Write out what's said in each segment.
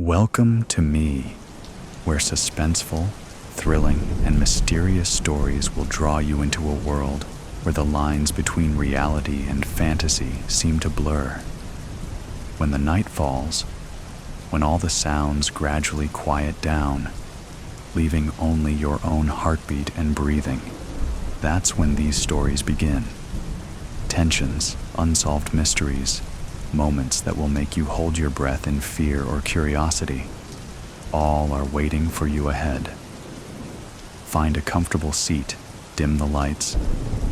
Welcome to me, where suspenseful, thrilling, and mysterious stories will draw you into a world where the lines between reality and fantasy seem to blur. When the night falls, when all the sounds gradually quiet down, leaving only your own heartbeat and breathing, that's when these stories begin. Tensions, unsolved mysteries, moments that will make you hold your breath in fear or curiosity, all are waiting for you ahead. Find a comfortable seat, dim the lights,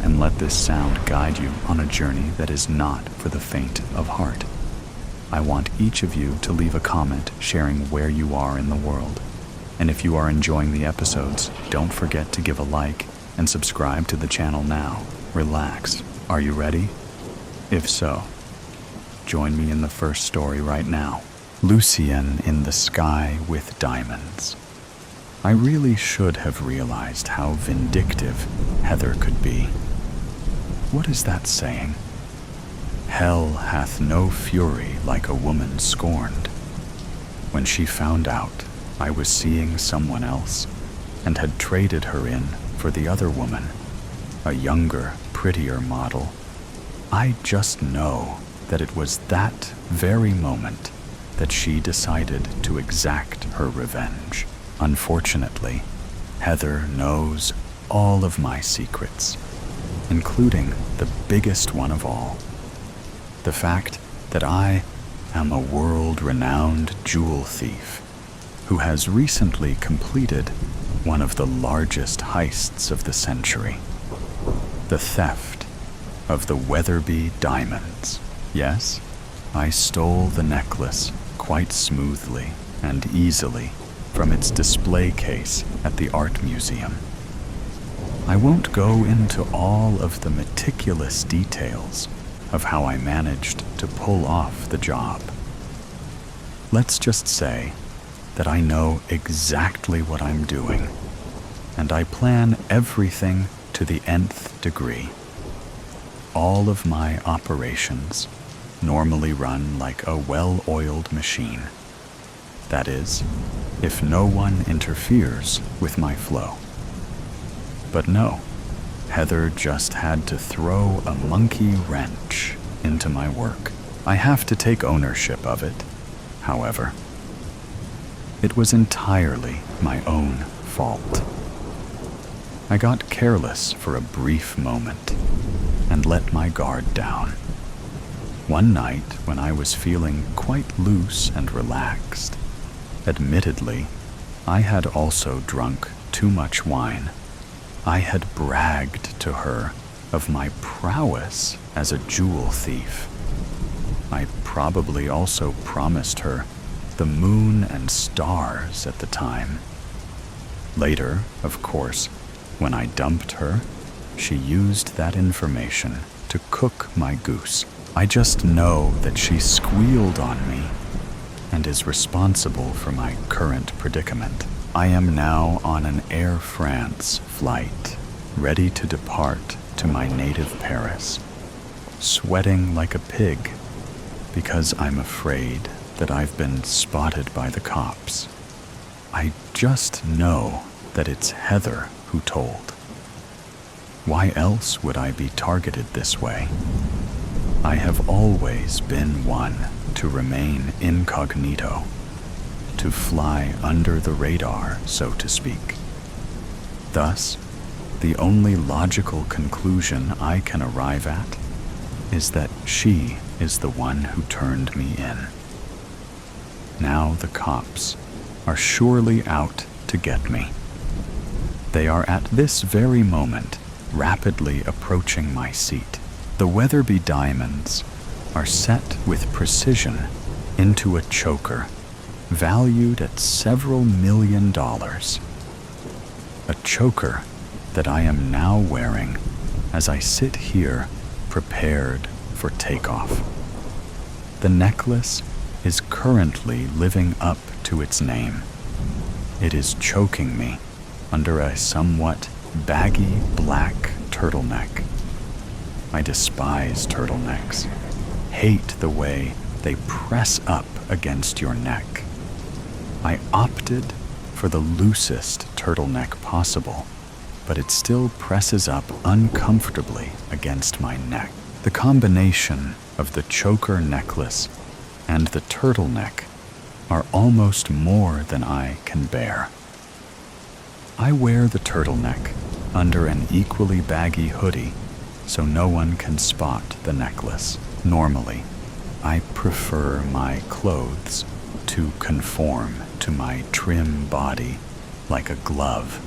and let this sound guide you on a journey that is not for the faint of heart. I want each of you to leave a comment sharing where you are in the world. And if you are enjoying the episodes, don't forget to give a like and subscribe to the channel now. Relax. Are you ready? If so, join me in the first story right now. Lucien in the Sky with Diamonds. I really should have realized how vindictive Heather could be. What is that saying? Hell hath no fury like a woman scorned. When she found out I was seeing someone else and had traded her in for the other woman, a younger, prettier model, I just know that it was that very moment that she decided to exact her revenge. Unfortunately, Heather knows all of my secrets, including the biggest one of all, the fact that I am a world-renowned jewel thief who has recently completed one of the largest heists of the century, the theft of the Weatherby diamonds. Yes, I stole the necklace quite smoothly and easily from its display case at the art museum. I won't go into all of the meticulous details of how I managed to pull off the job. Let's just say that I know exactly what I'm doing, and I plan everything to the nth degree. All of my operations normally run like a well-oiled machine. That is, if no one interferes with my flow. But no, Heather just had to throw a monkey wrench into my work. I have to take ownership of it, however. It was entirely my own fault. I got careless for a brief moment and let my guard down. One night, when I was feeling quite loose and relaxed, admittedly, I had also drunk too much wine. I had bragged to her of my prowess as a jewel thief. I probably also promised her the moon and stars at the time. Later, of course, when I dumped her, she used that information to cook my goose. I just know that she squealed on me and is responsible for my current predicament. I am now on an Air France flight, ready to depart to my native Paris, sweating like a pig because I'm afraid that I've been spotted by the cops. I just know that it's Heather who told. Why else would I be targeted this way? I have always been one to remain incognito, to fly under the radar, so to speak. Thus, the only logical conclusion I can arrive at is that she is the one who turned me in. Now the cops are surely out to get me. They are at this very moment rapidly approaching my seat. The Weatherby diamonds are set with precision into a choker valued at several $1,000,000. A choker that I am now wearing as I sit here prepared for takeoff. The necklace is currently living up to its name. It is choking me under a somewhat baggy black turtleneck. I despise turtlenecks, hate the way they press up against your neck, I opted for the loosest turtleneck possible, but it still presses up uncomfortably against my neck. The combination of the choker necklace and the turtleneck are almost more than I can bear. I wear the turtleneck under an equally baggy hoodie so no one can spot the necklace. Normally, I prefer my clothes to conform to my trim body like a glove.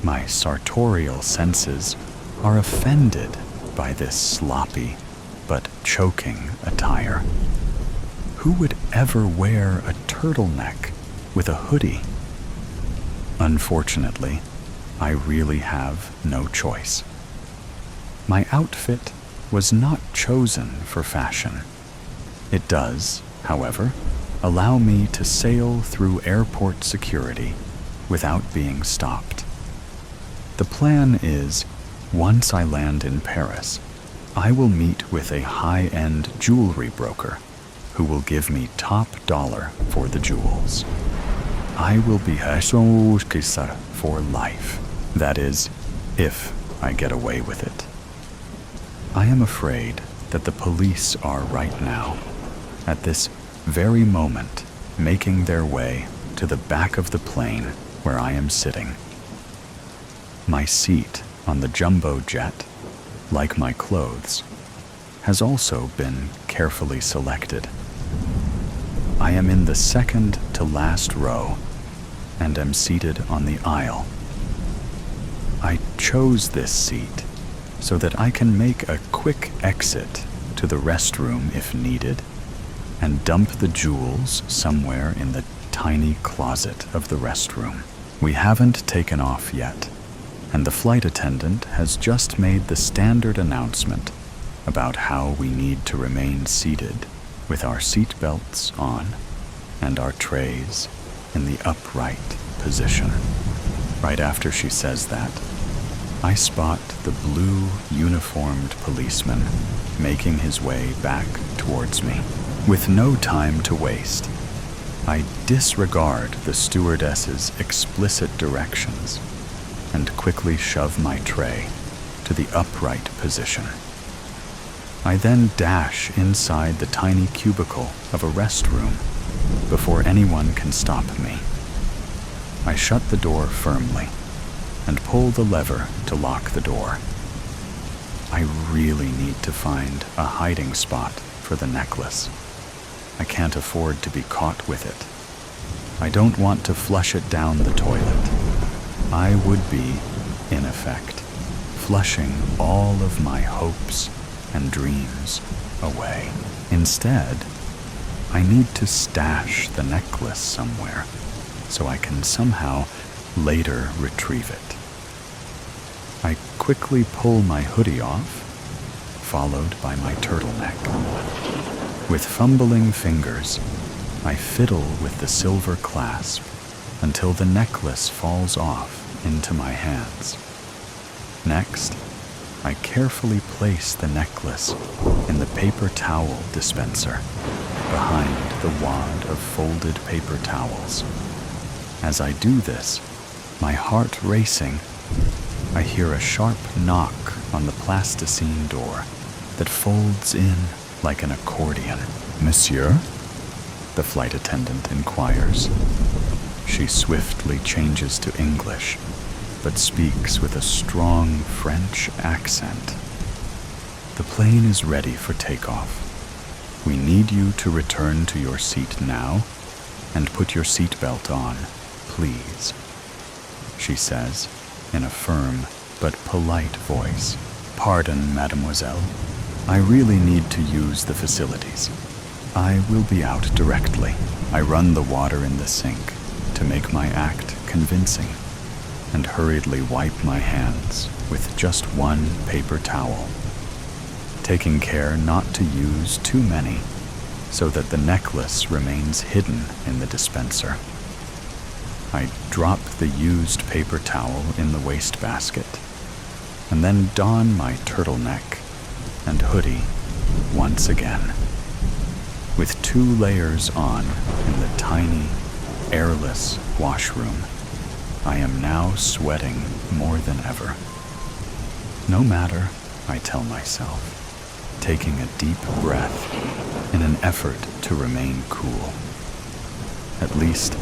My sartorial senses are offended by this sloppy but choking attire. Who would ever wear a turtleneck with a hoodie? Unfortunately, I really have no choice. My outfit was not chosen for fashion. It does, however, allow me to sail through airport security without being stopped. The plan is, once I land in Paris, I will meet with a high-end jewelry broker who will give me top dollar for the jewels. I will be for life. That is, if I get away with it. I am afraid that the police are right now, at this very moment, making their way to the back of the plane where I am sitting. My seat on the jumbo jet, like my clothes, has also been carefully selected. I am in the second to last row and am seated on the aisle. I chose this seat so that I can make a quick exit to the restroom if needed and dump the jewels somewhere in the tiny closet of the restroom. We haven't taken off yet, and the flight attendant has just made the standard announcement about how we need to remain seated with our seat belts on and our trays in the upright position. Right after she says that, I spot the blue uniformed policeman making his way back towards me. With no time to waste, I disregard the stewardess's explicit directions and quickly shove my tray to the upright position. I then dash inside the tiny cubicle of a restroom before anyone can stop me. I shut the door firmly and pull the lever to lock the door. I really need to find a hiding spot for the necklace. I can't afford to be caught with it. I don't want to flush it down the toilet. I would be, in effect, flushing all of my hopes and dreams away. Instead, I need to stash the necklace somewhere so I can somehow later retrieve it. I quickly pull my hoodie off, followed by my turtleneck. With fumbling fingers, I fiddle with the silver clasp until the necklace falls off into my hands. Next, I carefully place the necklace in the paper towel dispenser behind the wad of folded paper towels. As I do this, my heart racing, I hear a sharp knock on the plasticine door that folds in like an accordion. "Monsieur?" the flight attendant inquires. She swiftly changes to English, but speaks with a strong French accent. "The plane is ready for takeoff. We need you to return to your seat now and put your seatbelt on, please," she says in a firm but polite voice. "Pardon, mademoiselle. I really need to use the facilities. I will be out directly." I run the water in the sink to make my act convincing and hurriedly wipe my hands with just one paper towel, taking care not to use too many so that the necklace remains hidden in the dispenser. I drop the used paper towel in the wastebasket and then don my turtleneck and hoodie once again. With 2 layers on in the tiny, airless washroom, I am now sweating more than ever. No matter, I tell myself, taking a deep breath in an effort to remain cool. At least,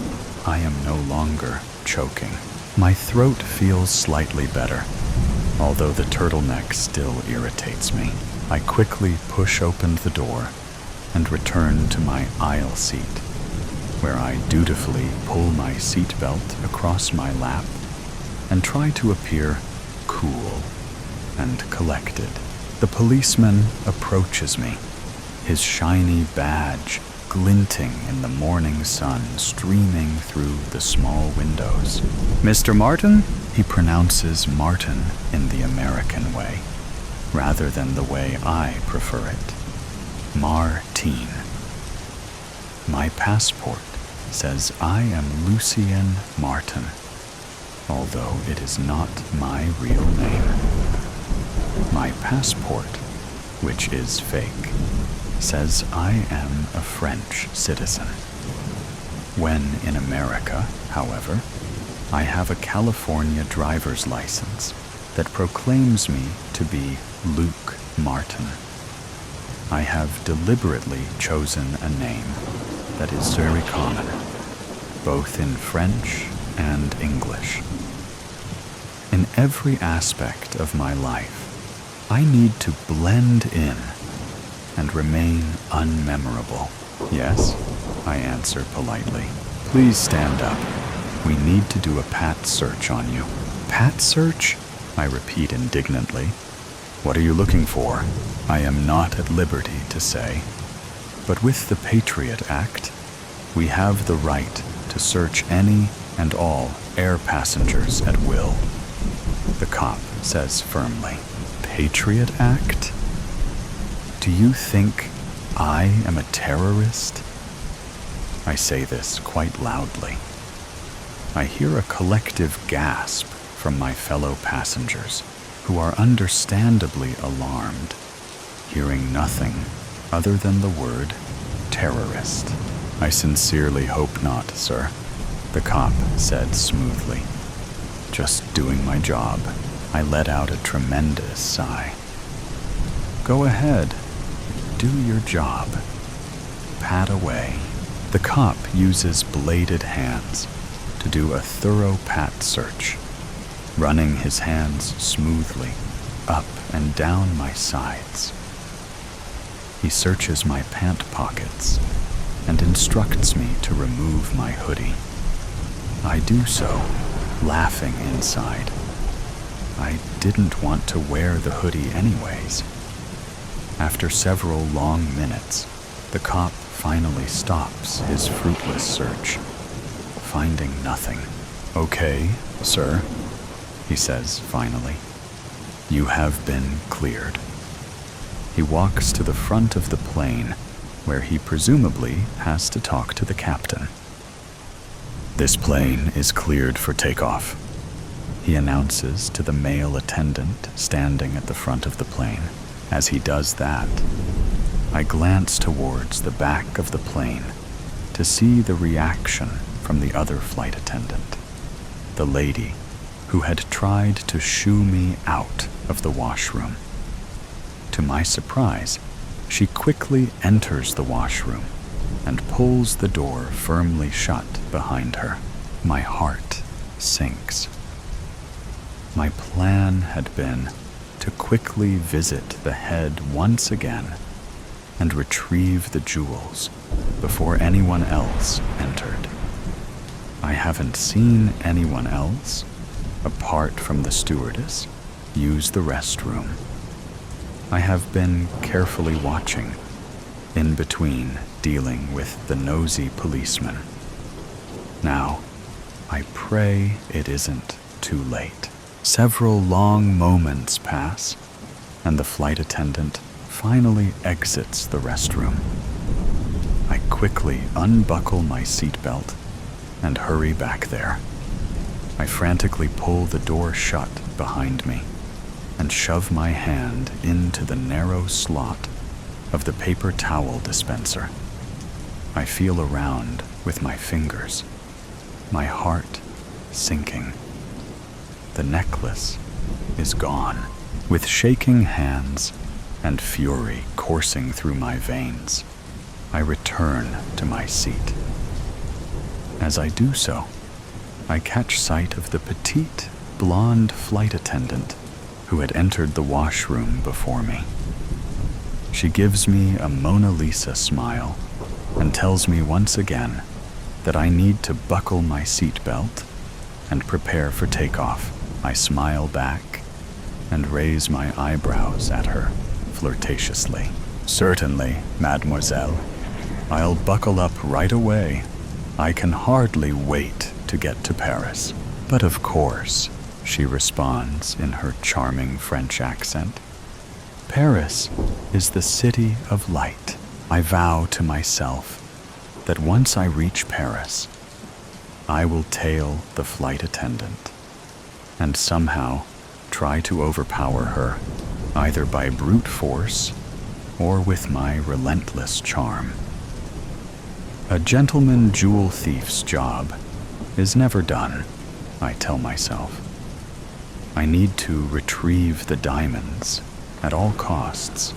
I am no longer choking. My throat feels slightly better, although the turtleneck still irritates me. I quickly push open the door and return to my aisle seat, where I dutifully pull my seatbelt across my lap and try to appear cool and collected. The policeman approaches me, his shiny badge glinting in the morning sun streaming through the small windows. "Mr. Martin?" He pronounces Martin in the American way, rather than the way I prefer it. Martine. My passport says I am Lucien Martin, although it is not my real name. My passport, which is fake, says I am a French citizen. When in America, however, I have a California driver's license that proclaims me to be Luke Martin. I have deliberately chosen a name that is very common, both in French and English. In every aspect of my life, I need to blend in and remain unmemorable. "Yes," I answer politely. "Please stand up. We need to do a pat search on you." "Pat search?" I repeat indignantly. "What are you looking for?" I am not at liberty to say, but with the Patriot Act, we have the right to search any and all air passengers at will. The cop says firmly. "Patriot Act? Do you think I am a terrorist?" I say this quite loudly. I hear a collective gasp from my fellow passengers, who are understandably alarmed, hearing nothing other than the word terrorist. "I sincerely hope not, sir," the cop said smoothly. "Just doing my job." I let out a tremendous sigh. "Go ahead. Do your job. Pat away." The cop uses bladed hands to do a thorough pat search, running his hands smoothly up and down my sides. He searches my pant pockets and instructs me to remove my hoodie. I do so, laughing inside. I didn't want to wear the hoodie anyways. After several long minutes, the cop finally stops his fruitless search, finding nothing. "Okay, sir," he says finally. "You have been cleared." He walks to the front of the plane, where he presumably has to talk to the captain. "This plane is cleared for takeoff," he announces to the male attendant standing at the front of the plane. As he does that, I glance towards the back of the plane to see the reaction from the other flight attendant, the lady who had tried to shoo me out of the washroom. To my surprise, she quickly enters the washroom and pulls the door firmly shut behind her. My heart sinks. My plan had been to quickly visit the head once again and retrieve the jewels before anyone else entered. I haven't seen anyone else, apart from the stewardess, use the restroom. I have been carefully watching, in between dealing with the nosy policeman. Now, I pray it isn't too late. Several long moments pass, and the flight attendant finally exits the restroom. I quickly unbuckle my seatbelt and hurry back there. I frantically pull the door shut behind me and shove my hand into the narrow slot of the paper towel dispenser. I feel around with my fingers my heart sinking. The necklace is gone. With shaking hands and fury coursing through my veins, I return to my seat. As I do so, I catch sight of the petite, blonde flight attendant who had entered the washroom before me. She gives me a Mona Lisa smile and tells me once again that I need to buckle my seatbelt and prepare for takeoff. I smile back and raise my eyebrows at her flirtatiously. "Certainly, mademoiselle. I'll buckle up right away. I can hardly wait to get to Paris." "But of course," she responds in her charming French accent. "Paris is the city of light." I vow to myself that once I reach Paris, I will tail the flight attendant and somehow try to overpower her, either by brute force or with my relentless charm. A gentleman jewel thief's job is never done, I tell myself. I need to retrieve the diamonds at all costs.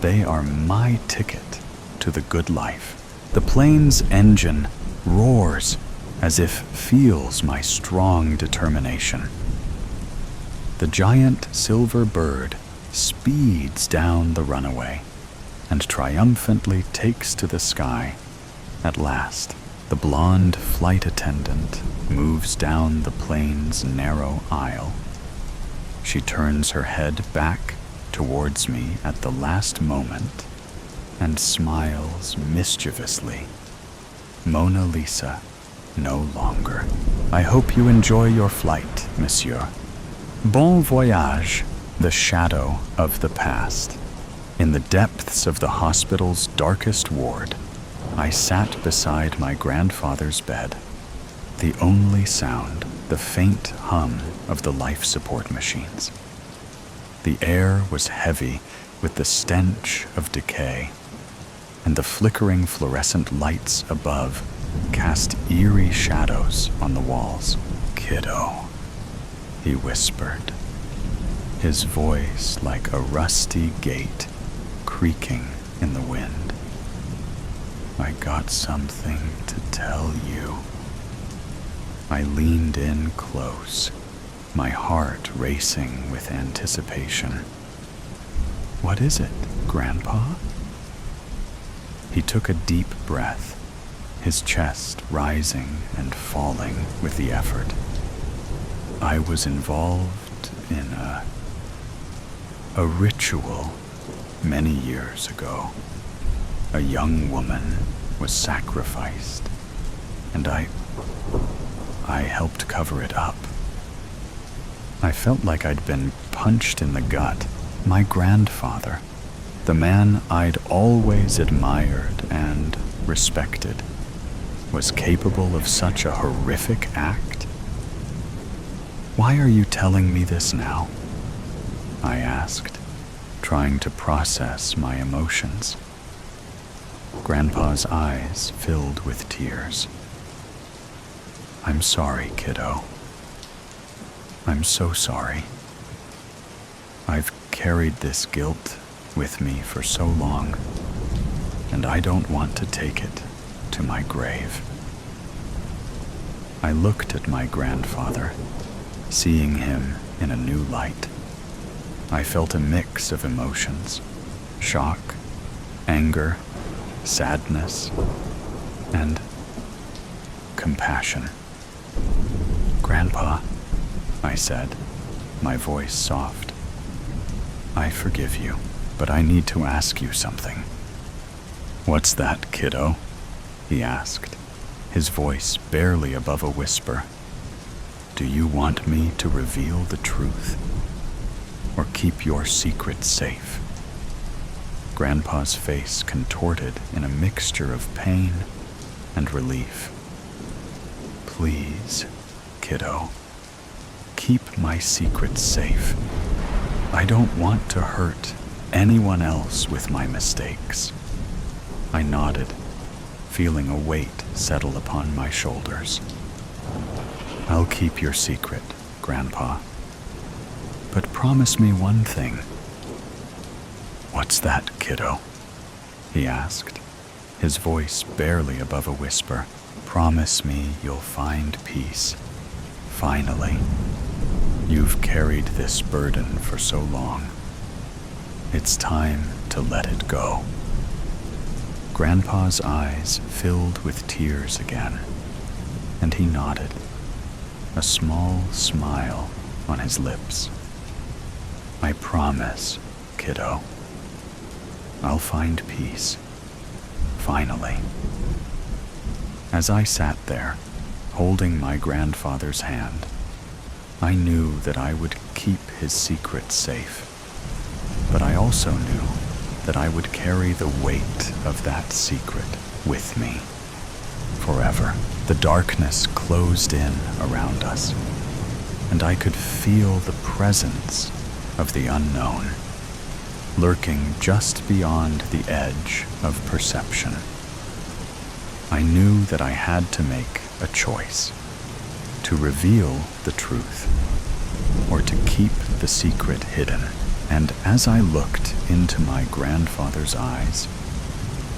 They are my ticket to the good life. The plane's engine roars as if feels my strong determination. The giant silver bird speeds down the runway and triumphantly takes to the sky. At last, the blonde flight attendant moves down the plane's narrow aisle. She turns her head back towards me at the last moment and smiles mischievously. Mona Lisa no longer. "I hope you enjoy your flight, monsieur. Bon voyage." The shadow of the past. In the depths of the hospital's darkest ward, I sat beside my grandfather's bed. The only sound, the faint hum of the life support machines. The air was heavy with the stench of decay, and the flickering fluorescent lights above cast eerie shadows on the walls. "Kiddo," he whispered, his voice like a rusty gate creaking in the wind. "I got something to tell you." I leaned in close, my heart racing with anticipation. "What is it, Grandpa?" He took a deep breath, his chest rising and falling with the effort. "I was involved in a ritual many years ago. A young woman was sacrificed, and I helped cover it up." I felt like I'd been punched in the gut. My grandfather, the man I'd always admired and respected, was capable of such a horrific act. "Why are you telling me this now?" I asked, trying to process my emotions. Grandpa's eyes filled with tears. "I'm sorry, kiddo. I'm so sorry. I've carried this guilt with me for so long, and I don't want to take it to my grave." I looked at my grandfather, seeing him in a new light. I felt a mix of emotions: shock, anger, sadness, and compassion. "Grandpa," I said, my voice soft, "I forgive you, but I need to ask you something." "What's that, kiddo?" he asked, his voice barely above a whisper. "Do you want me to reveal the truth, or keep your secret safe?" Grandpa's face contorted in a mixture of pain and relief. "Please, kiddo, keep my secret safe. I don't want to hurt anyone else with my mistakes." I nodded, feeling a weight settle upon my shoulders. "I'll keep your secret, Grandpa. But promise me one thing." "What's that, kiddo?" he asked, his voice barely above a whisper. "Promise me you'll find peace. Finally. You've carried this burden for so long. It's time to let it go." Grandpa's eyes filled with tears again, and he nodded, a small smile on his lips. "I promise, kiddo. I'll find peace. Finally." As I sat there, holding my grandfather's hand, I knew that I would keep his secret safe, but I also knew that I would carry the weight of that secret with me forever. The darkness closed in around us, and I could feel the presence of the unknown, lurking just beyond the edge of perception. I knew that I had to make a choice, to reveal the truth, or to keep the secret hidden. And as I looked into my grandfather's eyes,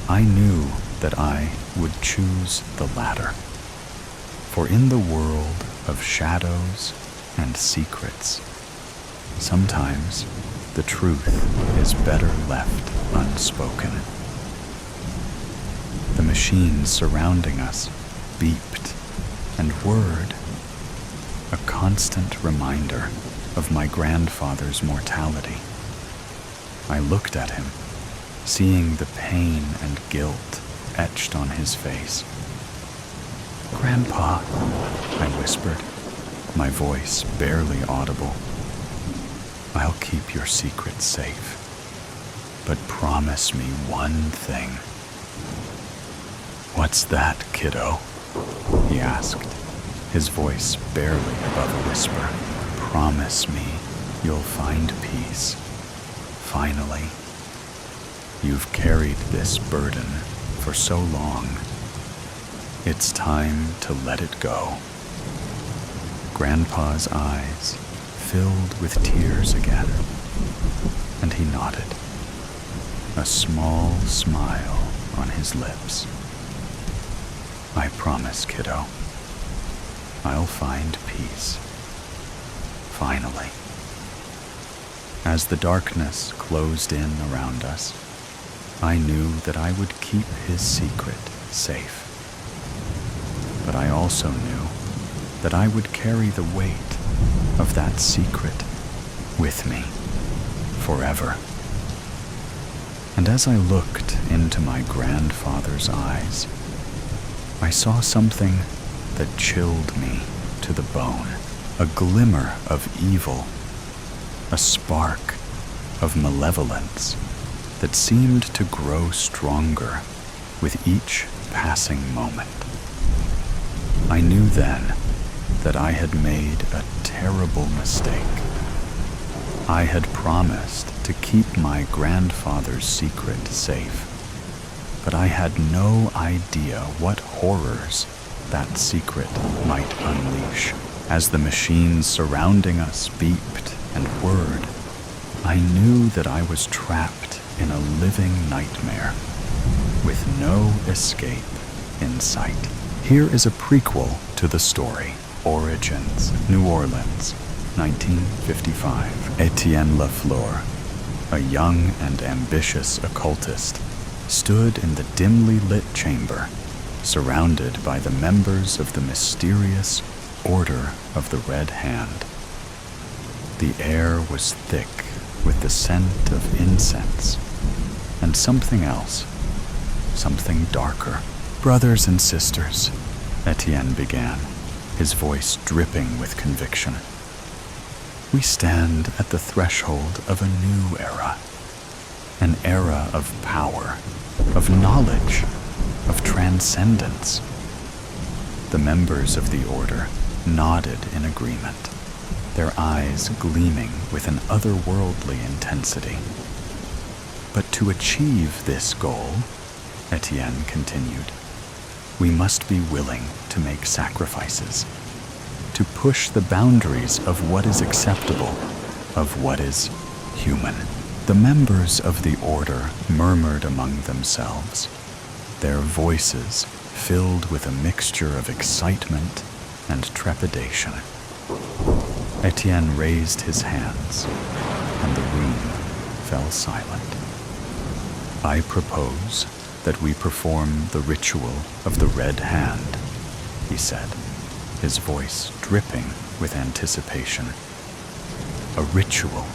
I knew that I would choose the latter. For in the world of shadows and secrets, sometimes the truth is better left unspoken. The machines surrounding us beeped and whirred, a constant reminder of my grandfather's mortality. I looked at him, seeing the pain and guilt etched on his face. "Grandpa," I whispered, my voice barely audible. "I'll keep your secret safe, but promise me one thing." "What's that, kiddo?" he asked, his voice barely above a whisper. "Promise me you'll find peace. Finally. You've carried this burden for so long. It's time to let it go." Grandpa's eyes filled with tears again, and he nodded, a small smile on his lips. "I promise, kiddo. I'll find peace. Finally." As the darkness closed in around us, I knew that I would keep his secret safe. But I also knew that I would carry the weight of that secret with me forever. And as I looked into my grandfather's eyes, I saw something that chilled me to the bone, a glimmer of evil, a spark of malevolence that seemed to grow stronger with each passing moment. I knew then that I had made a terrible mistake. I had promised to keep my grandfather's secret safe, but I had no idea what horrors that secret might unleash. As the machines surrounding us beeped and whirred, I knew that I was trapped in a living nightmare with no escape in sight. Here is a prequel to the story. Origins, New Orleans, 1955. Etienne Lafleur, a young and ambitious occultist, stood in the dimly lit chamber, surrounded by the members of the mysterious Order of the Red Hand. The air was thick with the scent of incense and something else, something darker. "Brothers and sisters," Etienne began, his voice dripping with conviction, "we stand at the threshold of a new era, an era of power, of knowledge, of transcendence." The members of the Order nodded in agreement, their eyes gleaming with an otherworldly intensity. "But to achieve this goal," Etienne continued, we must be willing to make sacrifices, to push the boundaries of what is acceptable, of what is human. The members of the order murmured among themselves, their voices filled with a mixture of excitement and trepidation. Etienne raised his hands, and the room fell silent. I propose that we perform the ritual of the red hand, he said, his voice dripping with anticipation. A ritual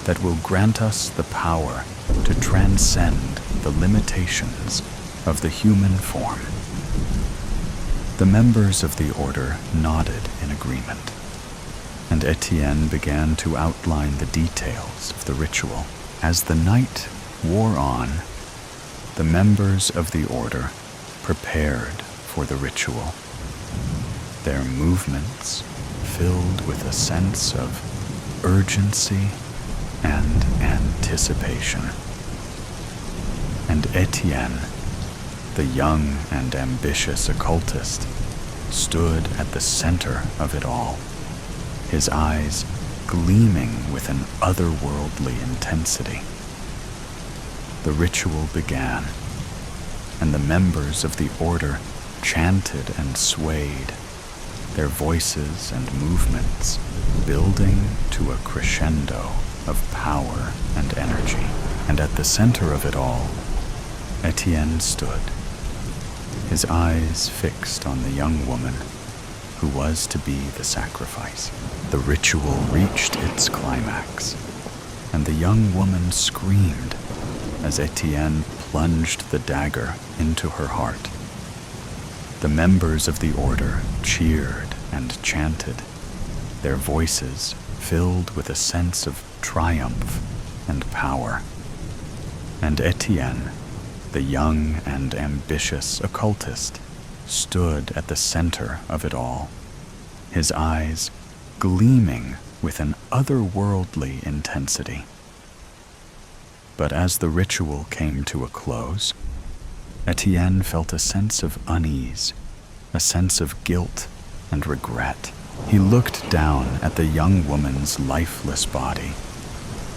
that will grant us the power to transcend the limitations of the human form. The members of the order nodded in agreement, and Etienne began to outline the details of the ritual. As the night wore on, the members of the order prepared for the ritual, their movements filled with a sense of urgency and anticipation. And Etienne, the young and ambitious occultist, stood at the center of it all, his eyes gleaming with an otherworldly intensity. The ritual began, and the members of the order chanted and swayed, their voices and movements building to a crescendo of power and energy. And at the center of it all, Etienne stood, his eyes fixed on the young woman who was to be the sacrifice. The ritual reached its climax, and the young woman screamed as Etienne plunged the dagger into her heart. The members of the order cheered and chanted, their voices filled with a sense of triumph and power. And Etienne, the young and ambitious occultist, stood at the center of it all, his eyes gleaming with an otherworldly intensity. But as the ritual came to a close, Etienne felt a sense of unease, a sense of guilt and regret. He looked down at the young woman's lifeless body,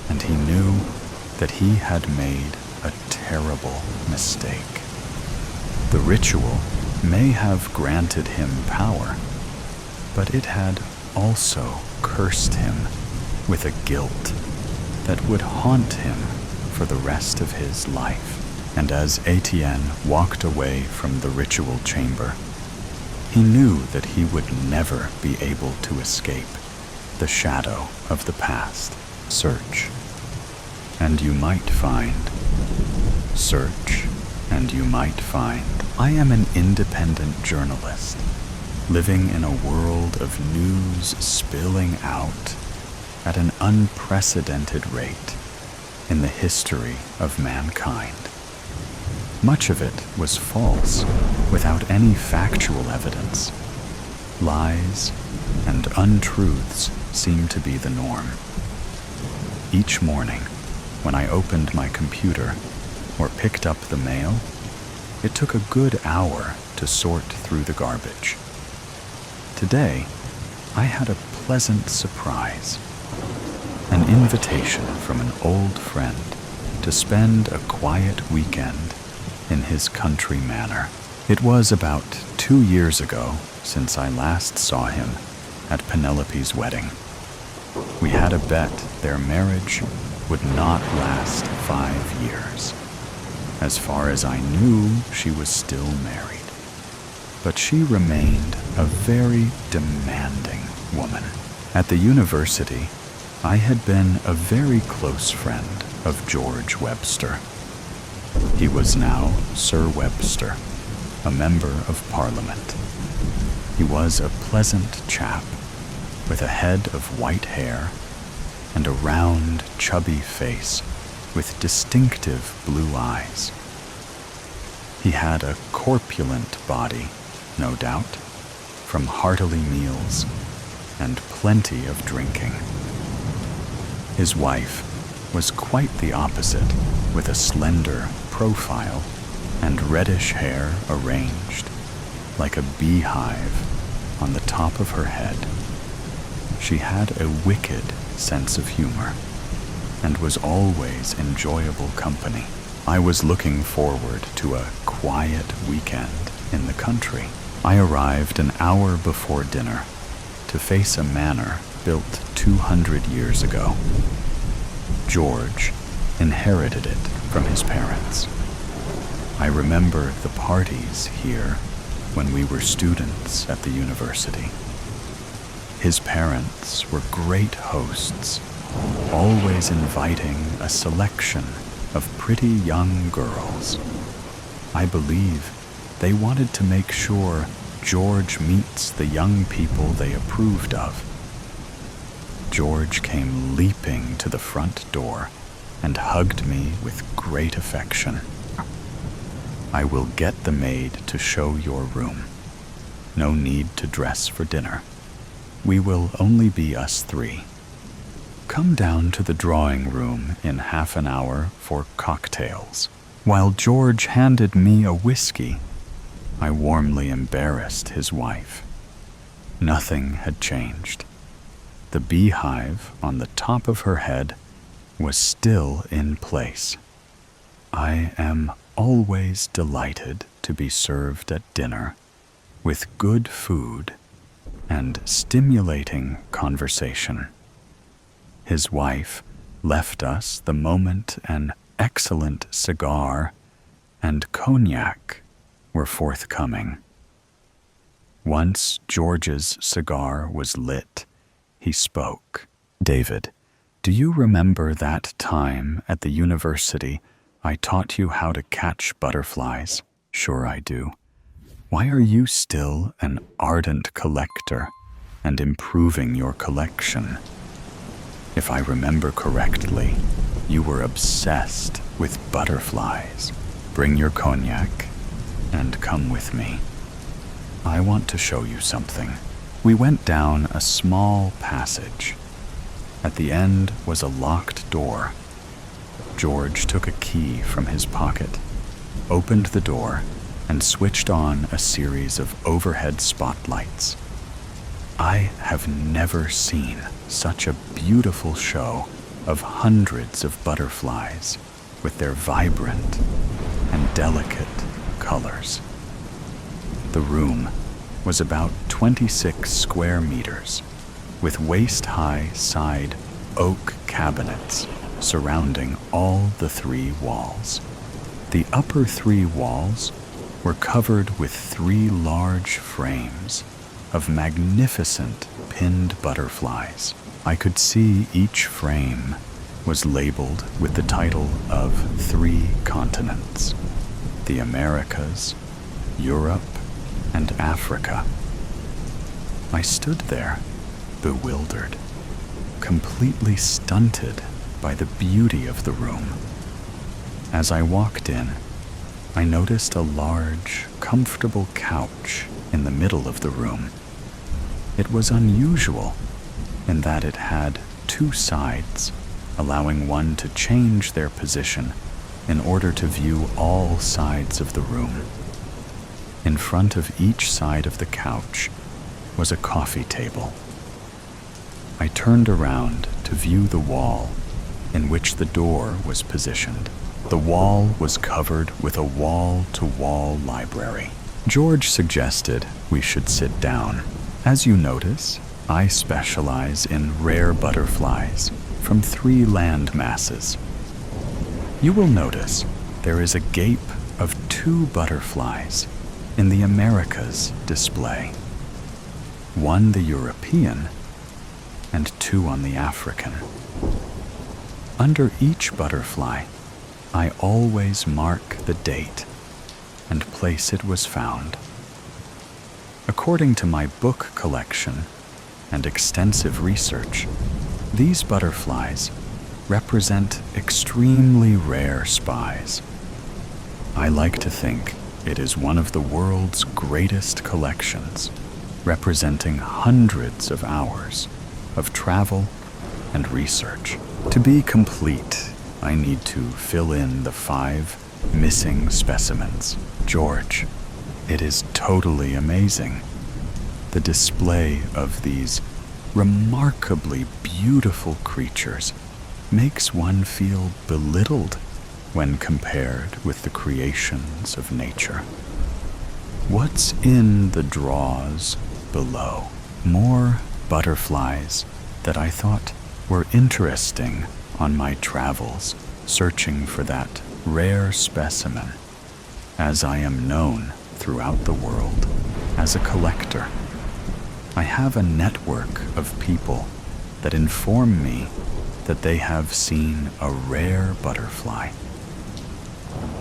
and he knew that he had made a terrible mistake. The ritual may have granted him power, but it had also cursed him with a guilt that would haunt him for the rest of his life. And as Etienne walked away from the ritual chamber, he knew that he would never be able to escape the shadow of the past. Search, and you might find. Search, and you might find. I am an independent journalist, living in a world of news spilling out at an unprecedented rate in the history of mankind. Much of it was false, without any factual evidence. Lies and untruths seemed to be the norm. Each morning, when I opened my computer or picked up the mail, it took a good hour to sort through the garbage. Today, I had a pleasant surprise. An invitation from an old friend to spend a quiet weekend in his country manor. It was about 2 years ago since I last saw him at Penelope's wedding. We had a bet their marriage would not last 5 years. As far as I knew, she was still married. But she remained a very demanding woman. At the university, I had been a very close friend of George Webster. He was now Sir Webster, a member of Parliament. He was a pleasant chap with a head of white hair and a round, chubby face with distinctive blue eyes. He had a corpulent body, no doubt, from hearty meals and plenty of drinking. His wife was quite the opposite, with a slender profile and reddish hair arranged like a beehive on the top of her head. She had a wicked sense of humor and was always enjoyable company. I was looking forward to a quiet weekend in the country. I arrived an hour before dinner to face a manor built 200 years ago. George inherited it from his parents. I remember the parties here when we were students at the university. His parents were great hosts, always inviting a selection of pretty young girls. I believe they wanted to make sure George meets the young people they approved of. George came leaping to the front door and hugged me with great affection. I will get the maid to show your room. No need to dress for dinner. We will only be us three. Come down to the drawing room in half an hour for cocktails. While George handed me a whiskey, I warmly embarrassed his wife. Nothing had changed. The beehive on the top of her head was still in place. I am always delighted to be served at dinner with good food and stimulating conversation. His wife left us the moment an excellent cigar and cognac were forthcoming. Once George's cigar was lit, he spoke. David, do you remember that time at the university I taught you how to catch butterflies? Sure I do. Why are you still an ardent collector and improving your collection? If I remember correctly, you were obsessed with butterflies. Bring your cognac and come with me. I want to show you something. We went down a small passage. At the end was a locked door. George took a key from his pocket, opened the door, and switched on a series of overhead spotlights. I have never seen such a beautiful show of hundreds of butterflies with their vibrant and delicate colors. The room was about 26 square meters, with waist-high side oak cabinets surrounding all the three walls. The upper three walls were covered with three large frames of magnificent pinned butterflies. I could see each frame was labeled with the title of 3 continents: the Americas, Europe, and Africa. I stood there, bewildered, completely stunted by the beauty of the room. As I walked in, I noticed a large, comfortable couch in the middle of the room. It was unusual in that it had 2 sides, allowing one to change their position in order to view all sides of the room. In front of each side of the couch was a coffee table. I turned around to view the wall in which the door was positioned. The wall was covered with a wall-to-wall library. George suggested we should sit down. As you notice, I specialize in rare butterflies from 3 land masses. You will notice there is a gape of 2 butterflies in the Americas display. 1 the European and 2 on the African. Under each butterfly, I always mark the date and place it was found. According to my book collection and extensive research, these butterflies represent extremely rare spies. I like to think it is one of the world's greatest collections, representing hundreds of hours of travel and research. To be complete, I need to fill in the 5 missing specimens. George, It is totally amazing. The display of these remarkably beautiful creatures makes one feel belittled when compared with the creations of nature. What's in the drawers below? More butterflies that I thought were interesting on my travels, searching for that rare specimen, as I am known throughout the world as a collector. I have a network of people that inform me that they have seen a rare butterfly.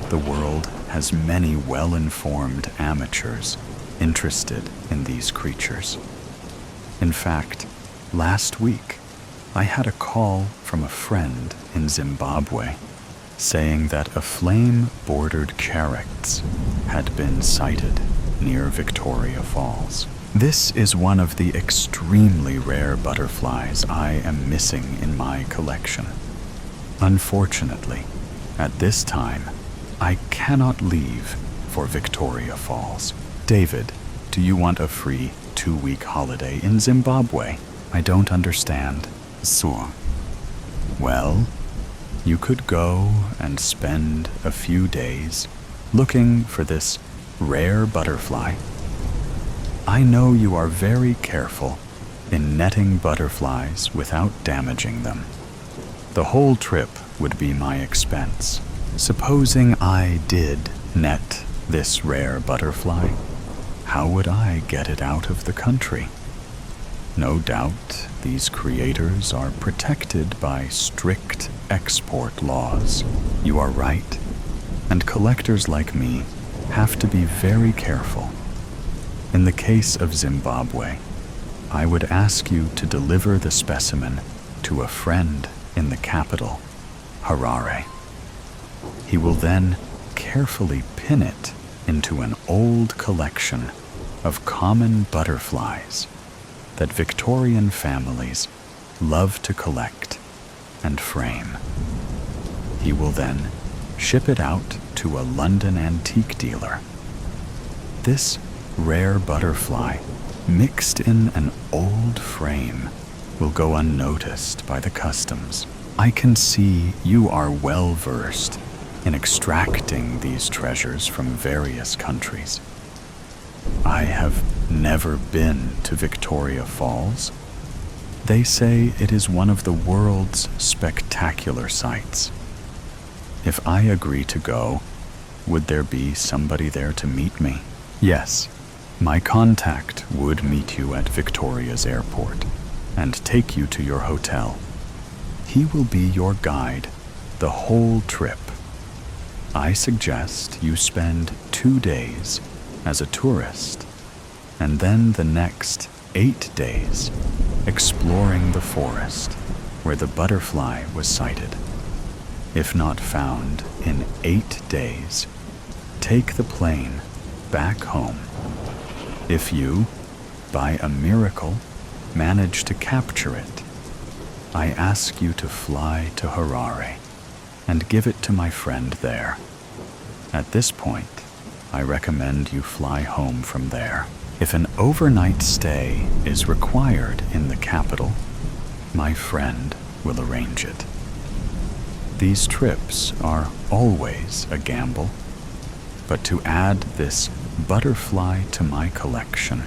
The world has many well-informed amateurs interested in these creatures. In fact, last week, I had a call from a friend in Zimbabwe saying that a flame-bordered carex had been sighted near Victoria Falls. This is one of the extremely rare butterflies I am missing in my collection. Unfortunately, at this time, I cannot leave for Victoria Falls. David, do you want a free 2-week holiday in Zimbabwe? I don't understand. So, well, you could go and spend a few days looking for this rare butterfly. I know you are very careful in netting butterflies without damaging them. The whole trip would be my expense. Supposing I did net this rare butterfly, how would I get it out of the country? No doubt these creators are protected by strict export laws. You are right, and collectors like me have to be very careful. In the case of Zimbabwe, I would ask you to deliver the specimen to a friend in the capital, Harare. He will then carefully pin it into an old collection of common butterflies that Victorian families love to collect and frame. He will then ship it out to a London antique dealer. This rare butterfly, mixed in an old frame, will go unnoticed by the customs. I can see you are well versed in extracting these treasures from various countries. I have never been to Victoria Falls. They say it is one of the world's spectacular sights. If I agree to go, would there be somebody there to meet me? Yes, my contact would meet you at Victoria's airport and take you to your hotel. He will be your guide the whole trip. I suggest you spend 2 days as a tourist, and then the next 8 days exploring the forest where the butterfly was sighted. If not found in 8 days, take the plane back home. If you, by a miracle, manage to capture it, I ask you to fly to Harare and give it to my friend there. At this point, I recommend you fly home from there. If an overnight stay is required in the capital, my friend will arrange it. These trips are always a gamble, but to add this butterfly to my collection,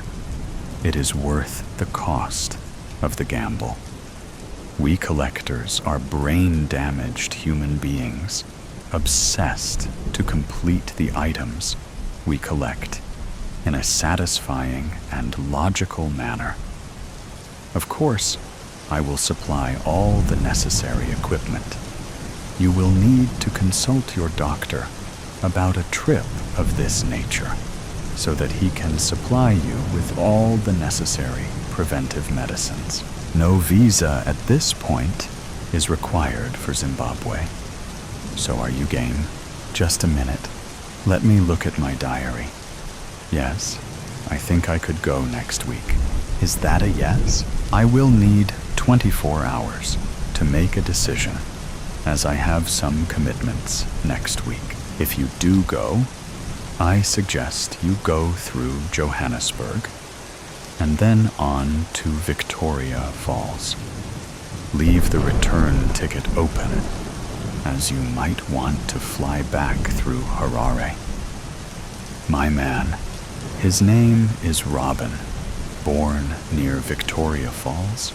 it is worth the cost of the gamble. We collectors are brain-damaged human beings, obsessed to complete the items we collect in a satisfying and logical manner. Of course, I will supply all the necessary equipment. You will need to consult your doctor about a trip of this nature so that he can supply you with all the necessary preventive medicines. No visa at this point is required for Zimbabwe. So are you game? Just a minute. Let me look at my diary. Yes, I think I could go next week. Is that a yes? I will need 24 hours to make a decision, as I have some commitments next week. If you do go, I suggest you go through Johannesburg and then on to Victoria Falls. Leave the return ticket open, as you might want to fly back through Harare. My man, his name is Robin, born near Victoria Falls,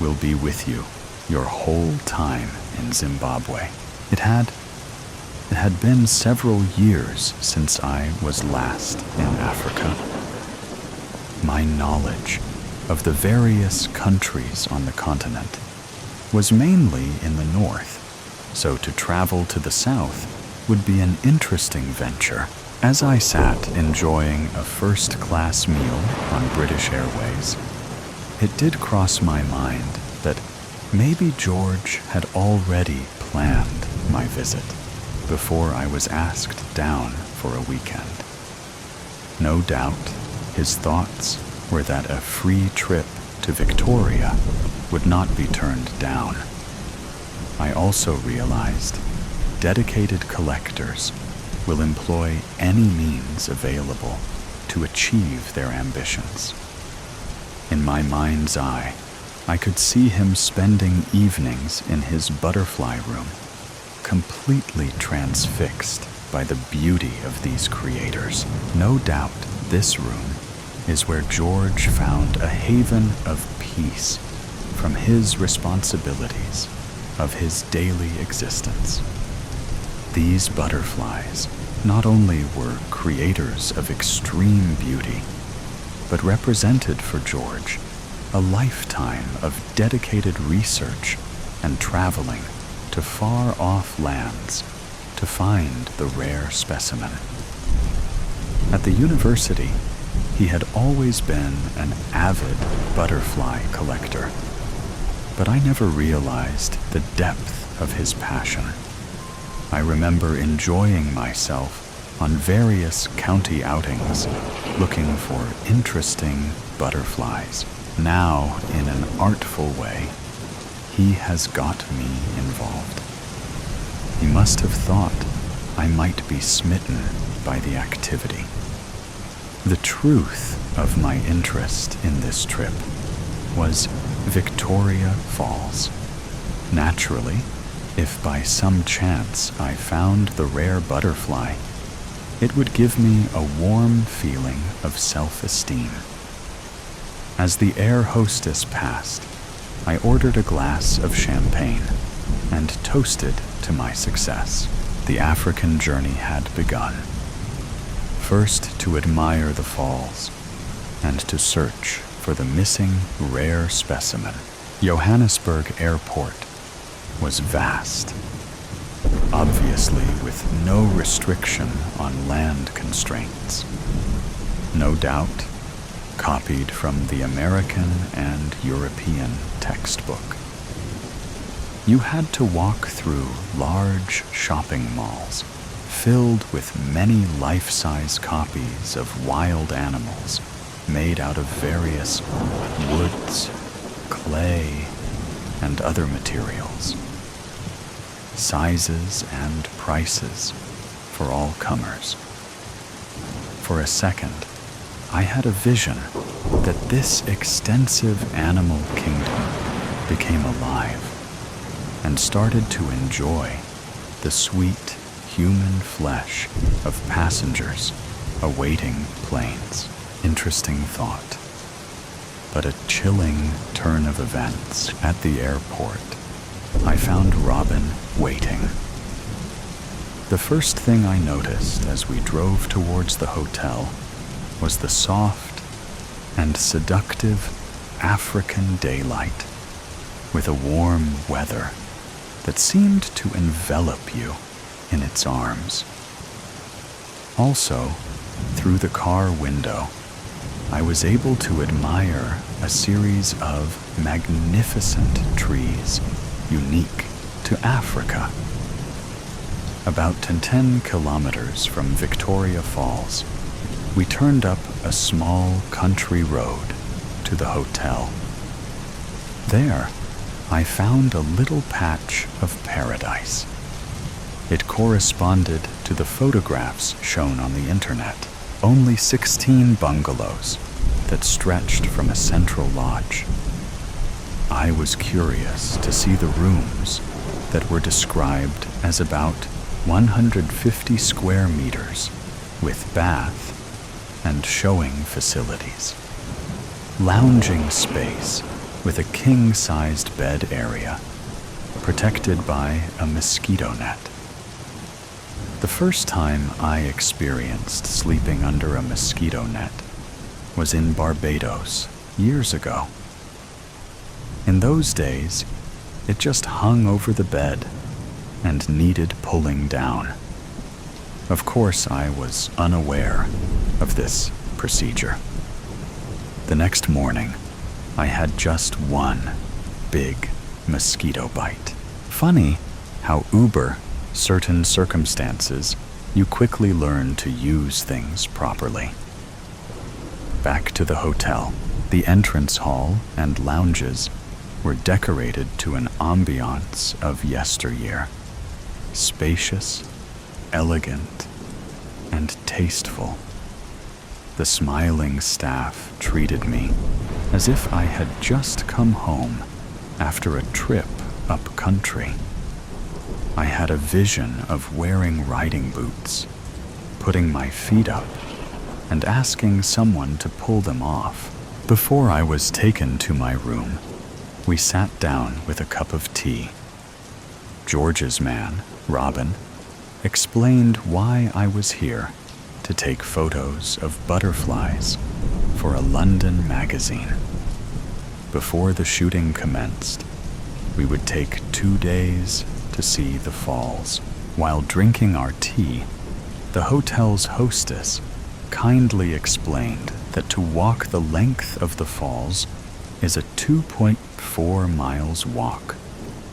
will be with you your whole time in Zimbabwe. It had been several years since I was last in Africa. My knowledge of the various countries on the continent was mainly in the north, so to travel to the south would be an interesting venture. As I sat enjoying a first-class meal on British Airways, it did cross my mind that maybe George had already planned my visit before I was asked down for a weekend. No doubt, his thoughts were that a free trip to Victoria would not be turned down. I also realized dedicated collectors will employ any means available to achieve their ambitions. In my mind's eye, I could see him spending evenings in his butterfly room, completely transfixed by the beauty of these creators. No doubt this room is where George found a haven of peace from his responsibilities of his daily existence. These butterflies not only were creators of extreme beauty, but represented for George a lifetime of dedicated research and traveling to far-off lands to find the rare specimen. At the university, he had always been an avid butterfly collector, but I never realized the depth of his passion. I remember enjoying myself on various county outings, looking for interesting butterflies. Now, in an artful way, he has got me involved. He must have thought I might be smitten by the activity. The truth of my interest in this trip was Victoria Falls. Naturally, if by some chance I found the rare butterfly, it would give me a warm feeling of self-esteem. As the air hostess passed, I ordered a glass of champagne and toasted to my success. The African journey had begun. First to admire the falls and to search for the missing rare specimen. Johannesburg Airport was vast, obviously with no restriction on land constraints. No doubt, copied from the American and European textbook. You had to walk through large shopping malls filled with many life-size copies of wild animals made out of various woods, clay, and other materials. Sizes and prices for all comers. For a second, I had a vision that this extensive animal kingdom became alive and started to enjoy the sweet human flesh of passengers awaiting planes. Interesting thought, but a chilling turn of events. At the airport, I found Robin waiting. The first thing I noticed as we drove towards the hotel was the soft and seductive African daylight with a warm weather that seemed to envelop you in its arms. Also, through the car window, I was able to admire a series of magnificent trees unique to Africa. About 10 kilometers from Victoria Falls, we turned up a small country road to the hotel. There, I found a little patch of paradise. It corresponded to the photographs shown on the internet. Only 16 bungalows that stretched from a central lodge. I was curious to see the rooms that were described as about 150 square meters with bath and showing facilities. Lounging space with a king-sized bed area protected by a mosquito net. The first time I experienced sleeping under a mosquito net was in Barbados years ago. In those days, it just hung over the bed and needed pulling down. Of course, I was unaware of this procedure. The next morning, I had just one big mosquito bite. Funny how certain circumstances, you quickly learn to use things properly. Back to the hotel. The entrance hall and lounges were decorated to an ambiance of yesteryear. Spacious, elegant, and tasteful. The smiling staff treated me as if I had just come home after a trip up country. I had a vision of wearing riding boots, putting my feet up, and asking someone to pull them off. Before I was taken to my room, we sat down with a cup of tea. George's man, Robin, explained why I was here to take photos of butterflies for a London magazine. Before the shooting commenced, we would take 2 days to see the falls. While drinking our tea, the hotel's hostess kindly explained that to walk the length of the falls is a 2.4 miles walk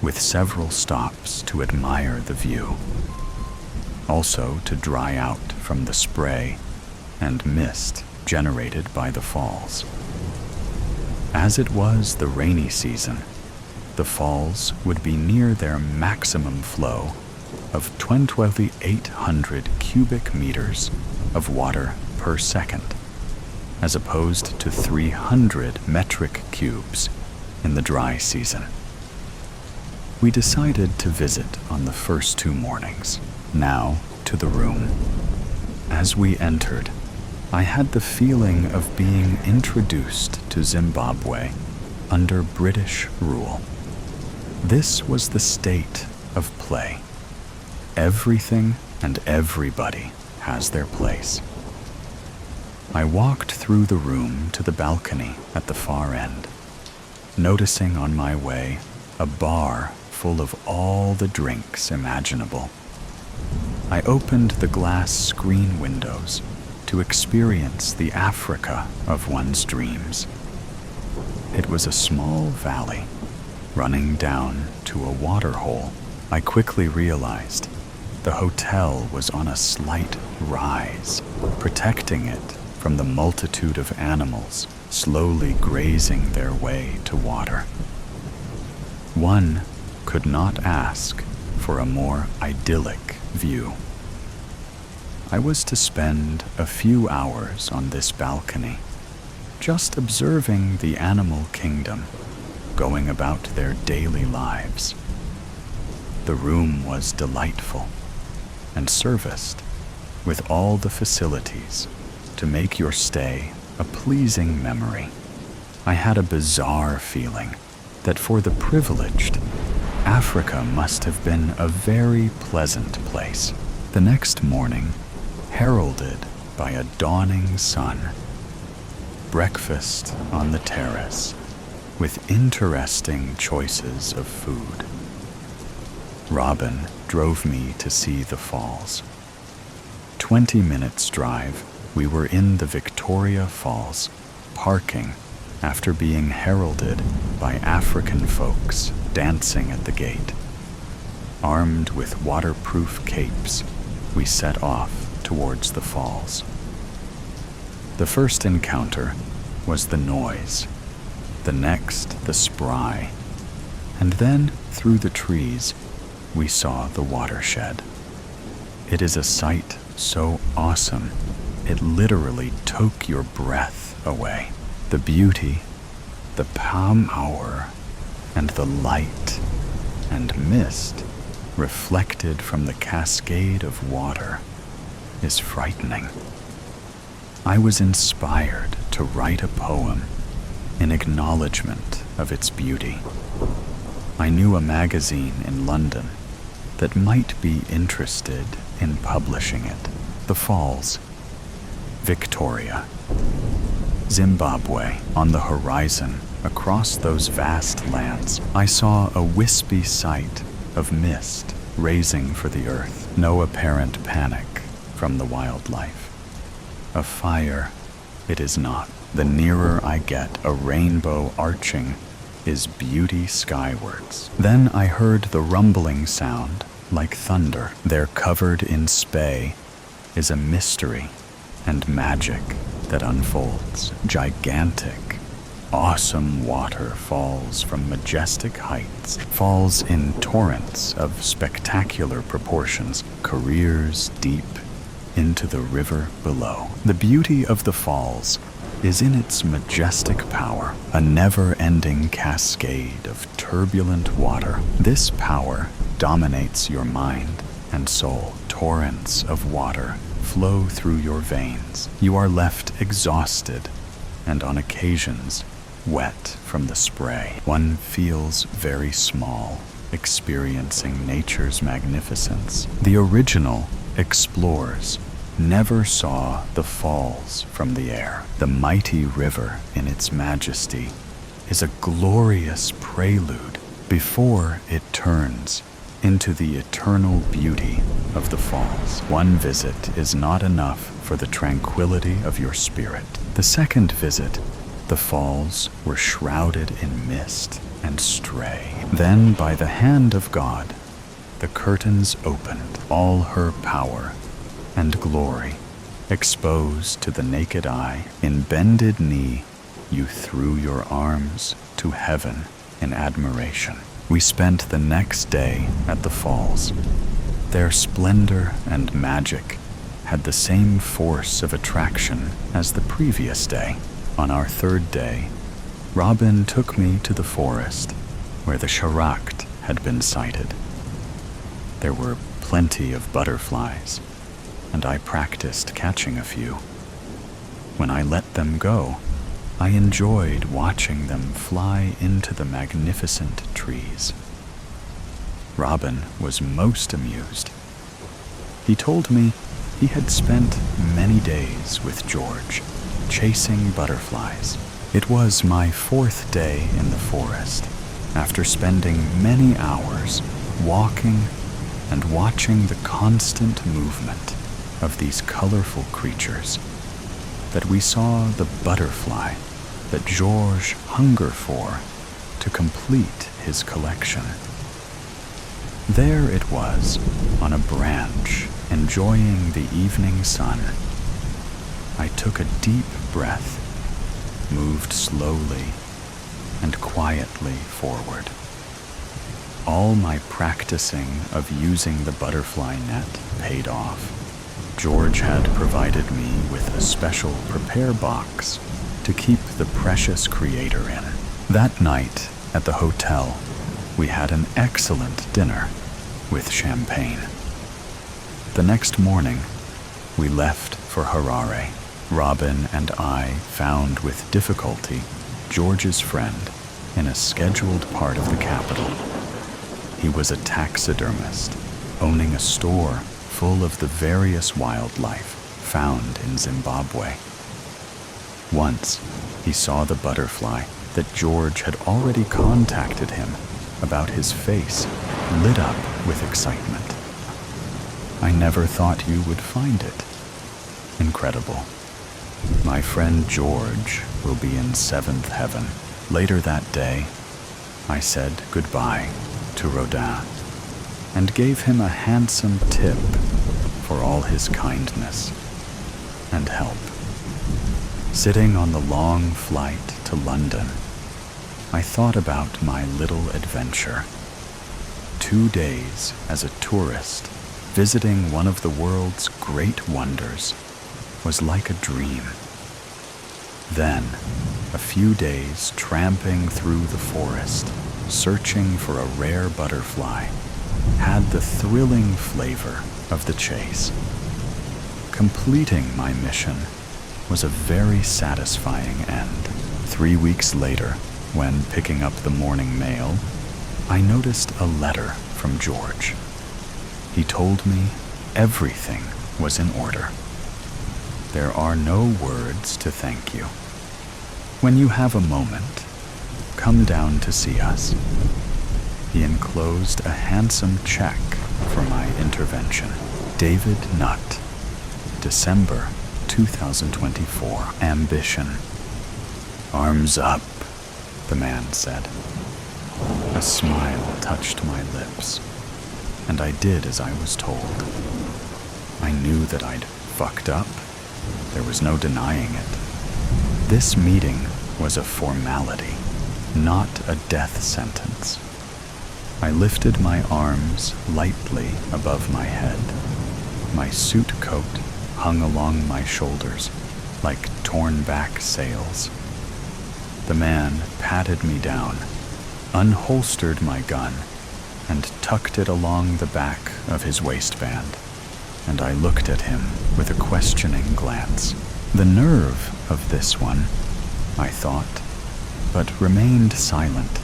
with several stops to admire the view. Also to dry out from the spray and mist generated by the falls. As it was the rainy season, the falls would be near their maximum flow of 2,800 cubic meters of water per second, as opposed to 300 metric cubes in the dry season. We decided to visit on the first 2 mornings. Now to the room. As we entered, I had the feeling of being introduced to Zimbabwe under British rule. This was the state of play. Everything and everybody has their place. I walked through the room to the balcony at the far end, noticing on my way a bar full of all the drinks imaginable. I opened the glass screen windows to experience the Africa of one's dreams. It was a small valley running down to a water hole. I quickly realized the hotel was on a slight rise, protecting it from the multitude of animals slowly grazing their way to water. One could not ask for a more idyllic view. I was to spend a few hours on this balcony, just observing the animal kingdom going about their daily lives. The room was delightful and serviced with all the facilities to make your stay a pleasing memory. I had a bizarre feeling that for the privileged, Africa must have been a very pleasant place. The next morning, heralded by a dawning sun, breakfast on the terrace with interesting choices of food. Robin drove me to see the falls. 20 minutes drive, we were in the Victoria Falls, parking after being heralded by African folks dancing at the gate. Armed with waterproof capes, we set off towards the falls. The first encounter was the noise, the next the spry, and then through the trees we saw the watershed. It is a sight so awesome, it literally took your breath away. The beauty, the power, and the light and mist reflected from the cascade of water is frightening. I was inspired to write a poem in acknowledgement of its beauty. I knew a magazine in London that might be interested in publishing it. The Falls, Victoria, Zimbabwe on the horizon. Across those vast lands, I saw a wispy sight of mist raising for the earth. No apparent panic from the wildlife. A fire, it is not. The nearer I get, a rainbow arching is beauty skywards. Then I heard the rumbling sound like thunder. There, covered in spay, is a mystery and magic that unfolds. Gigantic, awesome water falls from majestic heights, falls in torrents of spectacular proportions, careers deep into the river below. The beauty of the falls is in its majestic power, a never-ending cascade of turbulent water. This power dominates your mind and soul. Torrents of water flow through your veins. You are left exhausted and on occasions wet from the spray. One feels very small, experiencing nature's magnificence. The original explorers never saw the falls from the air. The mighty river in its majesty is a glorious prelude before it turns into the eternal beauty of the falls. One visit is not enough for the tranquility of your spirit. The second visit, the falls were shrouded in mist and stray. Then, by the hand of God, the curtains opened, all her power and glory exposed to the naked eye. In bended knee, you threw your arms to heaven in admiration. We spent the next day at the falls. Their splendor and magic had the same force of attraction as the previous day. On our third day, Robin took me to the forest where the characte had been sighted. There were plenty of butterflies, and I practiced catching a few. When I let them go, I enjoyed watching them fly into the magnificent trees. Robin was most amused. He told me he had spent many days with George, chasing butterflies. It was my fourth day in the forest, after spending many hours walking and watching the constant movement of these colorful creatures, that we saw the butterfly that George hungered for to complete his collection. There it was, on a branch, enjoying the evening sun. I took a deep breath, moved slowly and quietly forward. All my practicing of using the butterfly net paid off. George had provided me with a special prepare box to keep the precious creator in. That night at the hotel, we had an excellent dinner with champagne. The next morning, we left for Harare. Robin and I found with difficulty George's friend in a scheduled part of the capital. He was a taxidermist, owning a store full of the various wildlife found in Zimbabwe. Once, he saw the butterfly that George had already contacted him about. His face lit up with excitement. I never thought you would find it. Incredible. My friend George will be in seventh heaven. Later that day, I said goodbye to Rodin and gave him a handsome tip for all his kindness and help. Sitting on the long flight to London, I thought about my little adventure. 2 days as a tourist visiting one of the world's great wonders, was like a dream. Then, a few days tramping through the forest, searching for a rare butterfly, had the thrilling flavor of the chase. Completing my mission was a very satisfying end. 3 weeks later, when picking up the morning mail, I noticed a letter from George. He told me everything was in order. There are no words to thank you. When you have a moment, come down to see us. He enclosed a handsome check for my intervention. David Nutt, December 2024. Ambition. Arms up, the man said. A smile touched my lips, and I did as I was told. I knew that I'd fucked up. There was no denying it. This meeting was a formality, not a death sentence. I lifted my arms lightly above my head. My suit coat hung along my shoulders like torn-back sails. The man patted me down, unholstered my gun, and tucked it along the back of his waistband, and I looked at him with a questioning glance. The nerve of this one, I thought, but remained silent,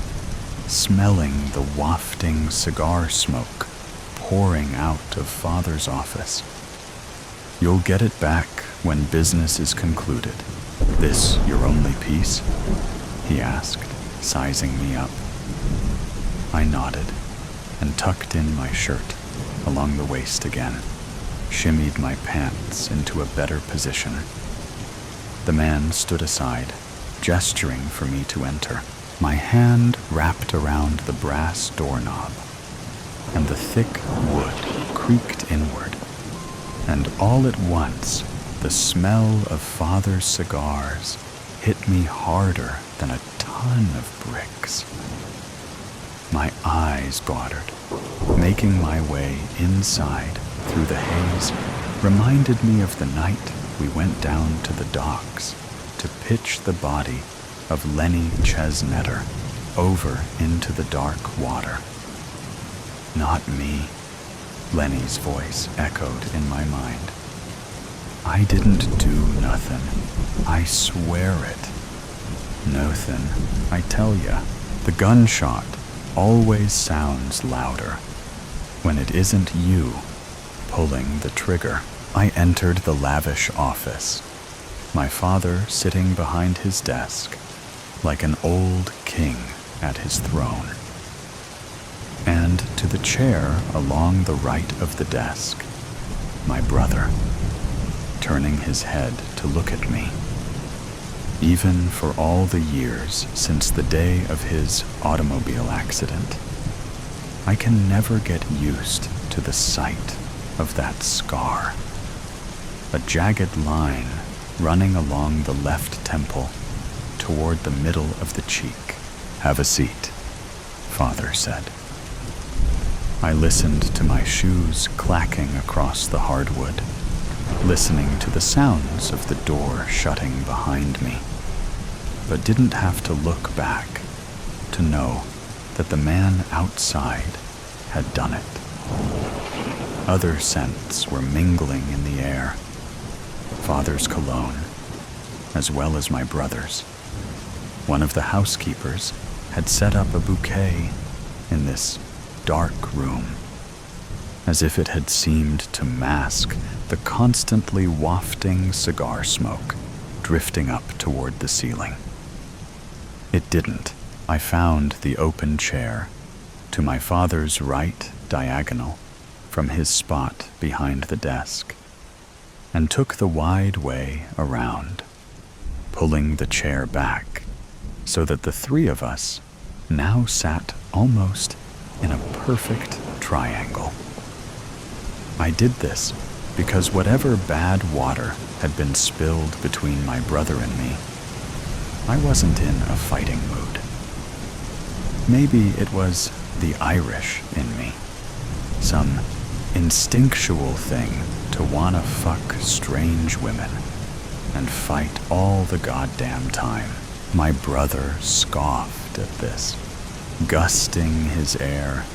smelling the wafting cigar smoke pouring out of Father's office. You'll get it back when business is concluded. This your only piece? He asked, sizing me up. I nodded and tucked in my shirt along the waist again, shimmied my pants into a better position. The man stood aside, gesturing for me to enter. My hand wrapped around the brass doorknob, and the thick wood creaked inward, and all at once the smell of Father's cigars hit me harder than a ton of bricks. My eyes watered. Making my way inside through the haze reminded me of the night we went down to the docks to pitch the body of Lenny Chesnetter over into the dark water. Not me, Lenny's voice echoed in my mind. I didn't do nothing. I swear it. Nothin', I tell ya. The gunshot always sounds louder when it isn't you pulling the trigger. I entered the lavish office, my father sitting behind his desk like an old king at his throne. And to the chair along the right of the desk, my brother, turning his head to look at me. Even for all the years since the day of his automobile accident, I can never get used to the sight of that scar. A jagged line running along the left temple toward the middle of the cheek. Have a seat, Father said. I listened to my shoes clacking across the hardwood, listening to the sounds of the door shutting behind me, but didn't have to look back to know that the man outside had done it. Other scents were mingling in the air, Father's cologne, as well as my brother's. One of the housekeepers had set up a bouquet in this dark room, as if it had seemed to mask the constantly wafting cigar smoke drifting up toward the ceiling. It didn't. I found the open chair to my father's right diagonal from his spot behind the desk, and took the wide way around, pulling the chair back so that the three of us now sat almost in a perfect triangle. I did this because whatever bad water had been spilled between my brother and me, I wasn't in a fighting mood. Maybe it was the Irish in me, some instinctual thing to wanna fuck strange women and fight all the goddamn time. My brother scoffed at this, gusting his air,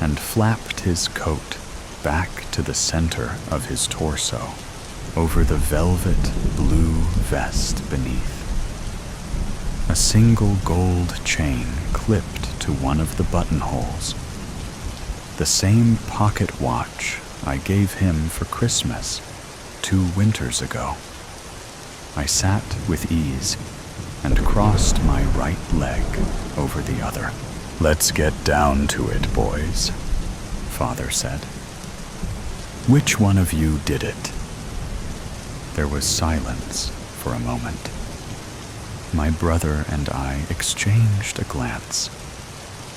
and flapped his coat back to the center of his torso, over the velvet blue vest beneath. A single gold chain clipped to one of the buttonholes. The same pocket watch I gave him for Christmas 2 winters ago. I sat with ease and crossed my right leg over the other. "Let's get down to it, boys," Father said. "Which one of you did it?" There was silence for a moment. My brother and I exchanged a glance,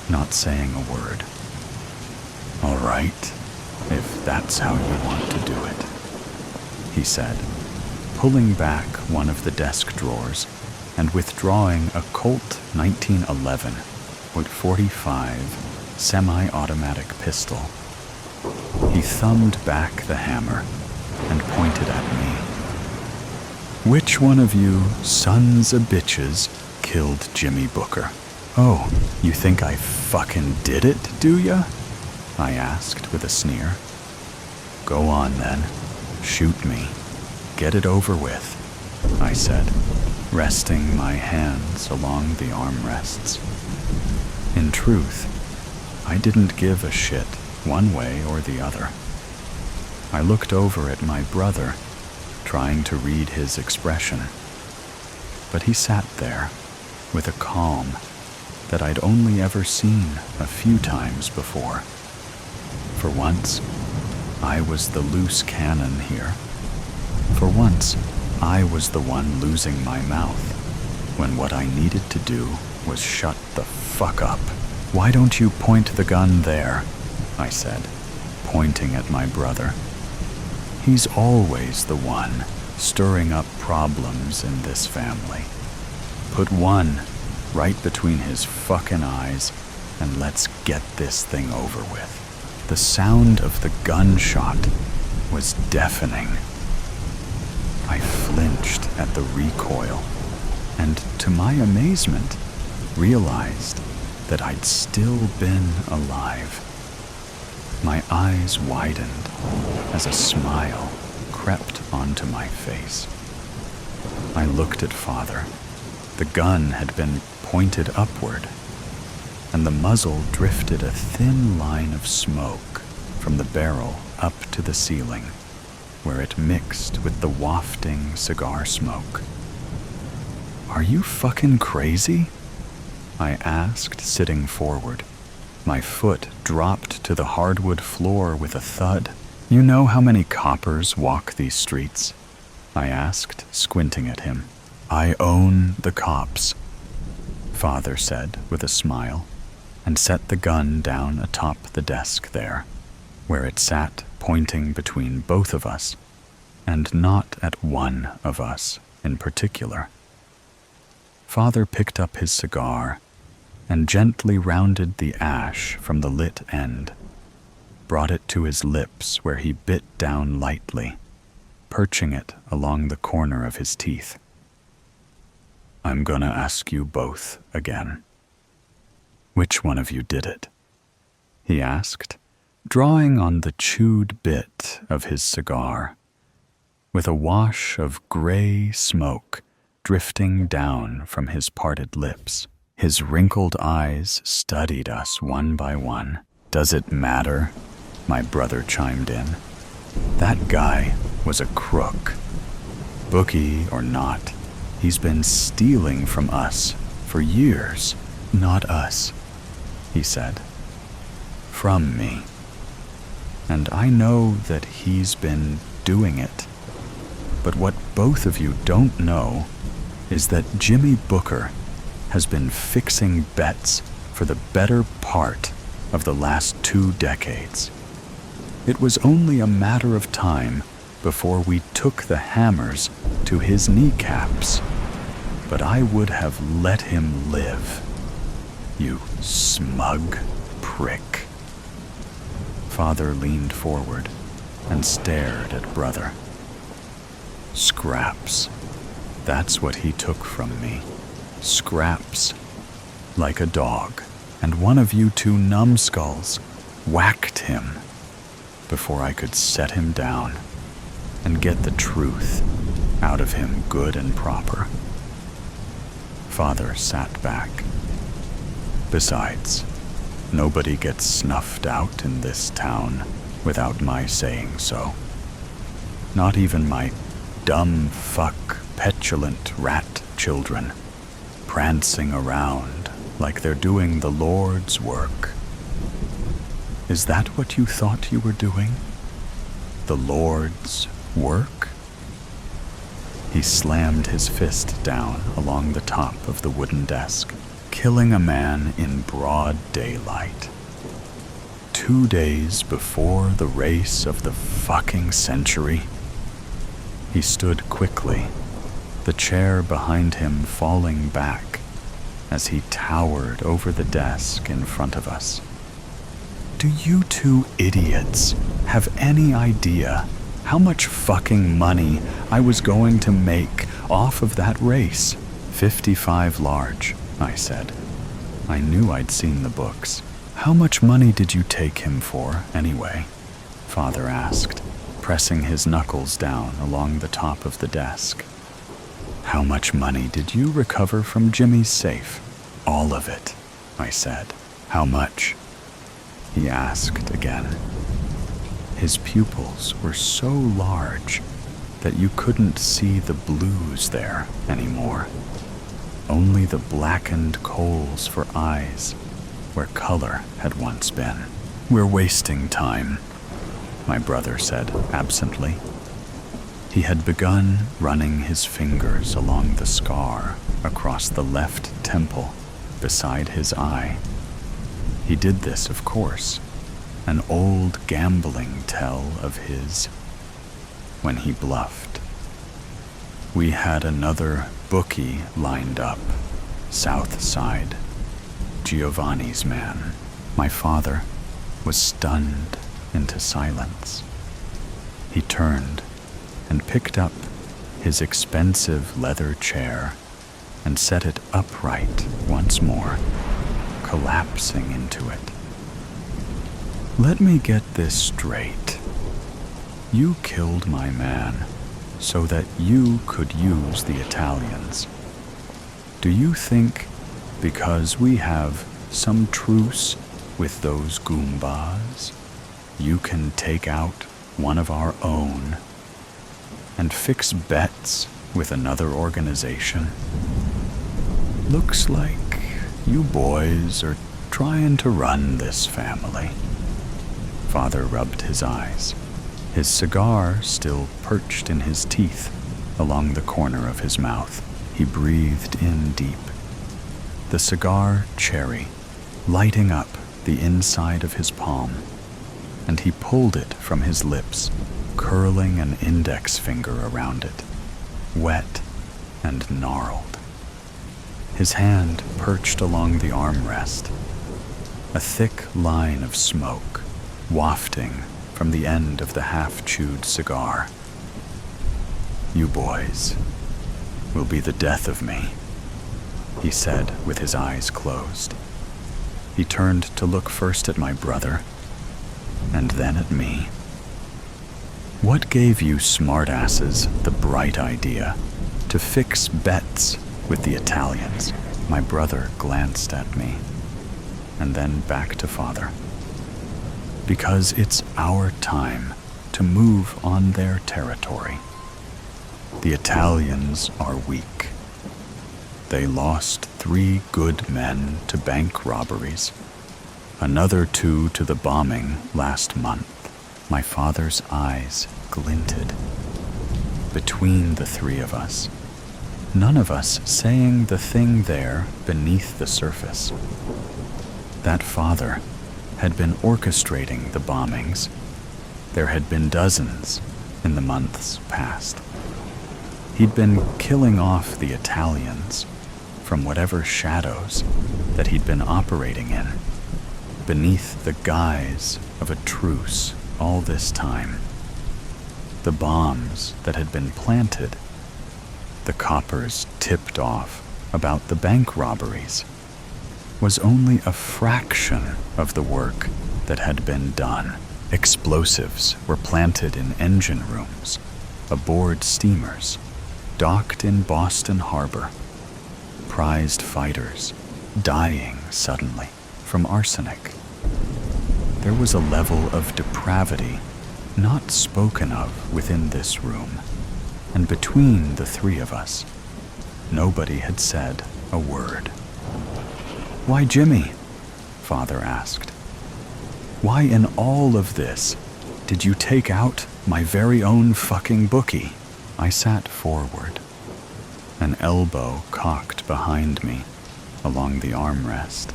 not saying a word. "All right, if that's how you want to do it," he said, pulling back one of the desk drawers and withdrawing a Colt 1911 .45 semi-automatic pistol. He thumbed back the hammer and pointed at me. "Which one of you sons of bitches killed Jimmy Booker?" "Oh, you think I fucking did it, do ya?" I asked with a sneer. "Go on then, shoot me. Get it over with," I said, resting my hands along the armrests. In truth, I didn't give a shit one way or the other. I looked over at my brother, trying to read his expression, but he sat there with a calm that I'd only ever seen a few times before. For once, I was the loose cannon here. For once, I was the one losing my mouth when what I needed to do was shut the fuck up. "Why don't you point the gun there?" I said, pointing at my brother. He's always the one stirring up problems in this family. Put one right between his fucking eyes and let's get this thing over with. The sound of the gunshot was deafening. I flinched at the recoil and, to my amazement, realized that I'd still been alive. My eyes widened as a smile crept onto my face. I looked at Father. The gun had been pointed upward, and the muzzle drifted a thin line of smoke from the barrel up to the ceiling, where it mixed with the wafting cigar smoke. "Are you fucking crazy?" I asked, sitting forward. My foot dropped to the hardwood floor with a thud. "You know how many coppers walk these streets?" I asked, squinting at him. "I own the cops," Father said with a smile, and set the gun down atop the desk there, where it sat pointing between both of us, and not at one of us in particular. Father picked up his cigar and gently rounded the ash from the lit end, brought it to his lips where he bit down lightly, perching it along the corner of his teeth. "I'm gonna ask you both again. Which one of you did it?" he asked, drawing on the chewed bit of his cigar, with a wash of gray smoke drifting down from his parted lips. His wrinkled eyes studied us one by one. "Does it matter?" my brother chimed in. "That guy was a crook. Bookie or not, he's been stealing from us for years." "Not us," he said. "From me. And I know that he's been doing it. But what both of you don't know is that Jimmy Booker has been fixing bets for the better part of the last 2 decades. It was only a matter of time before we took the hammers to his kneecaps, but I would have let him live. You smug prick." Father leaned forward and stared at brother. Scraps. That's what he took from me. Scraps. Like a dog. And one of you two numbskulls whacked him before I could set him down and get the truth out of him good and proper. Father sat back. Besides, nobody gets snuffed out in this town without my saying so. Not even my dumb fuck petulant rat children prancing around like they're doing the Lord's work. Is that what you thought you were doing? The Lord's work? He slammed his fist down along the top of the wooden desk, killing a man in broad daylight. 2 days before the race of the fucking century. He stood quickly, the chair behind him falling back as he towered over the desk in front of us. Do you two idiots have any idea how much fucking money I was going to make off of that race? 55 large, I said. I knew I'd seen the books. How much money did you take him for, anyway? Father asked, pressing his knuckles down along the top of the desk. How much money did you recover from Jimmy's safe? All of it, I said. How much? He asked again. His pupils were so large that you couldn't see the blues there anymore. Only the blackened coals for eyes where color had once been. We're wasting time, my brother said absently. He had begun running his fingers along the scar across the left temple beside his eye. He did this, of course, an old gambling tell of his, when he bluffed. We had another bookie lined up, south side, Giovanni's man. My father was stunned into silence. He turned and picked up his expensive leather chair and set it upright once more, collapsing into it. Let me get this straight. You killed my man so that you could use the Italians. Do you think because we have some truce with those Goombas, you can take out one of our own and fix bets with another organization? Looks like you boys are trying to run this family. Father rubbed his eyes, his cigar still perched in his teeth along the corner of his mouth. He breathed in deep, the cigar cherry lighting up the inside of his palm, and he pulled it from his lips, curling an index finger around it, wet and gnarled. His hand perched along the armrest, a thick line of smoke wafting from the end of the half-chewed cigar. You boys will be the death of me, he said with his eyes closed. He turned to look first at my brother and then at me. What gave you smartasses the bright idea to fix bets with the Italians? My brother glanced at me and then back to Father. Because it's our time to move on their territory. The Italians are weak. They lost 3 good men to bank robberies, another 2 to the bombing last month. My father's eyes glinted. Between the 3 of us, none of us saying the thing there beneath the surface. That father had been orchestrating the bombings. There had been dozens in the months past. He'd been killing off the Italians from whatever shadows that he'd been operating in. beneath the guise of a truce all this time. The bombs that had been planted, the coppers tipped off about the bank robberies, was only a fraction of the work that had been done. Explosives were planted in engine rooms, aboard steamers, docked in Boston Harbor, prized fighters dying suddenly from arsenic. There was a level of depravity not spoken of within this room, and between the three of us, nobody had said a word. "Why, Jimmy?" Father asked. "Why in all of this did you take out my very own fucking bookie?" I sat forward, an elbow cocked behind me along the armrest.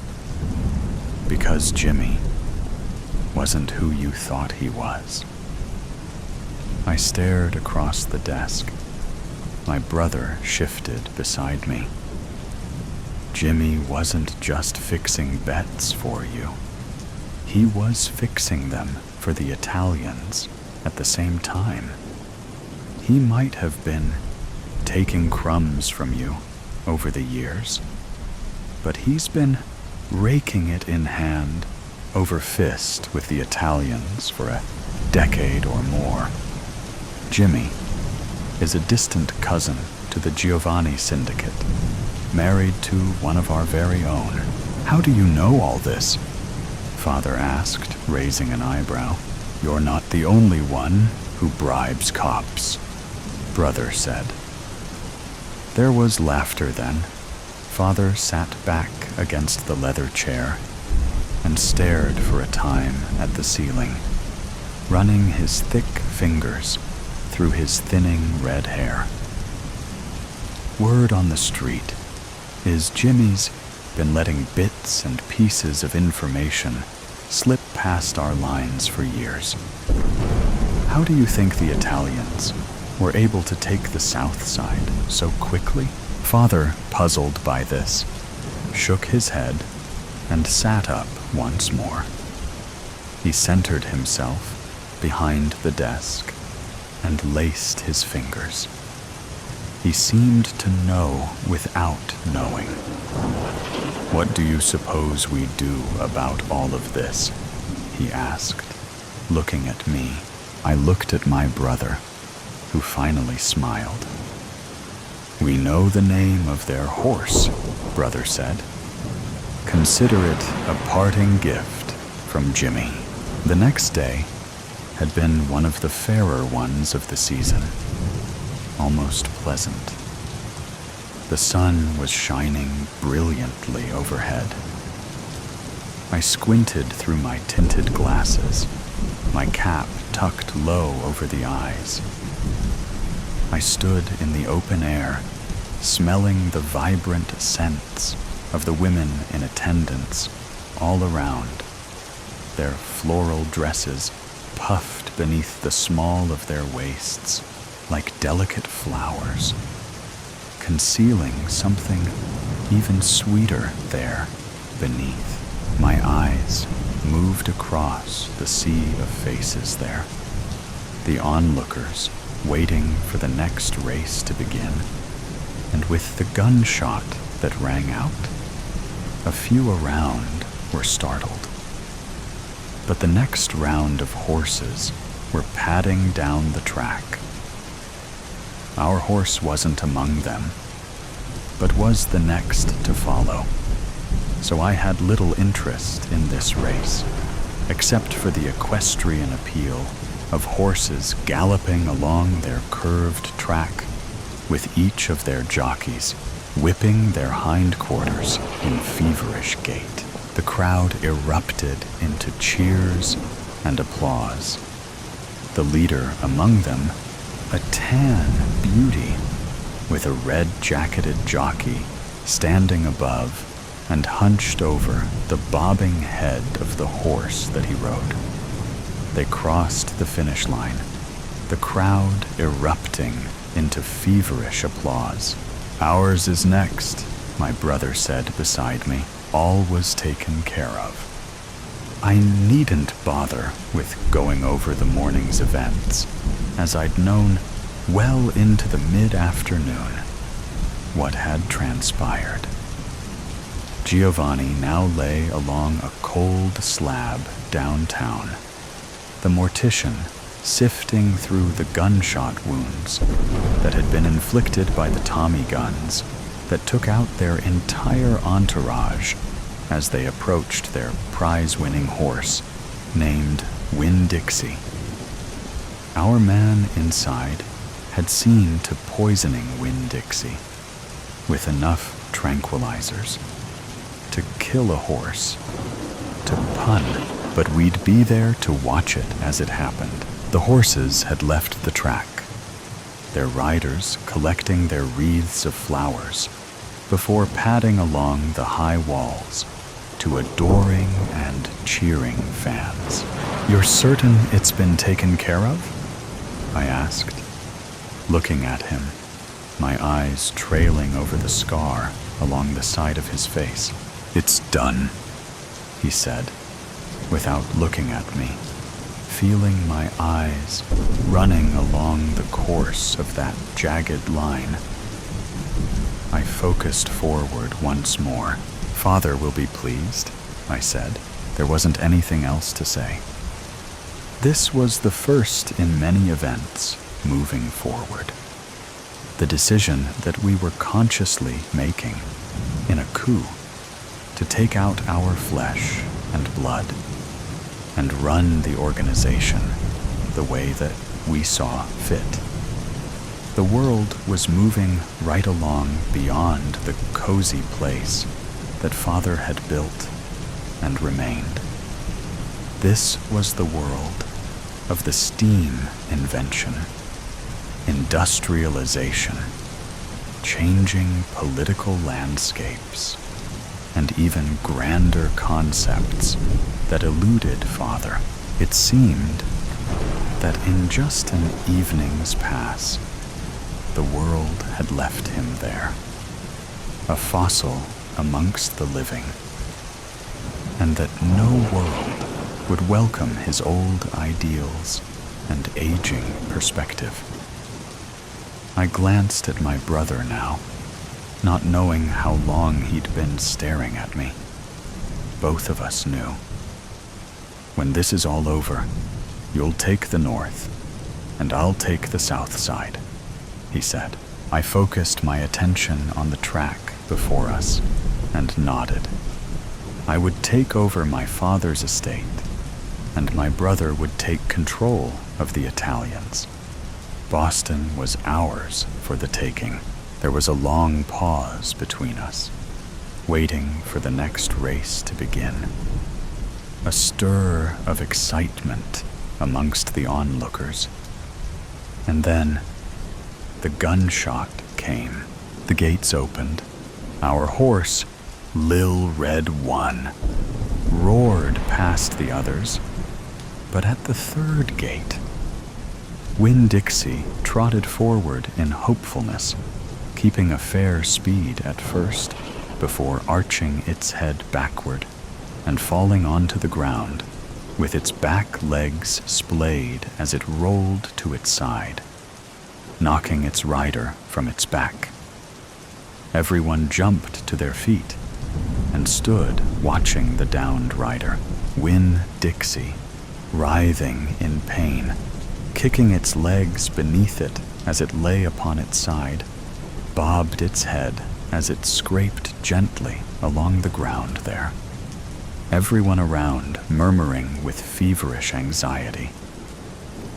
"Because Jimmy wasn't who you thought he was." I stared across the desk. My brother shifted beside me. "Jimmy wasn't just fixing bets for you. He was fixing them for the Italians at the same time. He might have been taking crumbs from you over the years, but he's been raking it in hand over fist with the Italians for a decade or more. Jimmy is a distant cousin to the Giovanni Syndicate, married to one of our very own." "How do you know all this?" Father asked, raising an eyebrow. "You're not the only one who bribes cops," Brother said. There was laughter then. Father sat back against the leather chair and stared for a time at the ceiling, running his thick fingers through his thinning red hair. "Word on the street is Jimmy's been letting bits and pieces of information slip past our lines for years. How do you think the Italians were able to take the South Side so quickly?" Father, puzzled by this, shook his head and sat up once more. He centered himself behind the desk and laced his fingers. He seemed to know without knowing. "What do you suppose we do about all of this?" he asked, looking at me. I looked at my brother, who finally smiled. "We know the name of their horse," Brother said. "Consider it a parting gift from Jimmy." The next day had been one of the fairer ones of the season, almost pleasant. The sun was shining brilliantly overhead. I squinted through my tinted glasses, my cap tucked low over the eyes. I stood in the open air, smelling the vibrant scents of the women in attendance all around, their floral dresses puffed beneath the small of their waists like delicate flowers, concealing something even sweeter there beneath. My eyes moved across the sea of faces there, the onlookers waiting for the next race to begin, and with the gunshot that rang out, a few around were startled. But the next round of horses were padding down the track. Our horse wasn't among them, but was the next to follow. So I had little interest in this race, except for the equestrian appeal of horses galloping along their curved track, with each of their jockeys whipping their hindquarters in feverish gait. The crowd erupted into cheers and applause. The leader among them, a tan beauty with a red-jacketed jockey standing above and hunched over the bobbing head of the horse that he rode. They crossed the finish line, the crowd erupting into feverish applause. "Ours is next," my brother said beside me. All was taken care of. I needn't bother with going over the morning's events, as I'd known well into the mid-afternoon what had transpired. Giovanni now lay along a cold slab downtown, the mortician sifting through the gunshot wounds that had been inflicted by the Tommy guns that took out their entire entourage as they approached their prize-winning horse named Winn-Dixie. Our man inside had seen to poisoning Winn-Dixie with enough tranquilizers to kill a horse, to pun, but we'd be there to watch it as it happened. The horses had left the track, their riders collecting their wreaths of flowers before padding along the high walls to adoring and cheering fans. "You're certain it's been taken care of?" I asked, looking at him, my eyes trailing over the scar along the side of his face. "It's done," he said, without looking at me, feeling my eyes running along the course of that jagged line. I focused forward once more. "Father will be pleased," I said. There wasn't anything else to say. This was the first in many events moving forward. The decision that we were consciously making in a coup to take out our flesh and blood and run the organization the way that we saw fit. The world was moving right along beyond the cozy place that Father had built and remained. This was the world of the steam invention, industrialization, changing political landscapes, and even grander concepts that eluded Father. It seemed that in just an evening's pass, the world had left him there, a fossil amongst the living, and that no world would welcome his old ideals and aging perspective. I glanced at my brother now, not knowing how long he'd been staring at me. Both of us knew. "When this is all over, you'll take the north, and I'll take the south side," he said. I focused my attention on the track before us and nodded. I would take over my father's estate, and my brother would take control of the Italians. Boston was ours for the taking. There was a long pause between us, waiting for the next race to begin. A stir of excitement amongst the onlookers. And then the gunshot came. The gates opened. Our horse, Lil Red 1, roared past the others, but at the third gate, Winn-Dixie trotted forward in hopefulness, keeping a fair speed at first, before arching its head backward and falling onto the ground, with its back legs splayed as it rolled to its side, knocking its rider from its back. Everyone jumped to their feet and stood watching the downed rider, Winn-Dixie, writhing in pain, kicking its legs beneath it as it lay upon its side, bobbed its head as it scraped gently along the ground there. Everyone around murmuring with feverish anxiety.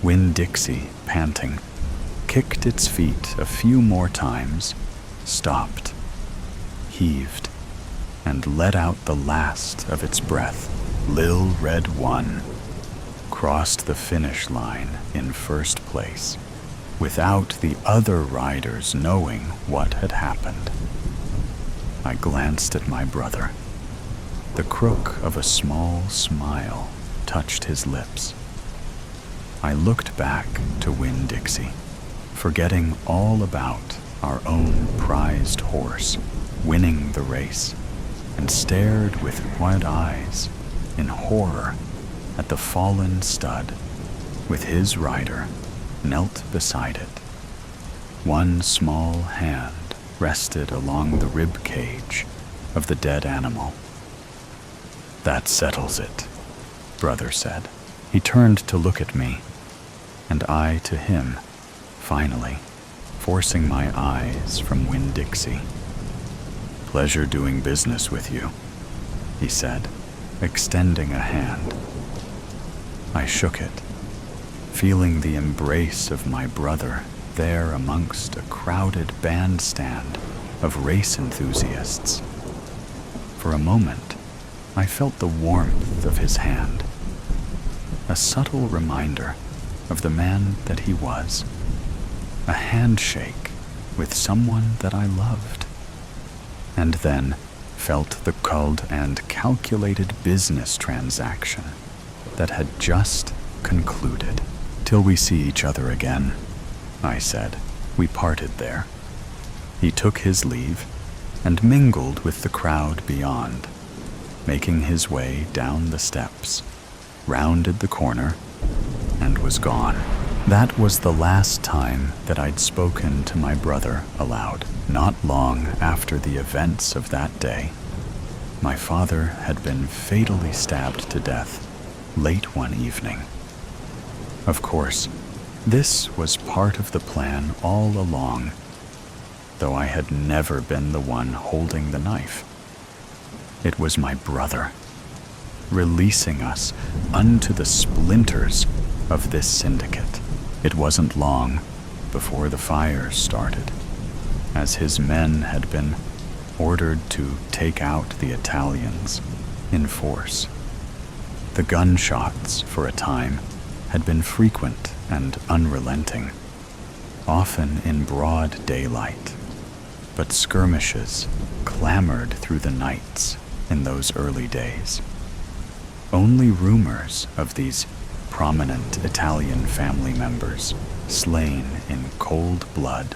Winn-Dixie, panting, kicked its feet a few more times, stopped, heaved, and let out the last of its breath. Lil Red 1 crossed the finish line in first place, without the other riders knowing what had happened. I glanced at my brother. The crook of a small smile touched his lips. I looked back to Winn-Dixie, forgetting all about our own prized horse winning the race, and stared with wide eyes in horror at the fallen stud, with his rider knelt beside it. One small hand rested along the rib cage of the dead animal. "That settles it," Brother said. He turned to look at me, and I to him, finally, forcing my eyes from Winn-Dixie. "Pleasure doing business with you," he said, extending a hand. I shook it, feeling the embrace of my brother there amongst a crowded bandstand of race enthusiasts. For a moment, I felt the warmth of his hand, a subtle reminder of the man that he was, a handshake with someone that I loved, and then felt the cold and calculated business transaction that had just concluded. "Till we see each other again," I said. We parted there. He took his leave and mingled with the crowd beyond, making his way down the steps, rounded the corner, and was gone. That was the last time that I'd spoken to my brother aloud. Not long after the events of that day, my father had been fatally stabbed to death late one evening. Of course, this was part of the plan all along, though I had never been the one holding the knife. It was my brother, releasing us unto the splinters of this syndicate. It wasn't long before the fires started, as his men had been ordered to take out the Italians in force. The gunshots, for a time, had been frequent and unrelenting, often in broad daylight, but skirmishes clamored through the nights in those early days. Only rumors of these prominent Italian family members slain in cold blood,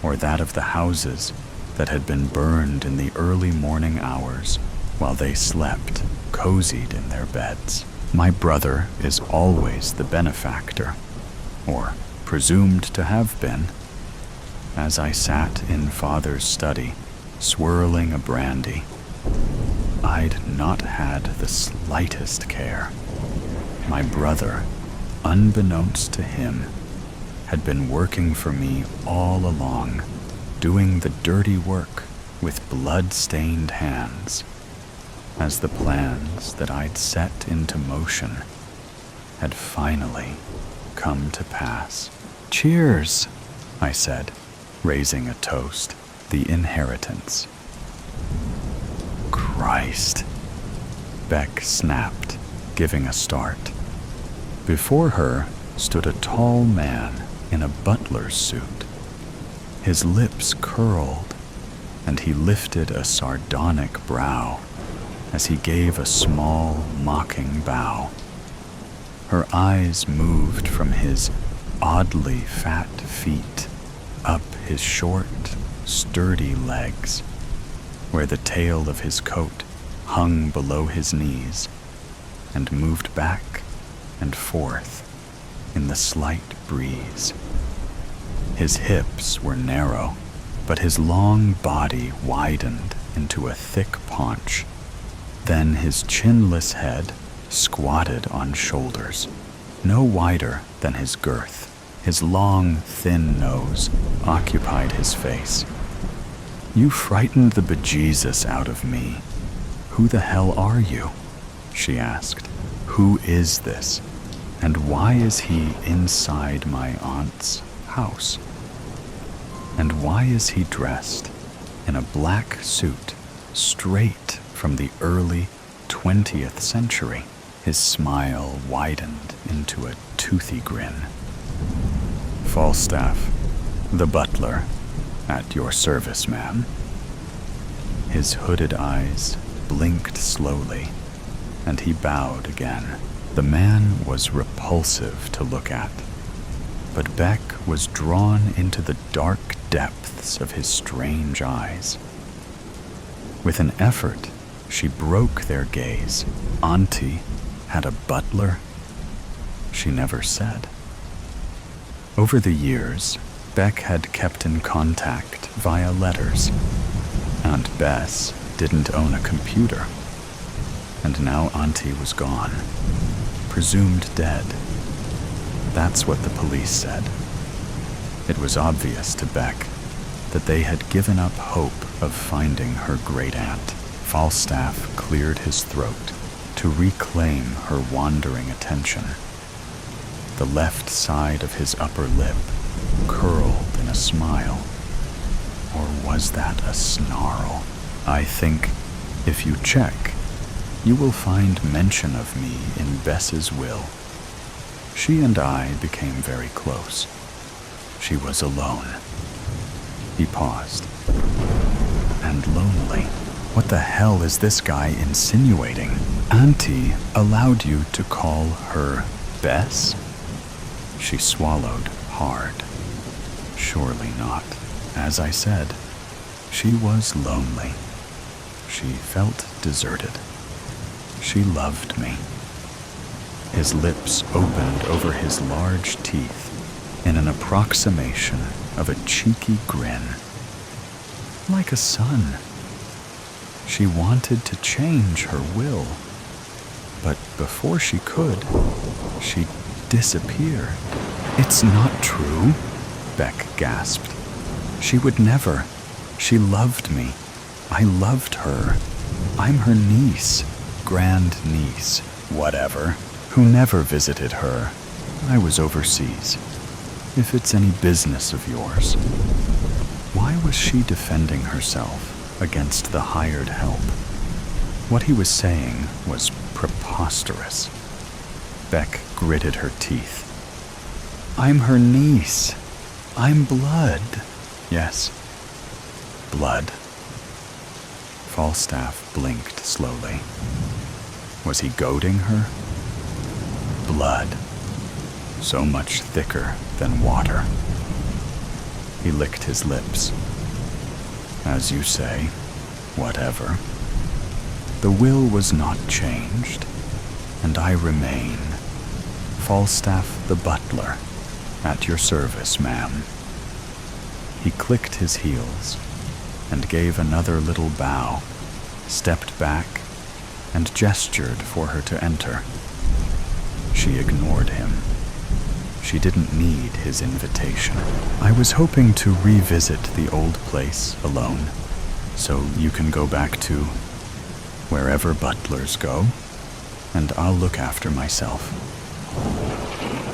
or that of the houses that had been burned in the early morning hours while they slept, cozied in their beds. My brother is always the benefactor, or presumed to have been. As I sat in Father's study, swirling a brandy, I'd not had the slightest care. My brother, unbeknownst to him, had been working for me all along, doing the dirty work with blood-stained hands, as the plans that I'd set into motion had finally come to pass. "Cheers," I said, raising a toast, "the inheritance." "Christ," Beck snapped, giving a start. Before her stood a tall man in a butler's suit. His lips curled, and he lifted a sardonic brow as he gave a small, mocking bow. Her eyes moved from his oddly fat feet up his short, sturdy legs, where the tail of his coat hung below his knees, and moved back and forth in the slight breeze. His hips were narrow, but his long body widened into a thick paunch. Then his chinless head squatted on shoulders, no wider than his girth. His long, thin nose occupied his face. "You frightened the bejesus out of me. Who the hell are you?" she asked. "Who is this? And why is he inside my aunt's house? And why is he dressed in a black suit straight from the early 20th century?" His smile widened into a toothy grin. "Falstaff, the butler, at your service, ma'am." His hooded eyes blinked slowly, and he bowed again. The man was repulsive to look at, but Beck was drawn into the dark depths of his strange eyes. With an effort, She broke their gaze. Auntie had a butler? She never said. Over the years, Beck had kept in contact via letters. Aunt Bess didn't own a computer. And now Auntie was gone, presumed dead. That's what the police said. It was obvious to Beck that they had given up hope of finding her great-aunt. Falstaff cleared his throat to reclaim her wandering attention. The left side of his upper lip curled in a smile. Or was that a snarl? I think if you check, you will find mention of me in Bess's will. She and I became very close. She was alone. He paused. And lonely. What the hell is this guy insinuating? Auntie allowed you to call her Bess? She swallowed hard. Surely not. As I said, she was lonely. She felt deserted. She loved me. His lips opened over his large teeth in an approximation of a cheeky grin. Like a son. She wanted to change her will. But before she could, she disappeared. It's not true, Beck gasped. She would never. She loved me. I loved her. I'm her niece, grand-niece, whatever, who never visited her. I was overseas. If it's any business of yours. Why was she defending herself against the hired help? What he was saying was preposterous. Beck gritted her teeth. I'm her niece. I'm blood. Yes, blood. Falstaff blinked slowly. Was he goading her? Blood. So much thicker than water. He licked his lips. As you say, whatever. The will was not changed, and I remain. Falstaff the butler, at your service, ma'am. He clicked his heels and gave another little bow, stepped back, and gestured for her to enter. She ignored him. She didn't need his invitation. I was hoping to revisit the old place alone, so you can go back to wherever butlers go, and I'll look after myself.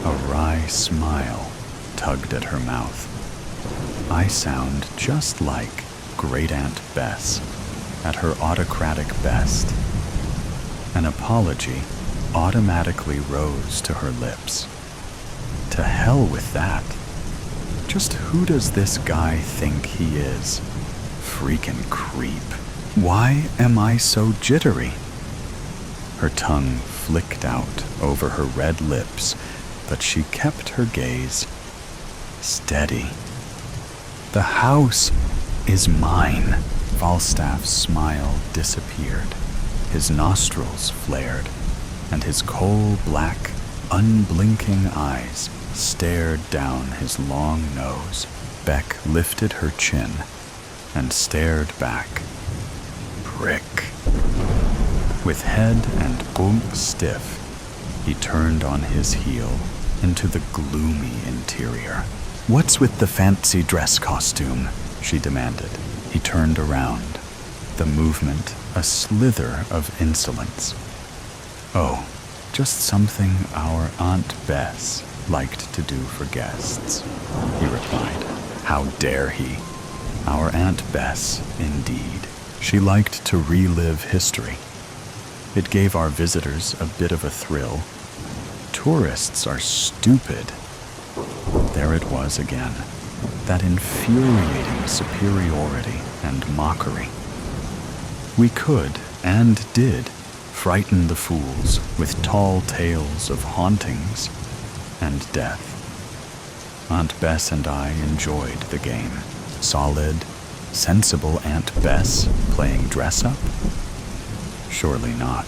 A wry smile tugged at her mouth. I sound just like Great Aunt Bess at her autocratic best. An apology automatically rose to her lips. To hell with that. Just who does this guy think he is? Freaking creep. Why am I so jittery? Her tongue flicked out over her red lips, but she kept her gaze steady. The house is mine. Falstaff's smile disappeared. His nostrils flared, and his coal-black, unblinking eyes stared down his long nose. Beck lifted her chin and stared back. Prick. With head and boom stiff, he turned on his heel into the gloomy interior. What's with the fancy dress costume? She demanded. He turned around, the movement a slither of insolence. Oh, just something our Aunt Bess liked to do for guests, he replied. How dare he? Our Aunt Bess, indeed. She liked to relive history. It gave our visitors a bit of a thrill. Tourists are stupid. There it was again, that infuriating superiority and mockery. We could, and did, frighten the fools with tall tales of hauntings and death. Aunt Bess and I enjoyed the game. Solid, sensible Aunt Bess playing dress-up? Surely not.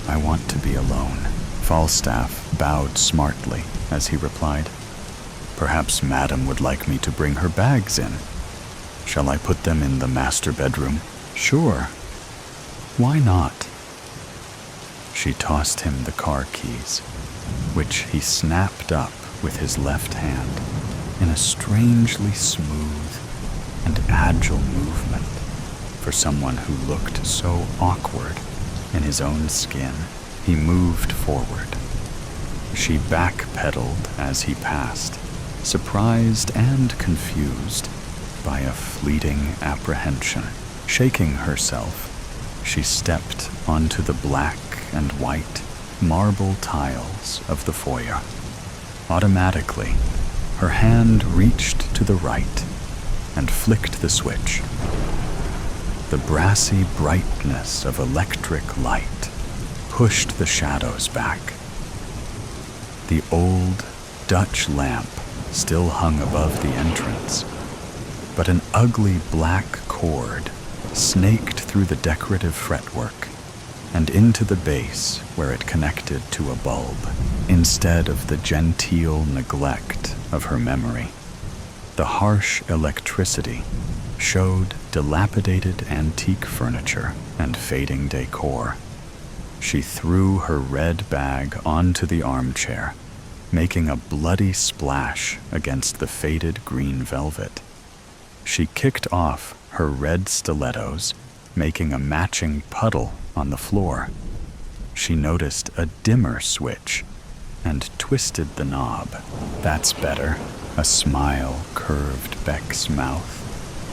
I want to be alone. Falstaff bowed smartly as he replied, Perhaps Madam would like me to bring her bags in. Shall I put them in the master bedroom? Sure. Why not? She tossed him the car keys, which he snapped up with his left hand in a strangely smooth and agile movement for someone who looked so awkward in his own skin. He moved forward. She backpedaled as he passed, surprised and confused by a fleeting apprehension. Shaking herself, she stepped onto the black and white marble tiles of the foyer. Automatically, her hand reached to the right and flicked the switch. The brassy brightness of electric light pushed the shadows back. The old Dutch lamp still hung above the entrance, but an ugly black cord snaked through the decorative fretwork and into the base where it connected to a bulb, instead of the genteel neglect of her memory. The harsh electricity showed dilapidated antique furniture and fading decor. She threw her red bag onto the armchair, making a bloody splash against the faded green velvet. She kicked off her red stilettos, making a matching puddle on the floor. She noticed a dimmer switch and twisted the knob. That's better. A smile curved Beck's mouth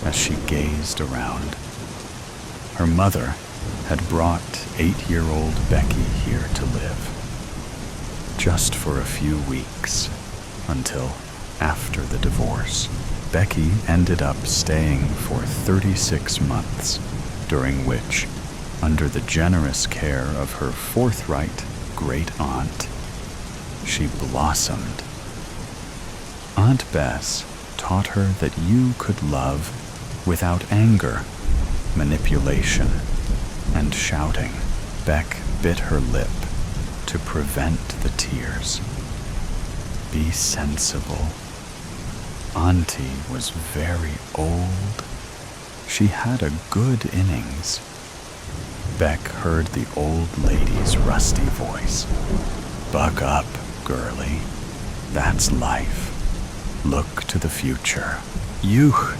as she gazed around. Her mother had brought 8-year-old Becky here to live, just for a few weeks, until after the divorce. Becky ended up staying for 36 months, during which, under the generous care of her forthright great-aunt, she blossomed. Aunt Bess taught her that you could love without anger, manipulation, and shouting. Beck bit her lip to prevent the tears. Be sensible. Auntie was very old. She had a good innings. Beck heard the old lady's rusty voice. Buck up, girlie. That's life. Look to the future. Yuch!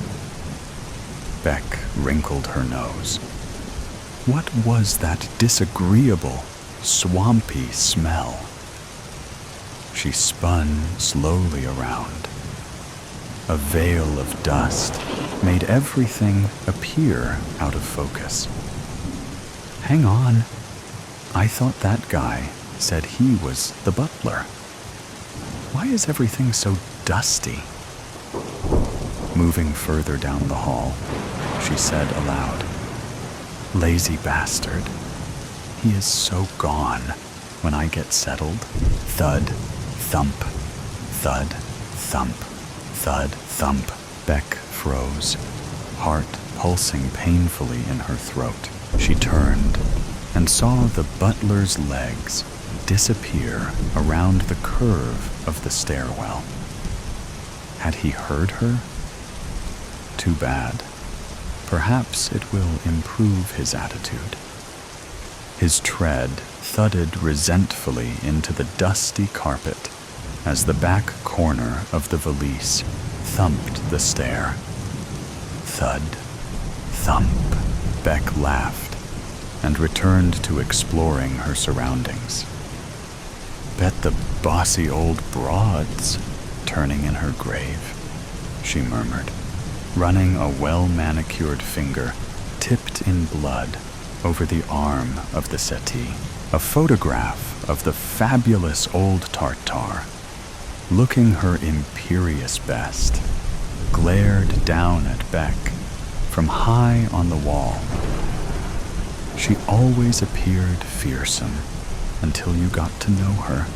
Beck wrinkled her nose. What was that disagreeable, swampy smell? She spun slowly around. A veil of dust made everything appear out of focus. Hang on. I thought that guy said he was the butler. Why is everything so dusty? Moving further down the hall, she said aloud, Lazy bastard. He is so gone when I get settled. Thud, thump, thud, thump, thud, thump. Beck froze, heart pulsing painfully in her throat. She turned and saw the butler's legs disappear around the curve of the stairwell. Had he heard her? Too bad. Perhaps it will improve his attitude. His tread thudded resentfully into the dusty carpet as the back corner of the valise thumped the stair. Thud, thump. Beck laughed and returned to exploring her surroundings. Bet the bossy old broad's turning in her grave, she murmured, running a well-manicured finger tipped in blood over the arm of the settee. A photograph of the fabulous old Tartar, looking her imperious best, glared down at Beck from high on the wall. She always appeared fearsome until you got to know her,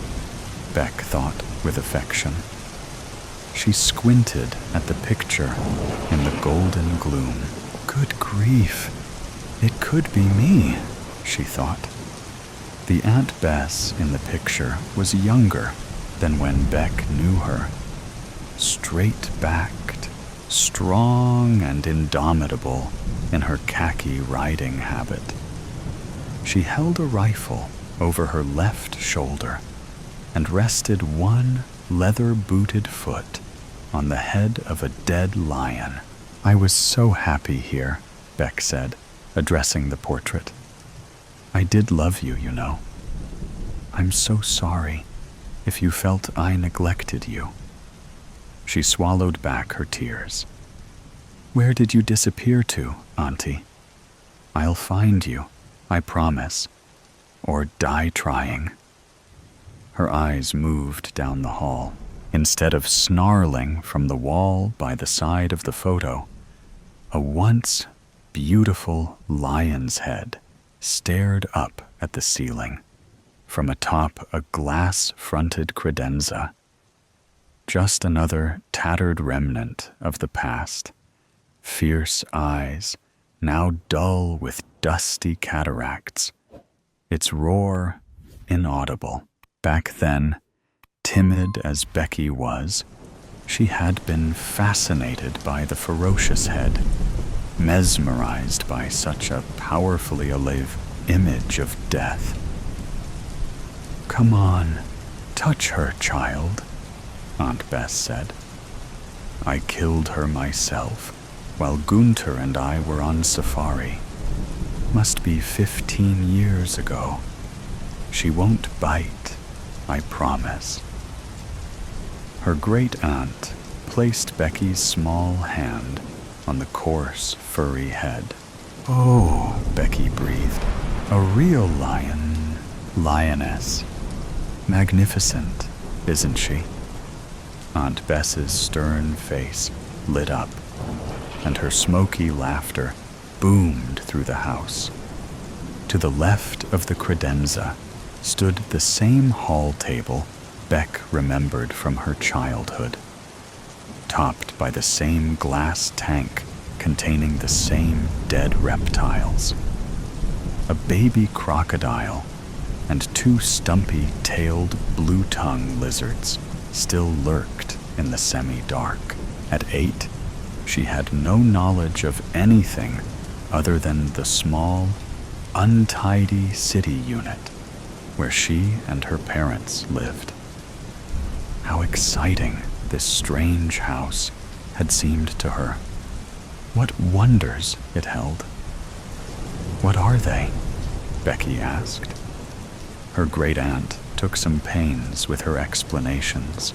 Beck thought with affection. She squinted at the picture in the golden gloom. Good grief, it could be me. she thought. The Aunt Bess in the picture was younger than when Beck knew her. Straight-backed, strong and indomitable in her khaki riding habit. She held a rifle over her left shoulder and rested one leather-booted foot on the head of a dead lion. "I was so happy here," Beck said, addressing the portrait. "I did love you, you know. I'm so sorry if you felt I neglected you." She swallowed back her tears. "Where did you disappear to, Auntie? I'll find you, I promise, or die trying." Her eyes moved down the hall. Instead of snarling from the wall by the side of the photo, a once beautiful lion's head stared up at the ceiling from atop a glass-fronted credenza. Just another tattered remnant of the past. Fierce eyes, now dull with dusty cataracts. Its roar inaudible. Back then, timid as Becky was, she had been fascinated by the ferocious head, mesmerized by such a powerfully alive image of death. "Come on, touch her, child," Aunt Bess said. "I killed her myself while Gunter and I were on safari. Must be 15 years ago. She won't bite, I promise." Her great-aunt placed Becky's small hand on the coarse, furry head. "Oh," Becky breathed, "a real lioness. Magnificent, isn't she?" Aunt Bess's stern face lit up, and her smoky laughter boomed through the house. To the left of the credenza stood the same hall table Beck remembered from her childhood, topped by the same glass tank containing the same dead reptiles. A baby crocodile and 2 stumpy-tailed blue-tongue lizards still lurked in the semi-dark. At 8, she had no knowledge of anything other than the small, untidy city unit where she and her parents lived. How exciting this strange house had seemed to her. What wonders it held. "What are they?" Becky asked. Her great-aunt took some pains with her explanations,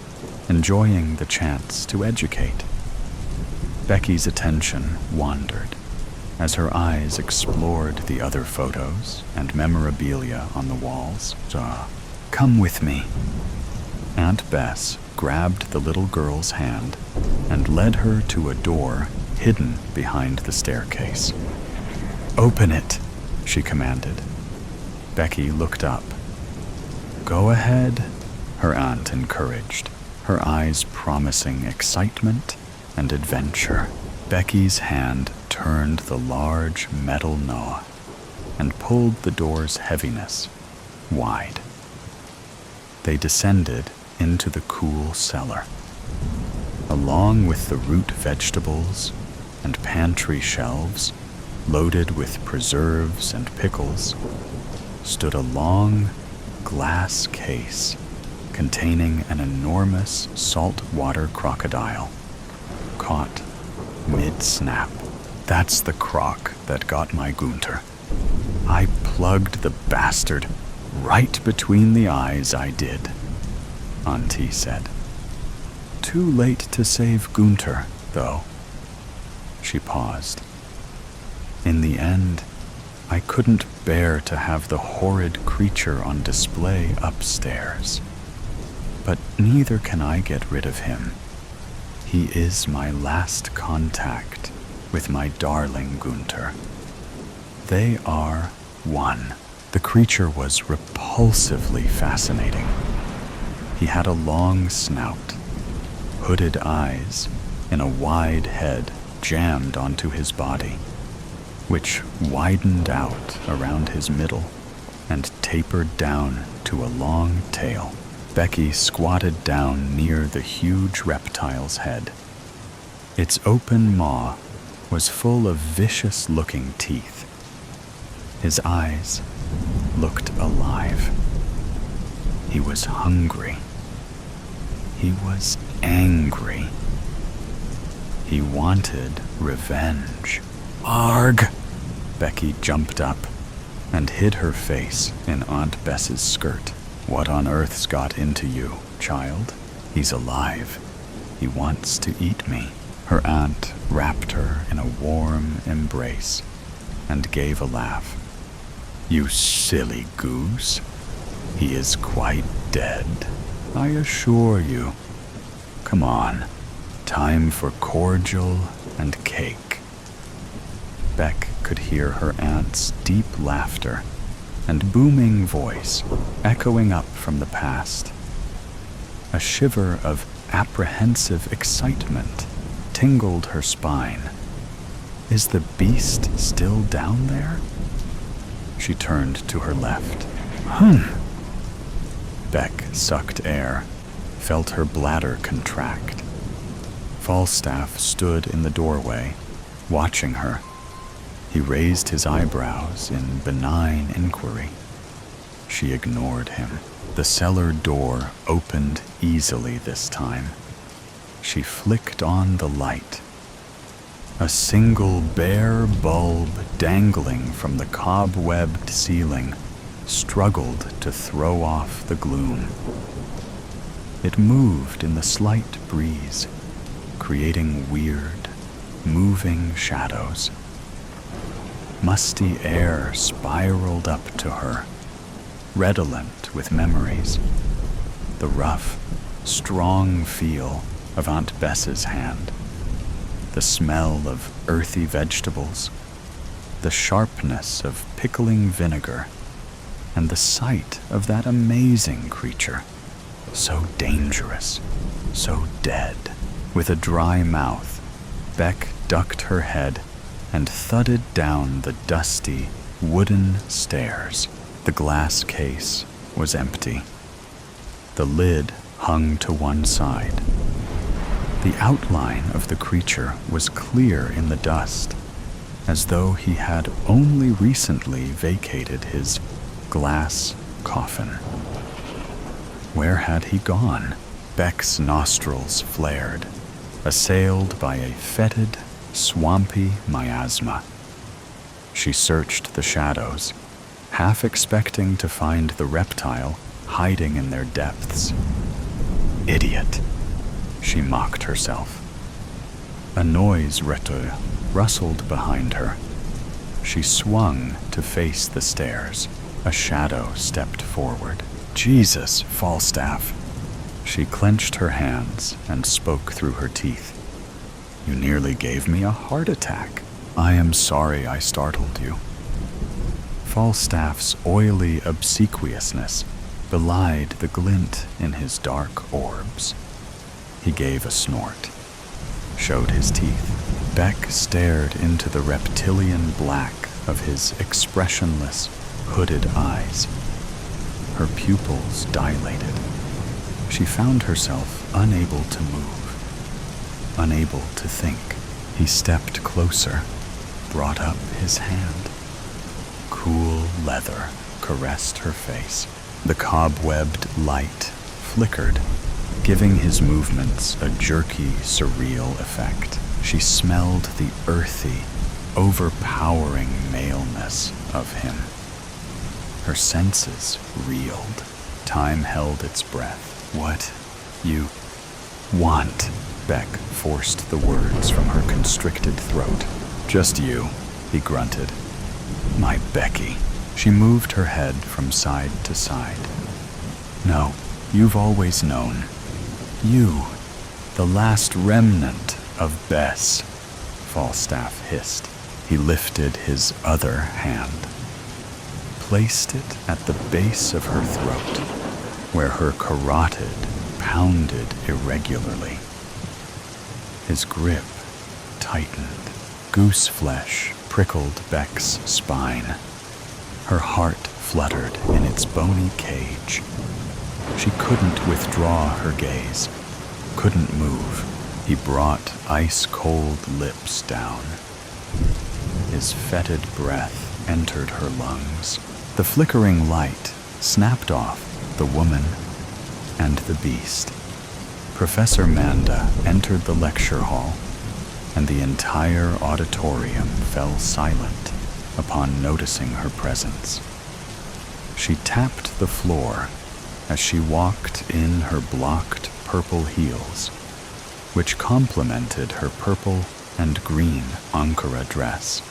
enjoying the chance to educate. Becky's attention wandered as her eyes explored the other photos and memorabilia on the walls. "Come with me." Aunt Bess grabbed the little girl's hand and led her to a door hidden behind the staircase. "Open it," she commanded. Becky looked up. "Go ahead," her aunt encouraged, her eyes promising excitement and adventure. Becky's hand turned the large metal knob and pulled the door's heaviness wide. They descended into the cool cellar. Along with the root vegetables and pantry shelves loaded with preserves and pickles stood a long glass case containing an enormous saltwater crocodile caught mid-snap. "That's the croc that got my Gunter. I plugged the bastard right between the eyes, I did," Auntie said. "Too late to save Gunter, though." She paused. "In the end, I couldn't bear to have the horrid creature on display upstairs. But neither can I get rid of him. He is my last contact with my darling Gunter. They are one." The creature was repulsively fascinating. He had a long snout, hooded eyes, and a wide head jammed onto his body. which widened out around his middle and tapered down to a long tail. Becky squatted down near the huge reptile's head. Its open maw was full of vicious-looking teeth. His eyes looked alive. He was hungry. He was angry. He wanted revenge. Arg! Becky jumped up and hid her face in Aunt Bess's skirt. What on earth's got into you, child? He's alive. He wants to eat me. Her aunt wrapped her in a warm embrace and gave a laugh. You silly goose. He is quite dead, I assure you. Come on, time for cordial and cake. Beck could hear her aunt's deep laughter and booming voice echoing up from the past. A shiver of apprehensive excitement tingled her spine. Is the beast still down there? She turned to her left. Beck sucked air, felt her bladder contract. Falstaff stood in the doorway, watching her. He raised his eyebrows in benign inquiry. She ignored him. The cellar door opened easily this time. She flicked on the light. A single bare bulb dangling from the cobwebbed ceiling struggled to throw off the gloom. It moved in the slight breeze, creating weird, moving shadows. Musty air spiraled up to her, redolent with memories. The rough, strong feel of Aunt Bess's hand, the smell of earthy vegetables, the sharpness of pickling vinegar, and the sight of that amazing creature, so dangerous, so dead. With a dry mouth, Beck ducked her head and thudded down the dusty, wooden stairs. The glass case was empty. The lid hung to one side. The outline of the creature was clear in the dust, as though he had only recently vacated his glass coffin. Where had he gone? Beck's nostrils flared, assailed by a fetid, swampy miasma. She searched the shadows, half expecting to find the reptile hiding in their depths. Idiot, she mocked herself. A noise rustled behind her. She swung to face the stairs. A shadow stepped forward. Jesus, Falstaff. She clenched her hands and spoke through her teeth. You nearly gave me a heart attack. I am sorry I startled you. Falstaff's oily obsequiousness belied the glint in his dark orbs. He gave a snort, showed his teeth. Beck stared into the reptilian black of his expressionless, hooded eyes. Her pupils dilated. She found herself unable to move, unable to think. He stepped closer, brought up his hand. Cool leather caressed her face. The cobwebbed light flickered, giving his movements a jerky, surreal effect. She smelled the earthy, overpowering maleness of him. Her senses reeled. Time held its breath. What you want? Beck forced the words from her constricted throat. Just you, he grunted. My Becky. She moved her head from side to side. No, you've always known. You, the last remnant of Bess, Falstaff hissed. He lifted his other hand, placed it at the base of her throat, where her carotid pounded irregularly. His grip tightened, goose flesh prickled Beck's spine. Her heart fluttered in its bony cage. She couldn't withdraw her gaze, couldn't move. He brought ice-cold lips down. His fetid breath entered her lungs. The flickering light snapped off the woman and the beast. Professor Manda entered the lecture hall, and the entire auditorium fell silent upon noticing her presence. She tapped the floor as she walked in her blocked purple heels, which complemented her purple and green Ankara dress.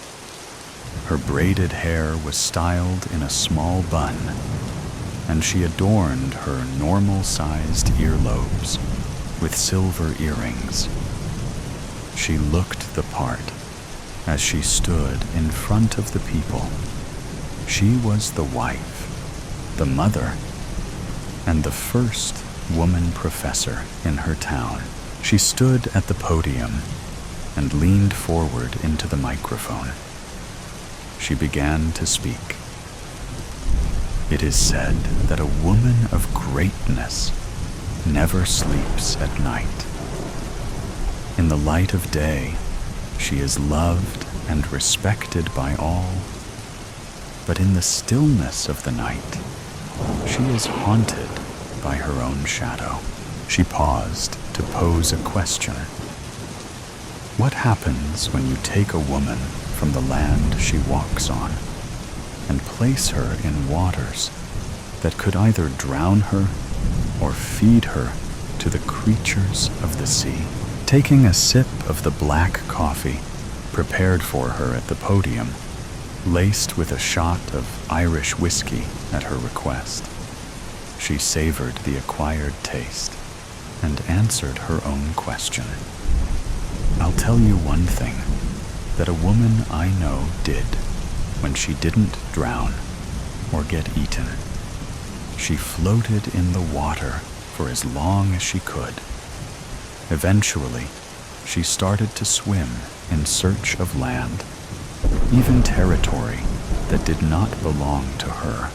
Her braided hair was styled in a small bun, and she adorned her normal-sized earlobes with silver earrings. She looked the part as she stood in front of the people. She was the wife, the mother, and the first woman professor in her town. She stood at the podium and leaned forward into the microphone. She began to speak. It is said that a woman of greatness never sleeps at night. In the light of day, she is loved and respected by all. But in the stillness of the night, she is haunted by her own shadow. She paused to pose a question. What happens when you take a woman from the land she walks on and place her in waters that could either drown her or feed her to the creatures of the sea? Taking a sip of the black coffee prepared for her at the podium, laced with a shot of Irish whiskey at her request, she savored the acquired taste and answered her own question. I'll tell you one thing that a woman I know did when she didn't drown or get eaten. She floated in the water for as long as she could. Eventually, she started to swim in search of land, even territory that did not belong to her.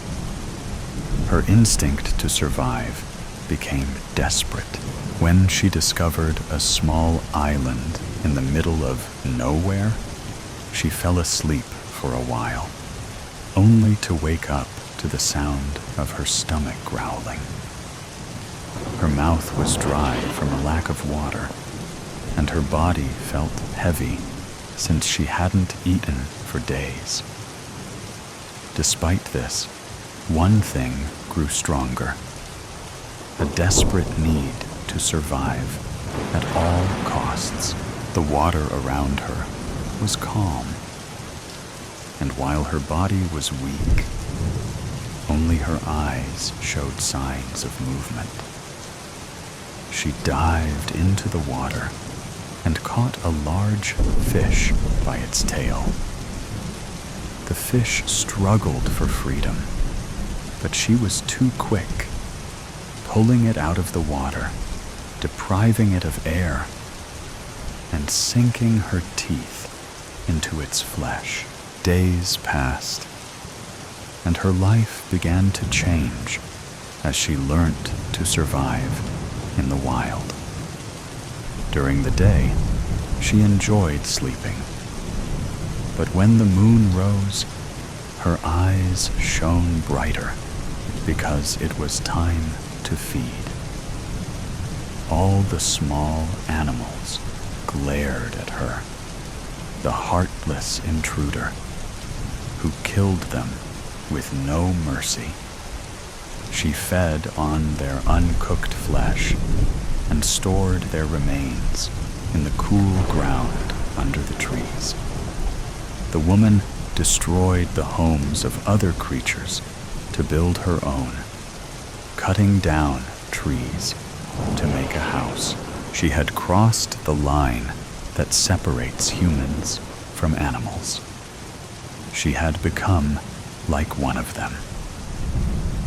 Her instinct to survive became desperate when she discovered a small island in the middle of nowhere. She fell asleep for a while, only to wake up to the sound of her stomach growling. Her mouth was dry from a lack of water, and her body felt heavy since she hadn't eaten for days. Despite this, one thing grew stronger: a desperate need to survive at all costs. The water around her was calm, and while her body was weak, only her eyes showed signs of movement. She dived into the water and caught a large fish by its tail. The fish struggled for freedom, but she was too quick, pulling it out of the water, depriving it of air, and sinking her teeth into its flesh. Days passed, and her life began to change as she learned to survive in the wild. During the day, she enjoyed sleeping, but when the moon rose, her eyes shone brighter because it was time to feed. All the small animals glared at her, the heartless intruder who killed them with no mercy. She fed on their uncooked flesh and stored their remains in the cool ground under the trees. The woman destroyed the homes of other creatures to build her own, cutting down trees to make a house. She had crossed the line that separates humans from animals. She had become like one of them,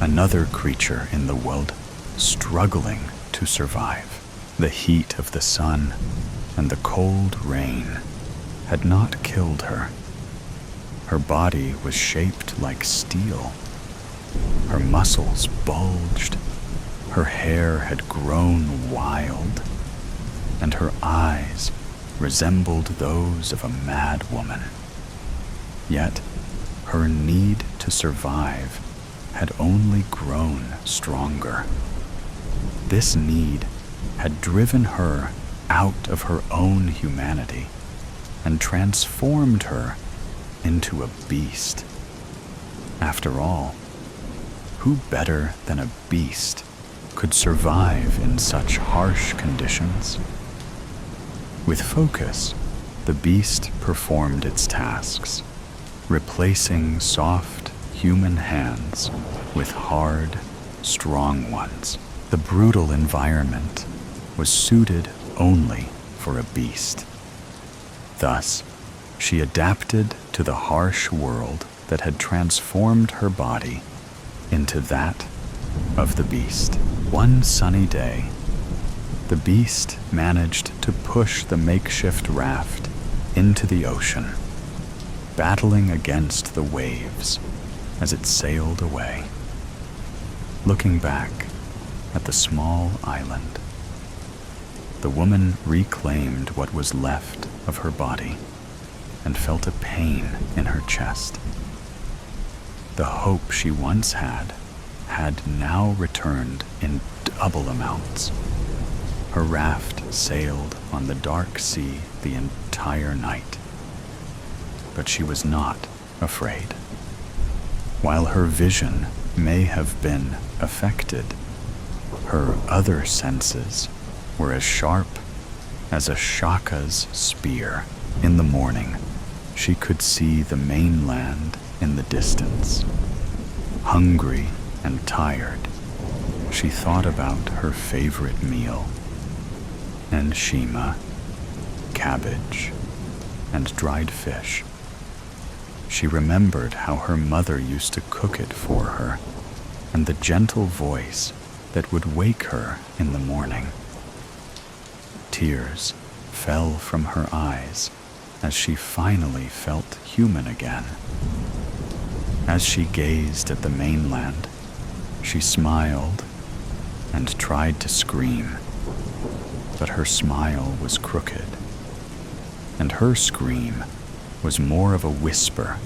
another creature in the world struggling to survive. The heat of the sun and the cold rain had not killed her, Her body was shaped like steel. Her muscles bulged. Her hair had grown wild, and her eyes resembled those of a mad woman. Yet, her need to survive had only grown stronger. This need had driven her out of her own humanity and transformed her into a beast. After all, who better than a beast could survive in such harsh conditions? With focus, the beast performed its tasks, replacing soft human hands with hard, strong ones. The brutal environment was suited only for a beast. Thus, she adapted to the harsh world that had transformed her body into that of the beast. One sunny day, the beast managed to push the makeshift raft into the ocean, battling against the waves as it sailed away. Looking back at the small island, the woman reclaimed what was left of her body and felt a pain in her chest. The hope she once had now returned in double amounts. Her raft sailed on the dark sea the entire night, but she was not afraid. While her vision may have been affected, her other senses were as sharp as a shaka's spear. In the morning, she could see the mainland in the distance. Hungry and tired, she thought about her favorite meal, enshima, cabbage, and dried fish. She remembered how her mother used to cook it for her, and the gentle voice that would wake her in the morning. Tears fell from her eyes as she finally felt human again. As she gazed at the mainland, she smiled and tried to scream, but her smile was crooked, and her scream was more of a whisper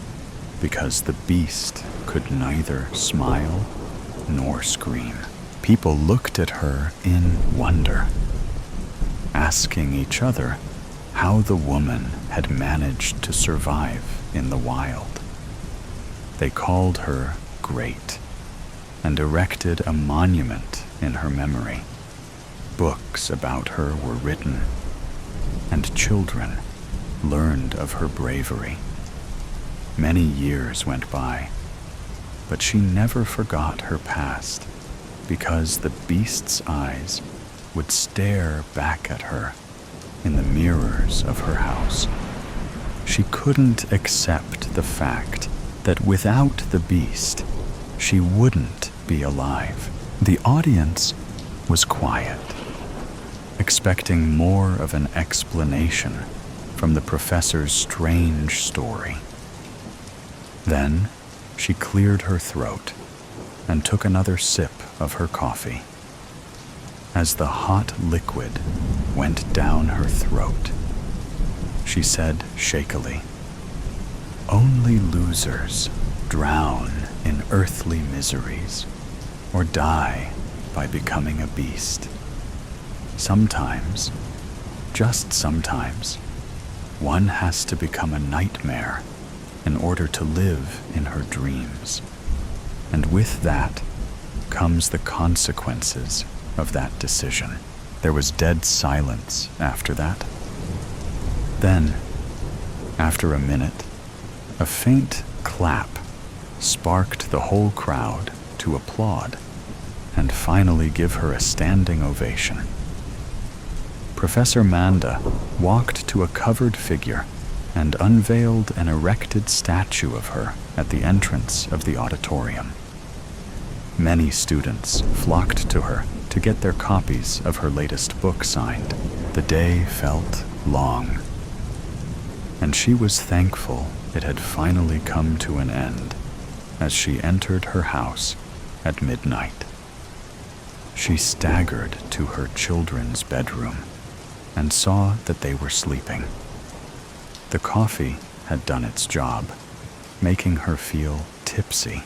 because the beast could neither smile nor scream. People looked at her in wonder, asking each other how the woman had managed to survive in the wild. They called her great and erected a monument in her memory. Books about her were written, and children learned of her bravery. Many years went by, but she never forgot her past because the beast's eyes would stare back at her in the mirrors of her house. She couldn't accept the fact that without the beast, she wouldn't be alive. The audience was quiet, expecting more of an explanation from the professor's strange story. Then she cleared her throat and took another sip of her coffee. As the hot liquid went down her throat, she said shakily, "Only losers drown in earthly miseries or die by becoming a beast. Sometimes, just sometimes, one has to become a nightmare in order to live in her dreams. And with that comes the consequences of that decision." There was dead silence after that. Then, after a minute, a faint clap sparked the whole crowd to applaud and finally give her a standing ovation. Professor Manda walked to a covered figure and unveiled an erected statue of her at the entrance of the auditorium. Many students flocked to her to get their copies of her latest book signed. The day felt long, and she was thankful it had finally come to an end as she entered her house at midnight. She staggered to her children's bedroom and saw that they were sleeping. The coffee had done its job, making her feel tipsy.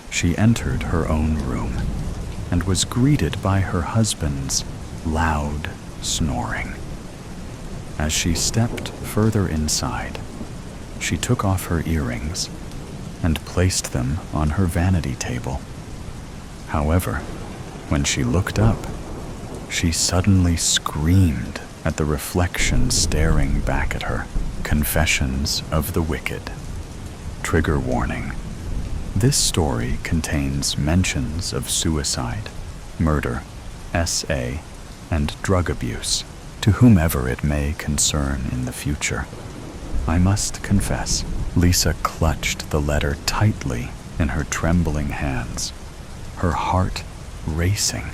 She entered her own room and was greeted by her husband's loud snoring. As she stepped further inside, she took off her earrings and placed them on her vanity table. However, when she looked up, she suddenly screamed at the reflection staring back at her. Confessions of the Wicked. Trigger warning. This story contains mentions of suicide, murder, SA, and drug abuse to whomever it may concern in the future. I must confess, Lisa clutched the letter tightly in her trembling hands, her heart racing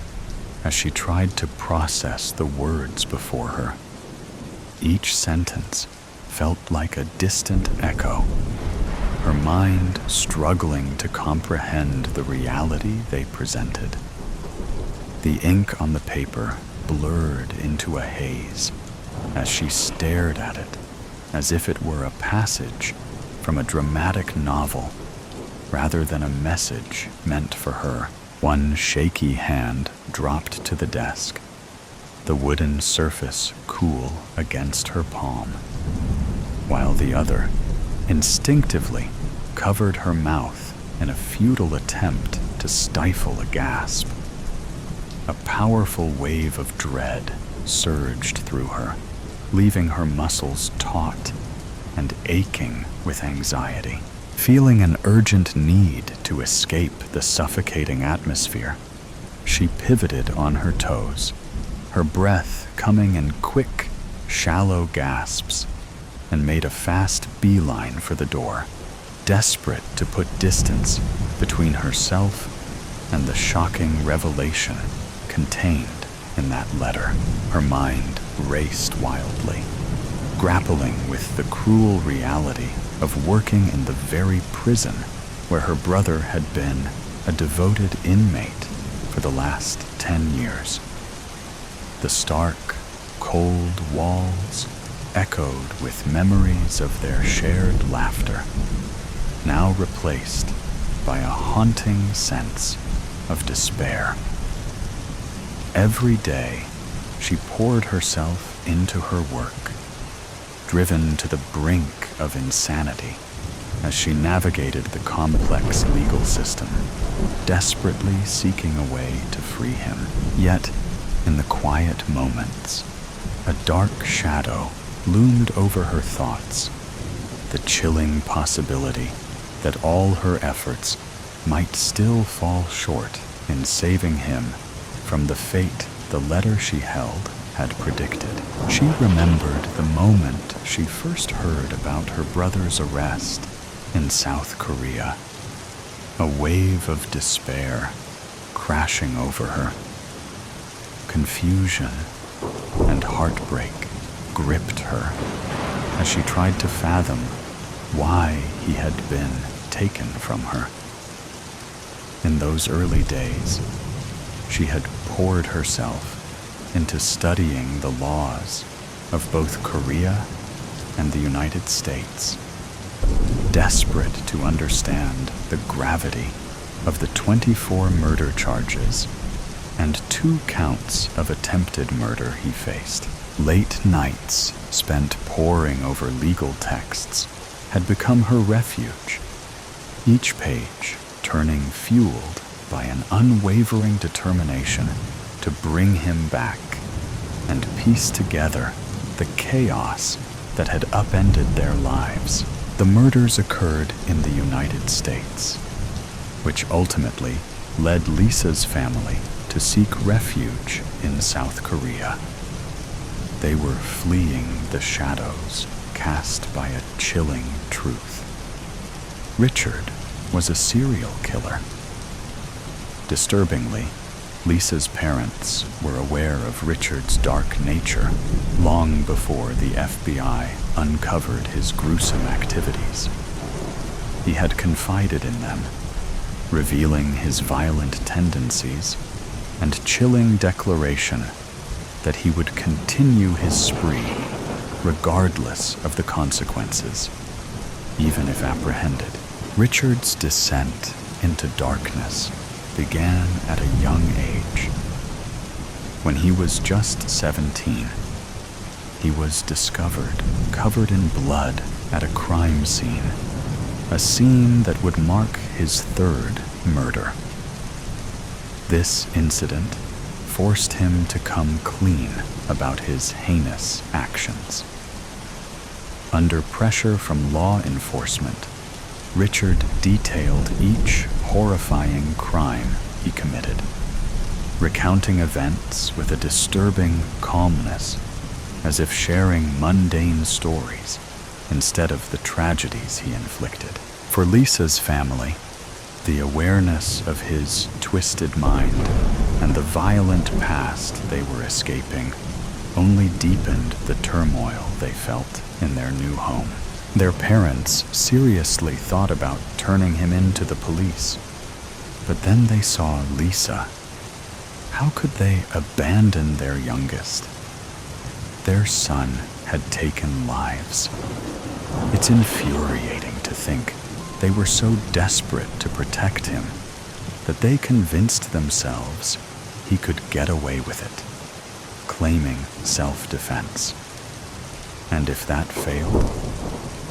as she tried to process the words before her. Each sentence felt like a distant echo, her mind struggling to comprehend the reality they presented. The ink on the paper blurred into a haze as she stared at it as if it were a passage from a dramatic novel rather than a message meant for her. One shaky hand dropped to the desk, the wooden surface cool against her palm, while the other instinctively covered her mouth in a futile attempt to stifle a gasp. A powerful wave of dread surged through her, leaving her muscles taut and aching with anxiety. Feeling an urgent need to escape the suffocating atmosphere, she pivoted on her toes, her breath coming in quick, shallow gasps, and made a fast beeline for the door, desperate to put distance between herself and the shocking revelation contained in that letter. Her mind raced wildly, grappling with the cruel reality of working in the very prison where her brother had been a devoted inmate for the last 10 years. The stark, cold walls echoed with memories of their shared laughter, now replaced by a haunting sense of despair. Every day, she poured herself into her work, driven to the brink of insanity as she navigated the complex legal system, desperately seeking a way to free him. Yet, in the quiet moments, a dark shadow loomed over her thoughts, the chilling possibility that all her efforts might still fall short in saving him from the fate the letter she held had predicted. She remembered the moment she first heard about her brother's arrest in South Korea, a wave of despair crashing over her. Confusion and heartbreak gripped her as she tried to fathom why he had been taken from her. In those early days, she had poured herself into studying the laws of both Korea and the United States, desperate to understand the gravity of the 24 murder charges and 2 counts of attempted murder he faced. Late nights spent poring over legal texts had become her refuge, each page turning fueled by an unwavering determination to bring him back and piece together the chaos that had upended their lives. The murders occurred in the United States, which ultimately led Lisa's family to seek refuge in South Korea. They were fleeing the shadows cast by a chilling truth. Richard was a serial killer. Disturbingly, Lisa's parents were aware of Richard's dark nature long before the FBI uncovered his gruesome activities. He had confided in them, revealing his violent tendencies and chilling declaration that he would continue his spree regardless of the consequences, even if apprehended. Richard's descent into darkness began at a young age. When he was just 17, he was discovered covered in blood at a crime scene, a scene that would mark his third murder. This incident forced him to come clean about his heinous actions. Under pressure from law enforcement, Richard detailed each horrifying crime he committed, recounting events with a disturbing calmness, as if sharing mundane stories instead of the tragedies he inflicted. For Lisa's family, the awareness of his twisted mind and the violent past they were escaping only deepened the turmoil they felt in their new home. Their parents seriously thought about turning him into the police, but then they saw Lisa. How could they abandon their youngest? Their son had taken lives. It's infuriating to think they were so desperate to protect him that they convinced themselves he could get away with it, claiming self-defense. And if that failed,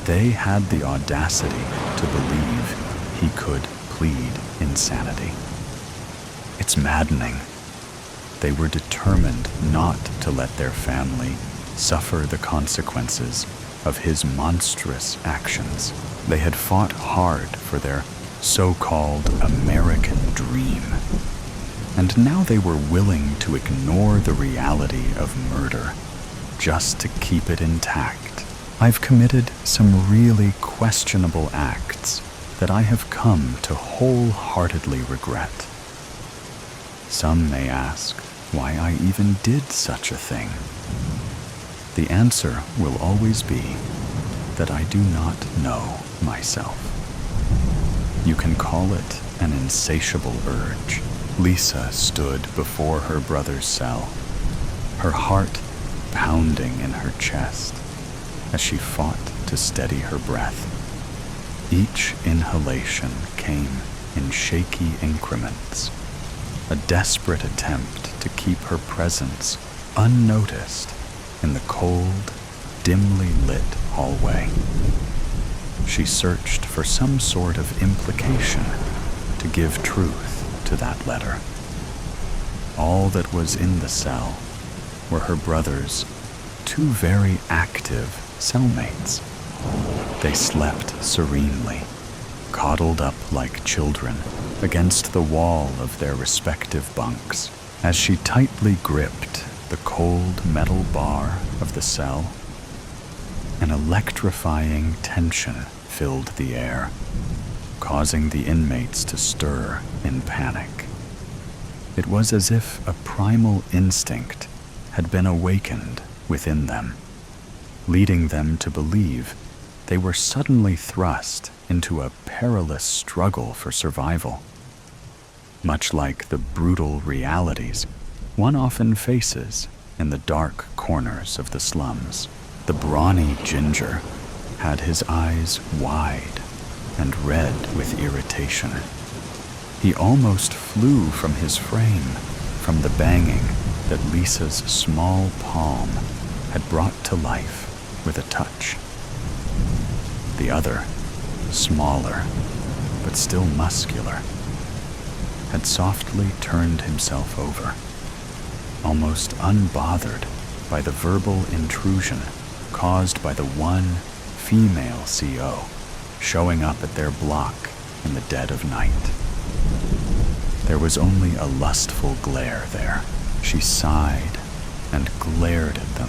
they had the audacity to believe he could plead insanity. It's maddening. They were determined not to let their family suffer the consequences of his monstrous actions. They had fought hard for their so-called American dream, and now they were willing to ignore the reality of murder just to keep it intact. I've committed some really questionable acts that I have come to wholeheartedly regret. Some may ask why I even did such a thing. The answer will always be that I do not know myself. You can call it an insatiable urge. Lisa stood before her brother's cell, her heart pounding in her chest as she fought to steady her breath. Each inhalation came in shaky increments, a desperate attempt to keep her presence unnoticed in the cold, dimly lit hallway. She searched for some sort of implication to give truth to that letter. All that was in the cell were her brother's two very active cellmates. They slept serenely, coddled up like children against the wall of their respective bunks. As she tightly gripped the cold metal bar of the cell, an electrifying tension filled the air, causing the inmates to stir in panic. It was as if a primal instinct had been awakened within them, leading them to believe they were suddenly thrust into a perilous struggle for survival. Much like the brutal realities one often faces in the dark corners of the slums. The brawny ginger had his eyes wide and red with irritation. He almost flew from his frame from the banging that Lisa's small palm had brought to life with a touch. The other, smaller but still muscular, had softly turned himself over, almost unbothered by the verbal intrusion caused by the one female CO showing up at their block in the dead of night. There was only a lustful glare there. She sighed and glared at them,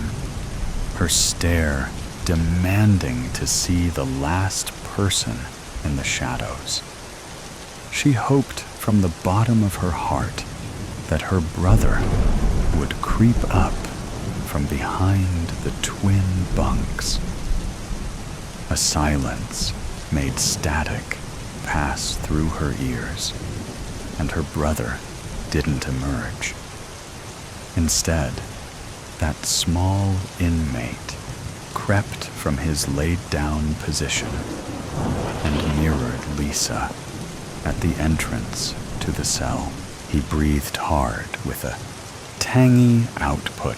her stare demanding to see the last person in the shadows. She hoped from the bottom of her heart that her brother would creep up from behind the twin bunks. A silence made static pass through her ears, and her brother didn't emerge. Instead, that small inmate crept from his laid-down position and mirrored Lisa at the entrance to the cell. He breathed hard with a tangy output,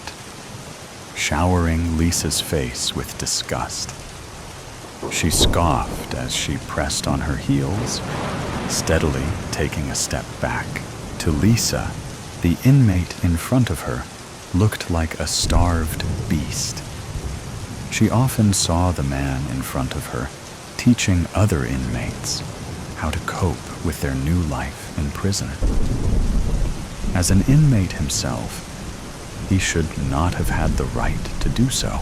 showering Lisa's face with disgust. She scoffed as she pressed on her heels, steadily taking a step back. To Lisa, the inmate in front of her looked like a starved beast. She often saw the man in front of her teaching other inmates how to cope with their new life in prison. As an inmate himself, he should not have had the right to do so,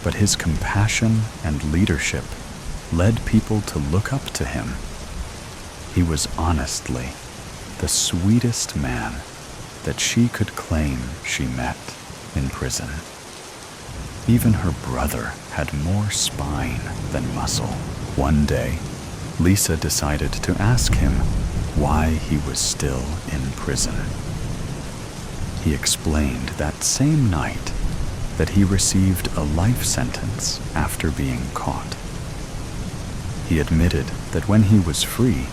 but his compassion and leadership led people to look up to him. He was honestly the sweetest man that she could claim she met in prison. Even her brother had more spine than muscle. One day, Lisa decided to ask him why he was still in prison. He explained that same night that he received a life sentence after being caught. He admitted that when he was free,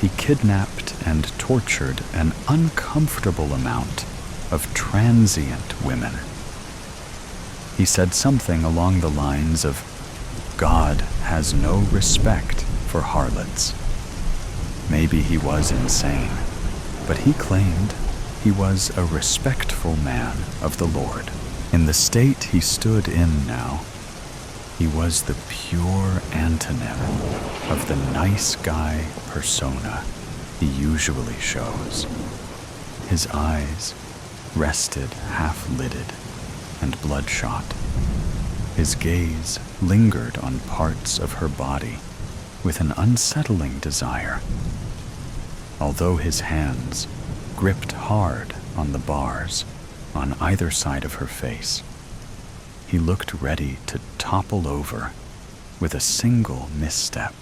he kidnapped and tortured an uncomfortable amount of transient women. He said something along the lines of, "God has no respect for harlots." Maybe he was insane, but he claimed he was a respectful man of the Lord. In the state he stood in now, he was the pure antonym of the nice guy persona he usually shows. His eyes rested half-lidded and bloodshot. His gaze lingered on parts of her body with an unsettling desire. Although his hands gripped hard on the bars on either side of her face, he looked ready to topple over with a single misstep.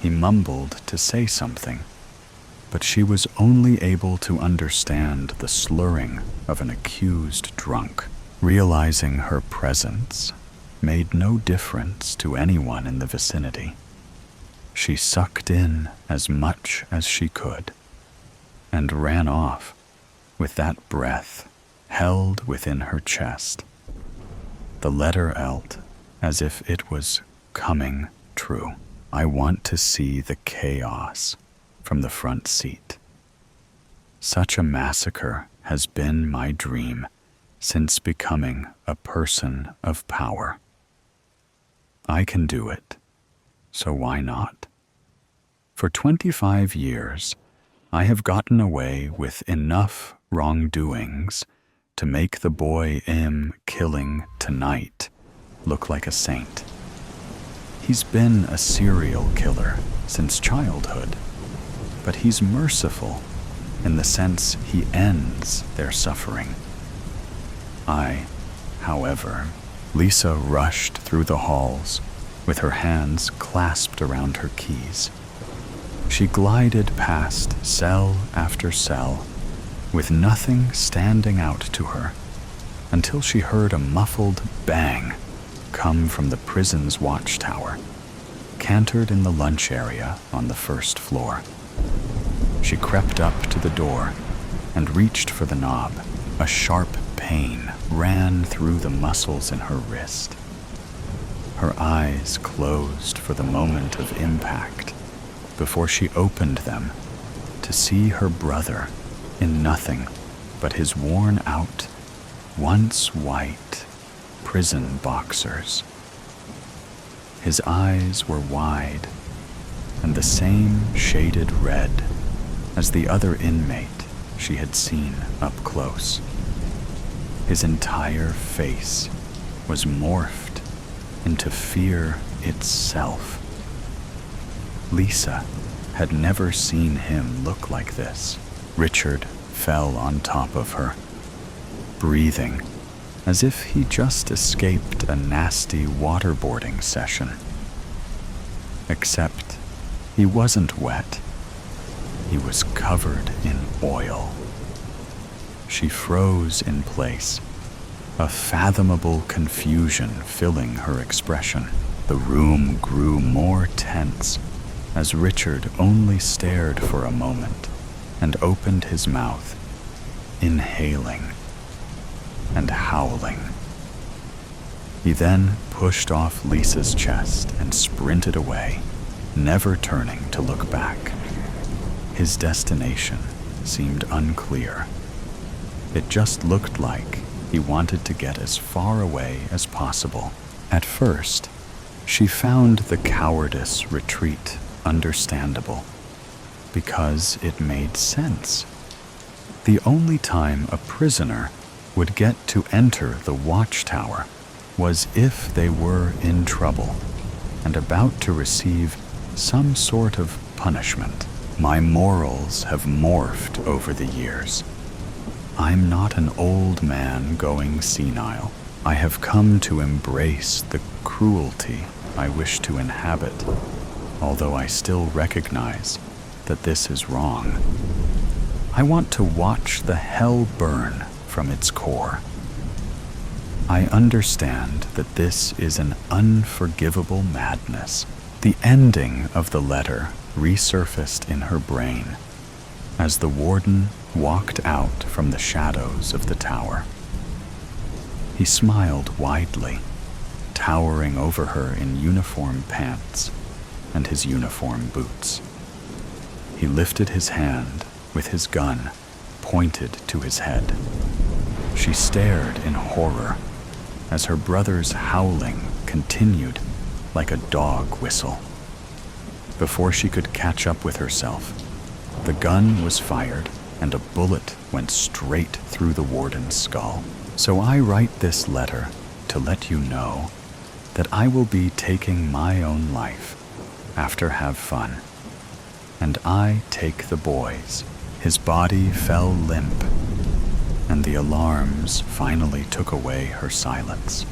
He mumbled to say something, but she was only able to understand the slurring of an accused drunk. Realizing her presence made no difference to anyone in the vicinity, she sucked in as much as she could and ran off with that breath held within her chest, the letter Lt as if it was coming true. I want to see the chaos from the front seat. Such a massacre has been my dream since becoming a person of power. I can do it, so why not? For 25 years, I have gotten away with enough wrongdoings to make the boy I'm killing tonight look like a saint. He's been a serial killer since childhood, but he's merciful in the sense he ends their suffering. However, Lisa rushed through the halls with her hands clasped around her keys. She glided past cell after cell with nothing standing out to her until she heard a muffled bang come from the prison's watchtower, cantered in the lunch area on the first floor. She crept up to the door and reached for the knob. A sharp pain ran through the muscles in her wrist. Her eyes closed for the moment of impact before she opened them to see her brother in nothing but his worn-out, once white, prison boxers. His eyes were wide and the same shaded red as the other inmate she had seen up close. His entire face was morphed into fear itself. Lisa had never seen him look like this. Richard fell on top of her, breathing as if he just escaped a nasty waterboarding session. Except he wasn't wet. He was covered in oil. She froze in place, a fathomable confusion filling her expression. The room grew more tense as Richard only stared for a moment and opened his mouth, inhaling and howling. He then pushed off Lisa's chest and sprinted away, never turning to look back. His destination seemed unclear. It just looked like he wanted to get as far away as possible. At first, she found the cowardice retreat understandable, because it made sense. The only time a prisoner would get to enter the watchtower was if they were in trouble and about to receive some sort of punishment. My morals have morphed over the years. I'm not an old man going senile. I have come to embrace the cruelty I wish to inhabit, although I still recognize that this is wrong. I want to watch the hell burn from its core. I understand that this is an unforgivable madness. The ending of the letter resurfaced in her brain as the warden walked out from the shadows of the tower. He smiled widely, towering over her in uniform pants and his uniform boots. He lifted his hand with his gun pointed to his head. She stared in horror as her brother's howling continued like a dog whistle. Before she could catch up with herself, the gun was fired and a bullet went straight through the warden's skull. So I write this letter to let you know that I will be taking my own life after have fun, and I take the boys. His body fell limp, and the alarms finally took away her silence.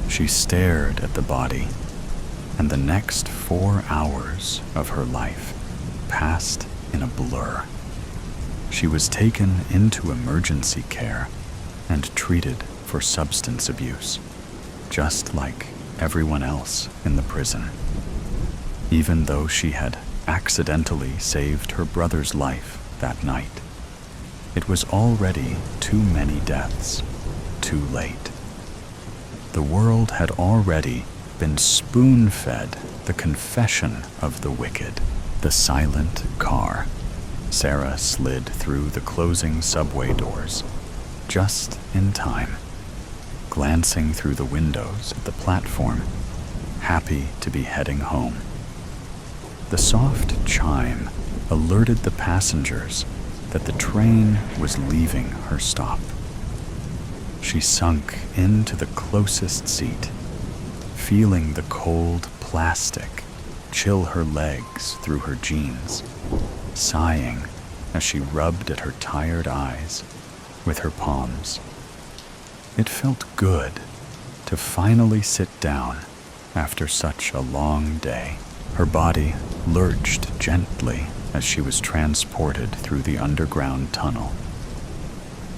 She stared at the body, and the next 4 hours of her life passed in a blur. She was taken into emergency care and treated for substance abuse, just like everyone else in the prison. Even though she had accidentally saved her brother's life that night, it was already too many deaths, too late. The world had already been spoon-fed the confession of the wicked. The silent car. Sarah slid through the closing subway doors, just in time, glancing through the windows of the platform, happy to be heading home. The soft chime alerted the passengers that the train was leaving her stop. She sunk into the closest seat, feeling the cold plastic chill her legs through her jeans, sighing as she rubbed at her tired eyes with her palms. It felt good to finally sit down after such a long day. Her body lurched gently as she was transported through the underground tunnel.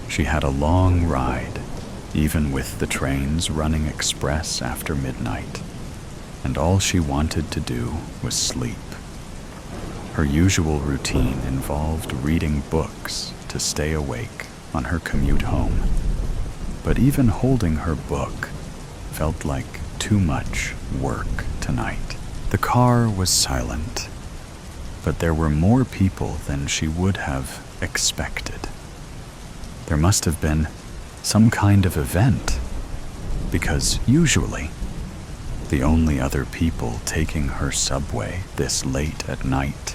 She had a long ride, even with the trains running express after midnight, and all she wanted to do was sleep. Her usual routine involved reading books to stay awake on her commute home, but even holding her book felt like too much work tonight. The car was silent, but there were more people than she would have expected. There must have been some kind of event, because usually the only other people taking her subway this late at night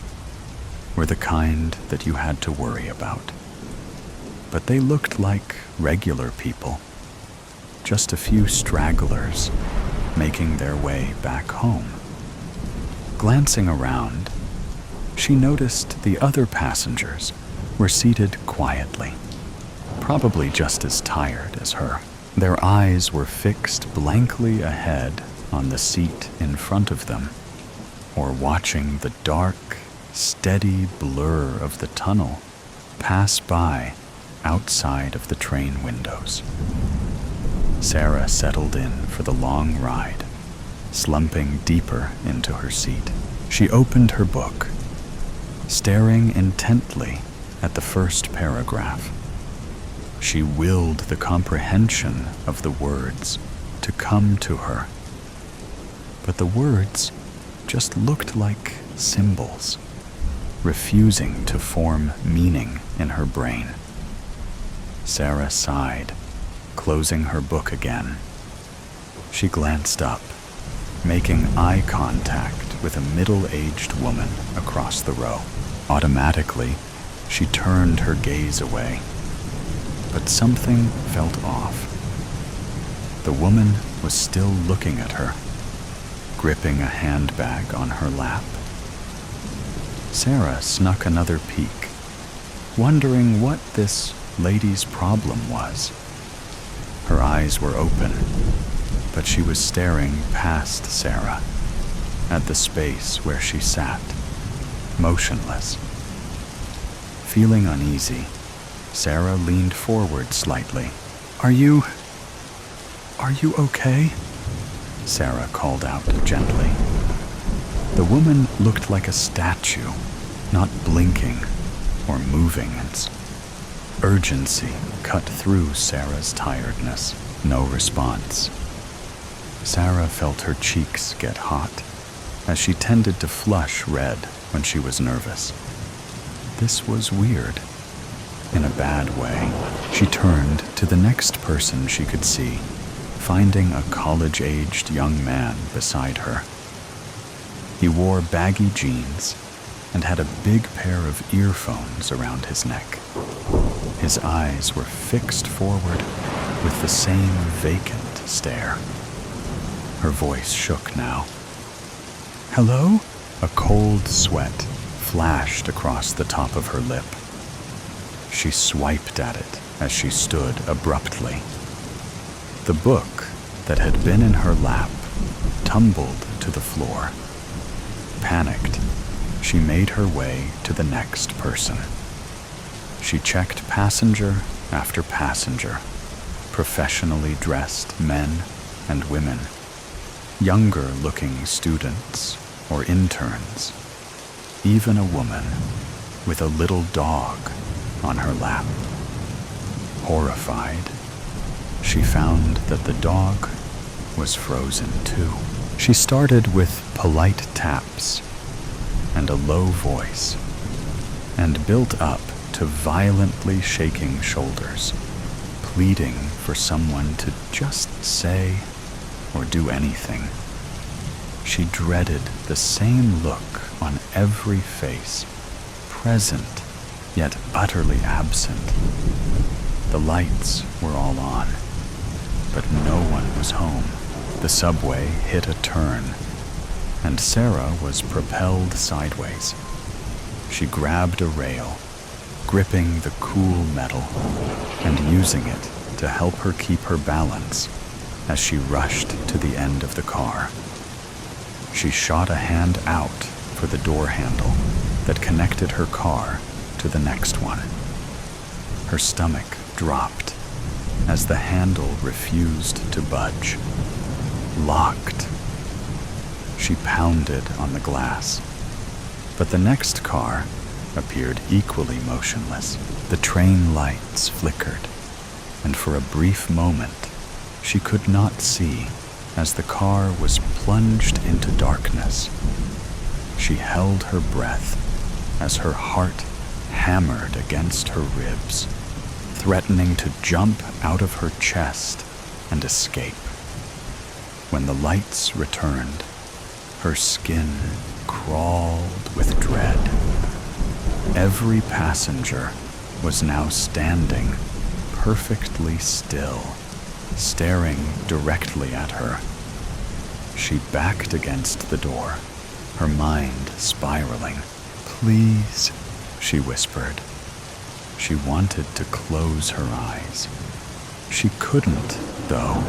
were the kind that you had to worry about. But they looked like regular people, just a few stragglers making their way back home. Glancing around, she noticed the other passengers were were seated quietly, probably just as tired as her. Their eyes were fixed blankly ahead on the seat in front of them, or watching the dark, steady blur of the tunnel pass by outside of the train windows. Sarah settled in for the long ride, slumping deeper into her seat. She opened her book, staring intently at the first paragraph. She willed the comprehension of the words to come to her. But the words just looked like symbols, refusing to form meaning in her brain. Sarah sighed, closing her book again. She glanced up, making eye contact with a middle-aged woman across the row. Automatically, she turned her gaze away, but something felt off. The woman was still looking at her, gripping a handbag on her lap. Sarah snuck another peek, wondering what this lady's problem was. Her eyes were open, but she was staring past Sarah, at the space where she sat, motionless. Feeling uneasy, Sarah leaned forward slightly. Are you okay?" Sarah called out gently. The woman looked like a statue, not blinking or moving. Urgency cut through Sarah's tiredness. No response. Sarah felt her cheeks get hot, as she tended to flush red when she was nervous. This was weird. In a bad way. She turned to the next person she could see, finding a college-aged young man beside her. He wore baggy jeans and had a big pair of earphones around his neck. His eyes were fixed forward with the same vacant stare. Her voice shook now. "Hello?" A cold sweat flashed across the top of her lip. She swiped at it as she stood abruptly. The book that had been in her lap tumbled to the floor. Panicked, she made her way to the next person. She checked passenger after passenger, professionally dressed men and women, younger-looking students or interns, even a woman with a little dog on her lap. Horrified, she found that the dog was frozen too. She started with polite taps and a low voice, and built up to violently shaking shoulders, pleading for someone to just say or do anything. She dreaded the same look on every face, present yet utterly absent. The lights were all on, but no one was home. The subway hit a turn, and Sarah was propelled sideways. She grabbed a rail, gripping the cool metal and using it to help her keep her balance as she rushed to the end of the car. She shot a hand out for the door handle that connected her car to the next one. Her stomach dropped as the handle refused to budge. Locked. She pounded on the glass, but the next car appeared equally motionless. The train lights flickered, and for a brief moment, she could not see as the car was plunged into darkness. She held her breath as her heart hammered against her ribs, threatening to jump out of her chest and escape. When the lights returned, her skin crawled with dread. Every passenger was now standing perfectly still, staring directly at her. She backed against the door, her mind spiraling. "Please," she whispered. She wanted to close her eyes. She couldn't, though.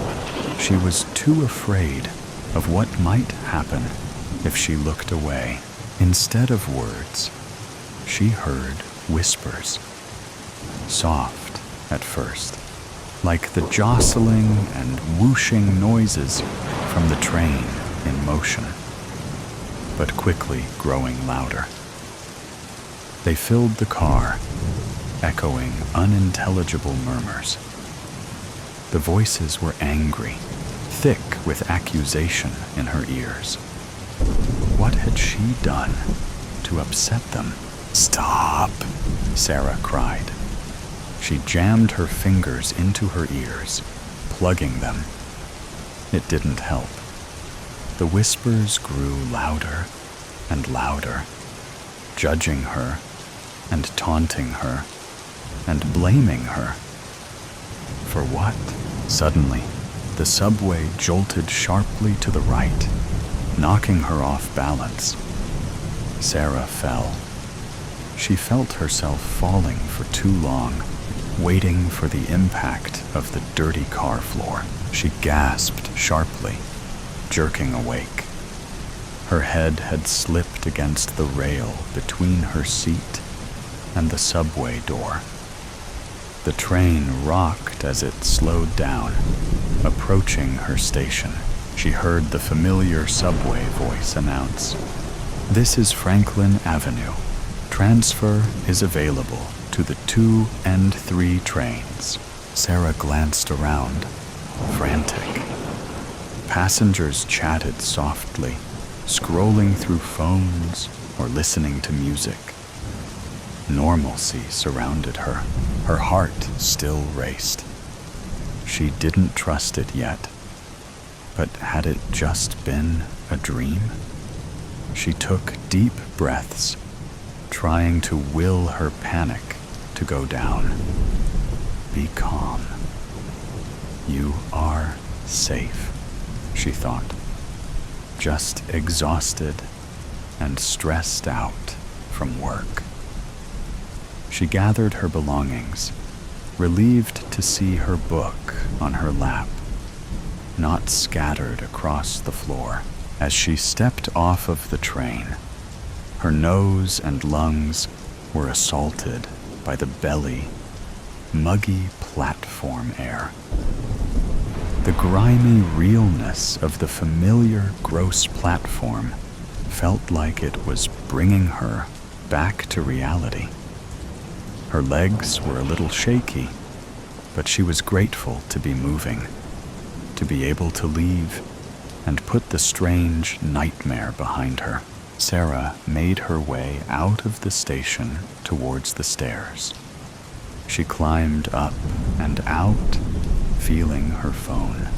She was too afraid of what might happen if she looked away. Instead of words, she heard whispers. Soft at first, like the jostling and whooshing noises from the train in motion, but quickly growing louder. They filled the car, echoing unintelligible murmurs. The voices were angry, thick with accusation in her ears. What had she done to upset them? "Stop!" Sarah cried. She jammed her fingers into her ears, plugging them. It didn't help. The whispers grew louder and louder, judging her and taunting her and blaming her. For what? Suddenly, the subway jolted sharply to the right, knocking her off balance. Sarah fell. She felt herself falling for too long, waiting for the impact of the dirty car floor. She gasped sharply, jerking awake. Her head had slipped against the rail between her seat and the subway door. The train rocked as it slowed down, approaching her station. She heard the familiar subway voice announce, "This is Franklin Avenue. Transfer is available to the 2 and 3 trains." Sarah glanced around, frantic. Passengers chatted softly, scrolling through phones or listening to music. Normalcy surrounded her. Her heart still raced. She didn't trust it yet. But had it just been a dream? She took deep breaths, trying to will her panic to go down. Be calm. You are safe, she thought. Just exhausted and stressed out from work. She gathered her belongings, relieved to see her book on her lap, not scattered across the floor. As she stepped off of the train, her nose and lungs were assaulted by the belly, muggy platform air. The grimy realness of the familiar gross platform felt like it was bringing her back to reality. Her legs were a little shaky, but she was grateful to be moving, to be able to leave and put the strange nightmare behind her. Sarah made her way out of the station towards the stairs. She climbed up and out, feeling her phone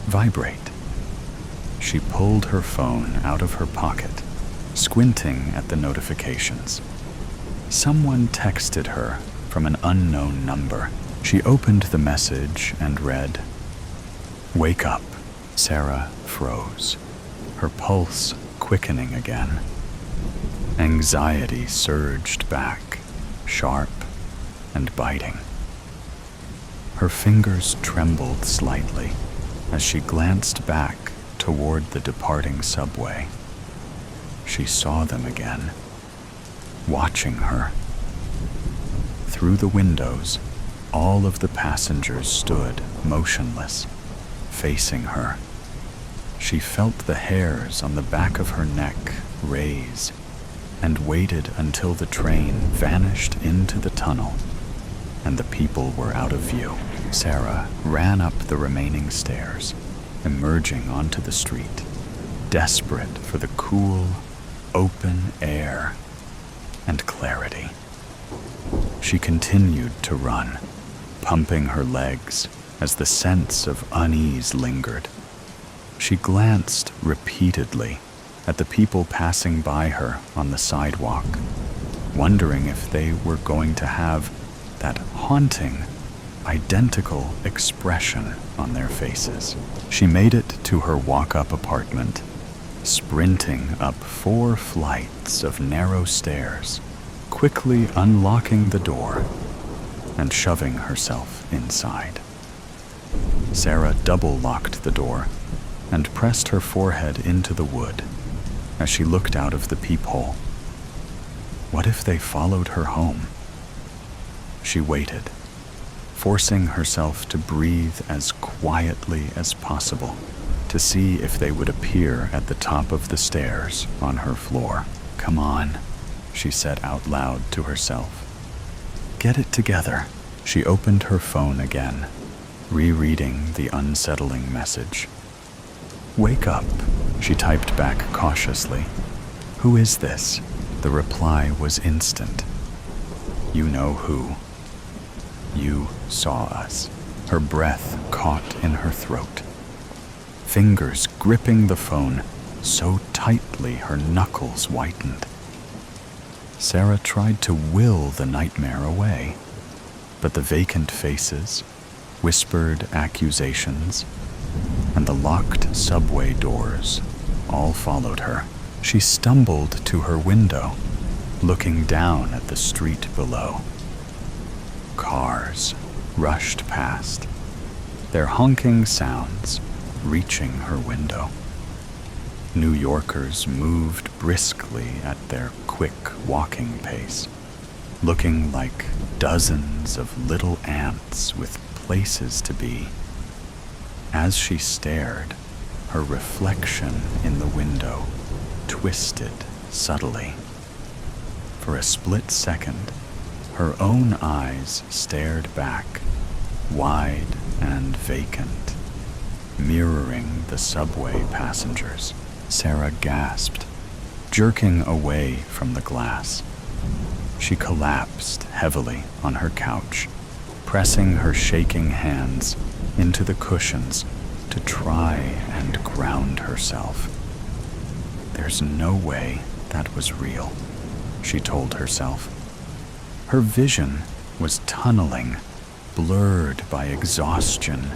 vibrate. She pulled her phone out of her pocket, squinting at the notifications. Someone texted her from an unknown number. She opened the message and read, "Wake up." Sarah froze, her pulse quickening again. Anxiety surged back, sharp and biting. Her fingers trembled slightly as she glanced back toward the departing subway. She saw them again, watching her. Through the windows, all of the passengers stood motionless, facing her. She felt the hairs on the back of her neck raise and waited until the train vanished into the tunnel and the people were out of view. Sarah ran up the remaining stairs, emerging onto the street, desperate for the cool, open air and clarity. She continued to run, pumping her legs as the sense of unease lingered. She glanced repeatedly at the people passing by her on the sidewalk, wondering if they were going to have that haunting, identical expression on their faces. She made it to her walk-up apartment, sprinting up 4 flights of narrow stairs, quickly unlocking the door and shoving herself inside. Sarah double-locked the door and pressed her forehead into the wood as she looked out of the peephole. What if they followed her home? She waited, forcing herself to breathe as quietly as possible to see if they would appear at the top of the stairs on her floor. "Come on," she said out loud to herself. "Get it together." She opened her phone again, rereading the unsettling message. "Wake up," she typed back cautiously. "Who is this?" The reply was instant. "You know who. You saw us." Her breath caught in her throat, fingers gripping the phone so tightly her knuckles whitened. Sarah tried to will the nightmare away, but the vacant faces, whispered accusations, and the locked subway doors all followed her. She stumbled to her window, looking down at the street below. Cars rushed past, their honking sounds reaching her window. New Yorkers moved briskly at their quick walking pace, looking like dozens of little ants with places to be. As she stared, her reflection in the window twisted subtly. For a split second, her own eyes stared back, wide and vacant, mirroring the subway passengers. Sarah gasped, jerking away from the glass. She collapsed heavily on her couch, pressing her shaking hands into the cushions to try and ground herself. There's no way that was real, she told herself. Her vision was tunneling, blurred by exhaustion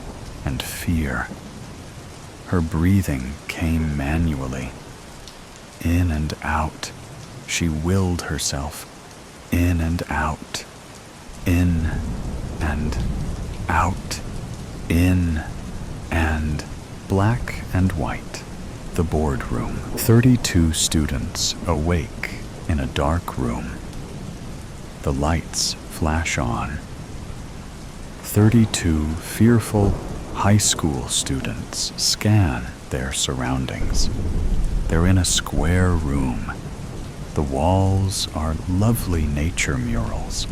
and fear. Her breathing came manually. In and out, she willed herself. In and out. In and out. In and black and white. The boardroom. 32 students awake in a dark room. The lights flash on. 32 fearful high school students scan their surroundings. They're in a square room. The walls are lovely nature murals.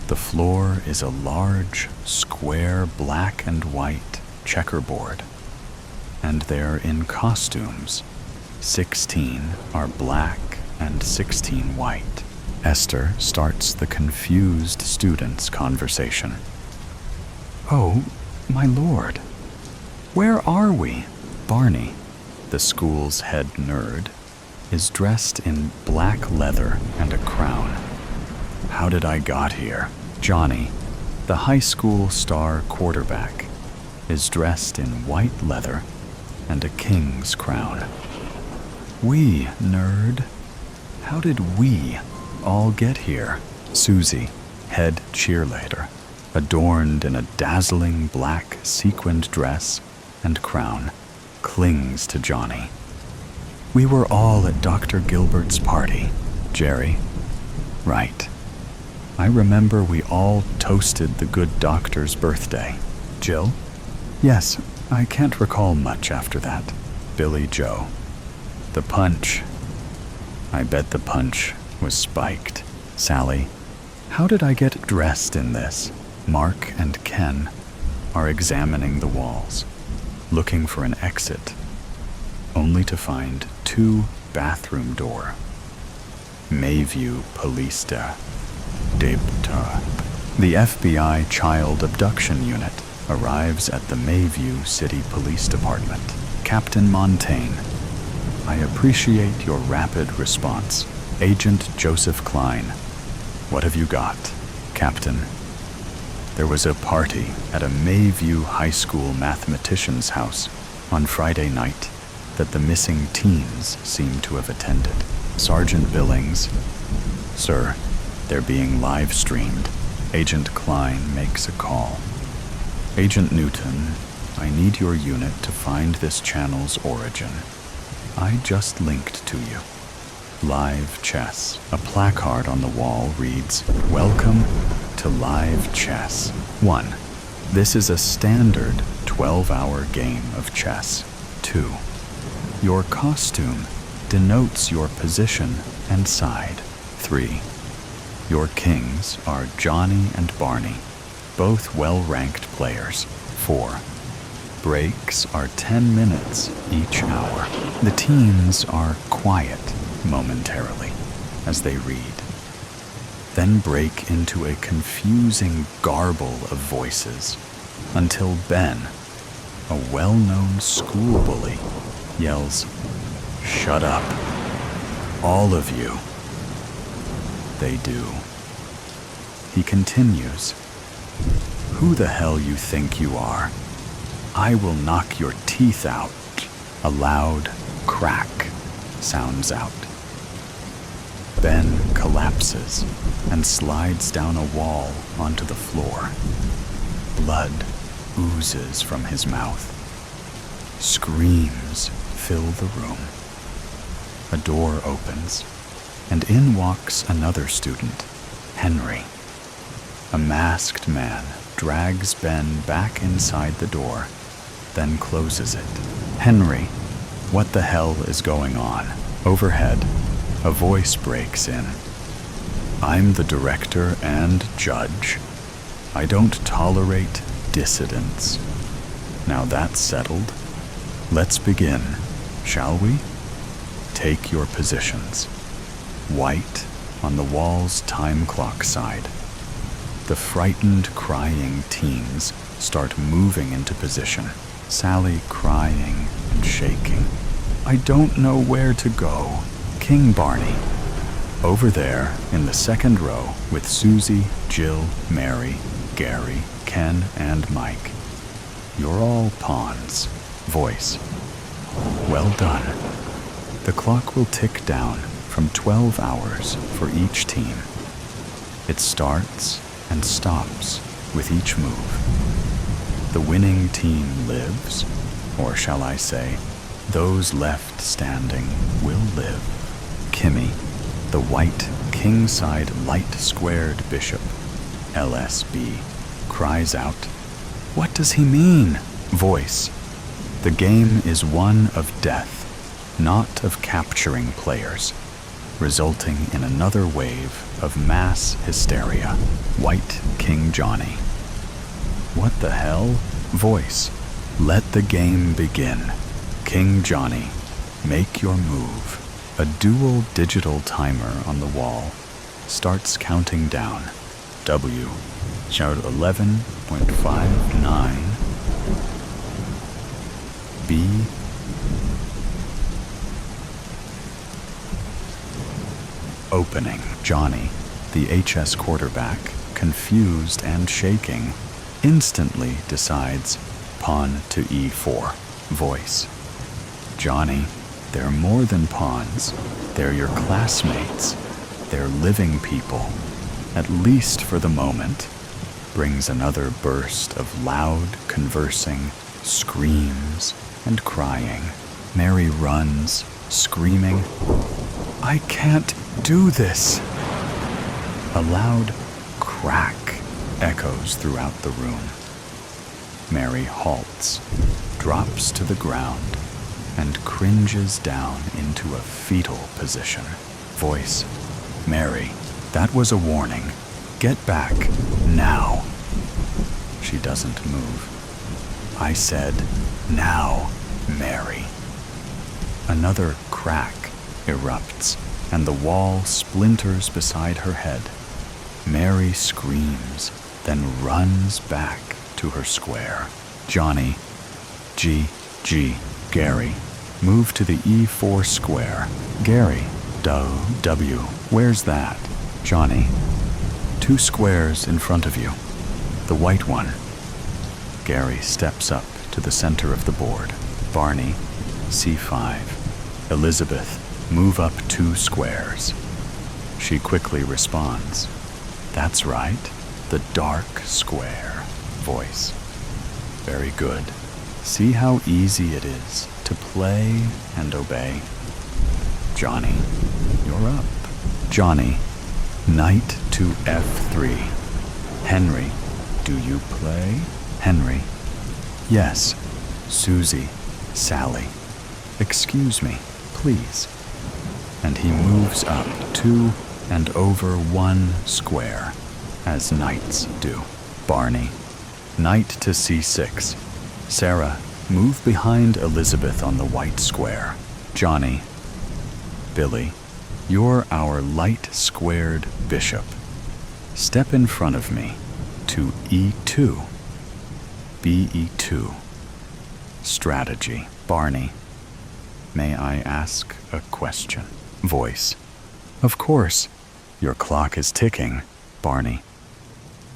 The floor is a large, square black and white checkerboard. And they're in costumes. 16 are black and 16 white. Esther starts the confused students' conversation. "Oh, my lord, where are we?" Barney, the school's head nerd, is dressed in black leather and a crown. "How did I got here?" Johnny, the high school star quarterback, is dressed in white leather and a king's crown. "We, nerd. How did we all get here?" Susie, head cheerleader, adorned in a dazzling black sequined dress and crown, clings to Johnny. "We were all at Dr. Gilbert's party." Jerry, "Right. I remember we all toasted the good doctor's birthday." Jill, "Yes, I can't recall much after that." Billy Joe, "The punch. I bet the punch was spiked." Sally, "How did I get dressed in this?" Mark and Ken are examining the walls, looking for an exit, only to find 2 bathroom door. Mayview Police Debtor. The FBI Child Abduction Unit arrives at the Mayview City Police Department. Captain Montaigne, "I appreciate your rapid response. Agent Joseph Klein, what have you got?" Captain, "There was a party at a Mayview High School mathematician's house on Friday night that the missing teens seem to have attended." Sergeant Billings, "Sir, They're being live streamed. Agent Klein makes a call. Agent Newton, I need your unit to find this channel's origin. I just linked to you. Live chess. A placard on the wall reads, Welcome to live chess. 1. This is a standard 12-hour game of chess. 2. Your costume denotes your position and side. 3. Your kings are Johnny and Barney, both well-ranked players. 4. Breaks are 10 minutes each hour. The teams are quiet momentarily as they read, then break into a confusing garble of voices until Ben, a well-known school bully, yells, Shut up, all of you. They do. He continues, Who the hell you think you are? I will knock your teeth out. A loud crack sounds out. Ben collapses and slides down a wall onto the floor. Blood oozes from his mouth. Screams fill the room. A door opens, and in walks another student, Henry. A masked man drags Ben back inside the door, then closes it. Henry, what the hell is going on? Overhead, a voice breaks in. I'm the director and judge. I don't tolerate dissidents. Now that's settled, let's begin, shall we? Take your positions. White on the wall's time clock side. The frightened, crying teens start moving into position. Sally crying and shaking. I don't know where to go. King Barney. Over there, in the second row, with Susie, Jill, Mary, Gary, Ken, and Mike. You're all pawns. Voice. Well done. The clock will tick down from 12 hours for each team. It starts and stops with each move. The winning team lives, or shall I say, those left standing will live. Kimmy, the white king-side light-squared bishop, LSB, cries out, What does he mean? Voice. The game is one of death, not of capturing players, resulting in another wave of mass hysteria. White King Johnny. What the hell? Voice. Let the game begin. King Johnny, make your move. A dual digital timer on the wall starts counting down. W. Shout 11.59. B. Opening. Johnny, the HS quarterback, confused and shaking, instantly decides pawn to E4. Voice. Johnny, they're more than pawns. They're your classmates. They're living people, at least for the moment. Brings another burst of loud conversing, screams, and crying. Mary runs, screaming, I can't do this. A loud crack echoes throughout the room. Mary halts, drops to the ground, and cringes down into a fetal position. Voice. Mary, that was a warning. Get back, now. She doesn't move. I said, now, Mary. Another crack erupts, and the wall splinters beside her head. Mary screams, then runs back to her square. Johnny, G, Gary, move to the E4 square. Gary, W, where's that? Johnny, 2 squares in front of you. The white one. Gary steps up to the center of the board. Barney, C5. Elizabeth, move up 2 squares. She quickly responds. That's right, the dark square. Voice. Very good. See how easy it is to play and obey. Johnny, you're up. Johnny, knight to f3. Henry, do you play? Henry, yes. Susie, Sally, excuse me, please. And he moves up 2 and over 1 square, as knights do. Barney, knight to c6. Sarah, move behind Elizabeth on the white square. Johnny, Billy, you're our light squared bishop. Step in front of me to e2. be2. Strategy. Barney, may I ask a question? Voice, of course. Your clock is ticking. Barney,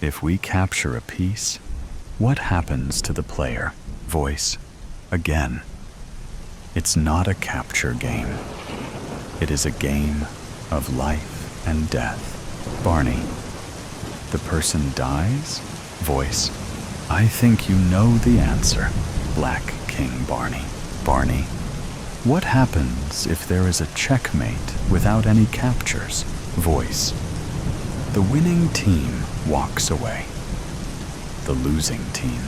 if we capture a piece, what happens to the player? Voice, again. It's not a capture game. It is a game of life and death. Barney, the person dies? Voice, I think you know the answer. Black King Barney. Barney, what happens if there is a checkmate without any captures? Voice, the winning team walks away. The losing team,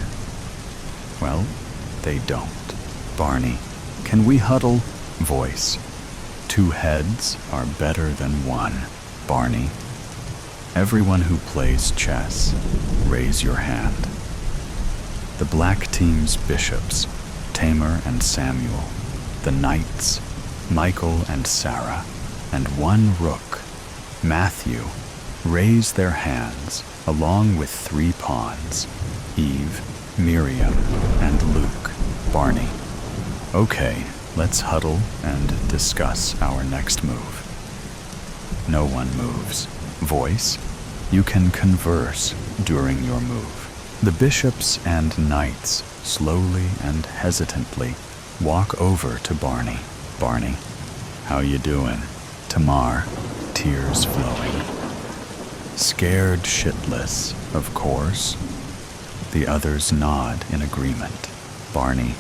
well, they don't. Barney, can we huddle? Voice, 2 heads are better than 1. Barney, everyone who plays chess, raise your hand. The black team's bishops, Tamer and Samuel, the knights, Michael and Sarah, and 1 rook, Matthew, raise their hands along with 3 pawns, Eve, Miriam, and Luke. Barney, okay, let's huddle and discuss our next move. No one moves. Voice, you can converse during your move. The bishops and knights slowly and hesitantly walk over to Barney. Barney, how you doing? Tamar, tears flowing. Scared shitless, of course. The others nod in agreement. Barney,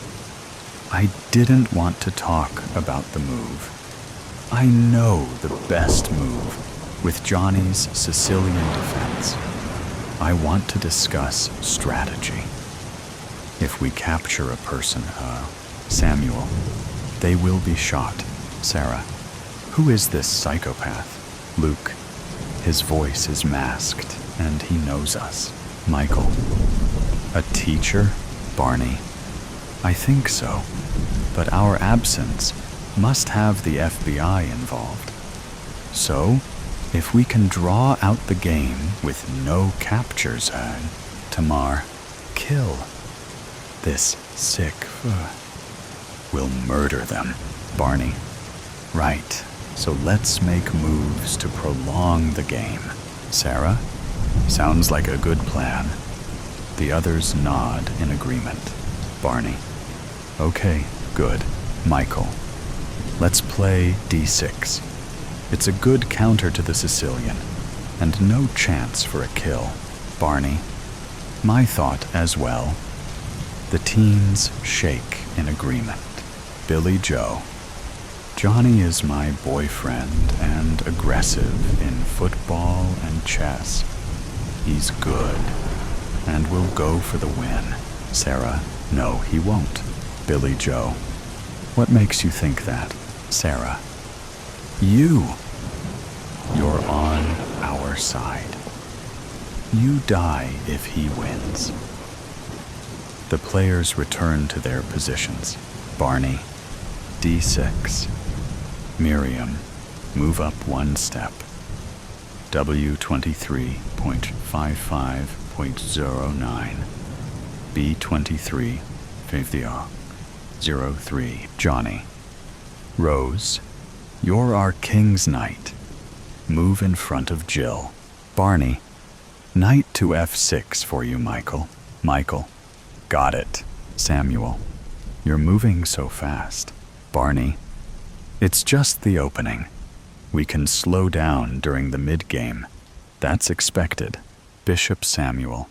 I didn't want to talk about the move. I know the best move with Johnny's Sicilian defense. I want to discuss strategy. If we capture a person, Samuel, they will be shot. Sarah, who is this psychopath? Luke, his voice is masked and he knows us. Michael, a teacher? Barney, I think so, but our absence must have the FBI involved. So, if we can draw out the game with no captures, Tamar, kill. This sick will murder them. Barney, right, so let's make moves to prolong the game. Sarah, sounds like a good plan. The others nod in agreement. Barney, okay, good. Michael, let's play d6. It's a good counter to the Sicilian, and no chance for a kill. Barney, my thought as well. The teens shake in agreement. Billy Joe, Johnny is my boyfriend and aggressive in football and chess. He's good and will go for the win. Sarah, no, he won't. Billy Joe, what makes you think that? Sarah, you're on our side. You die if he wins. The players return to their positions. Barney, d6. Miriam, move up 1 step. W23.55.09. B23, 50.03. Johnny, Rose, you're our king's knight. Move in front of Jill. Barney, knight to f6 for you, Michael. Michael, got it. Samuel, you're moving so fast. Barney, it's just the opening. We can slow down during the mid-game. That's expected. Bishop Samuel.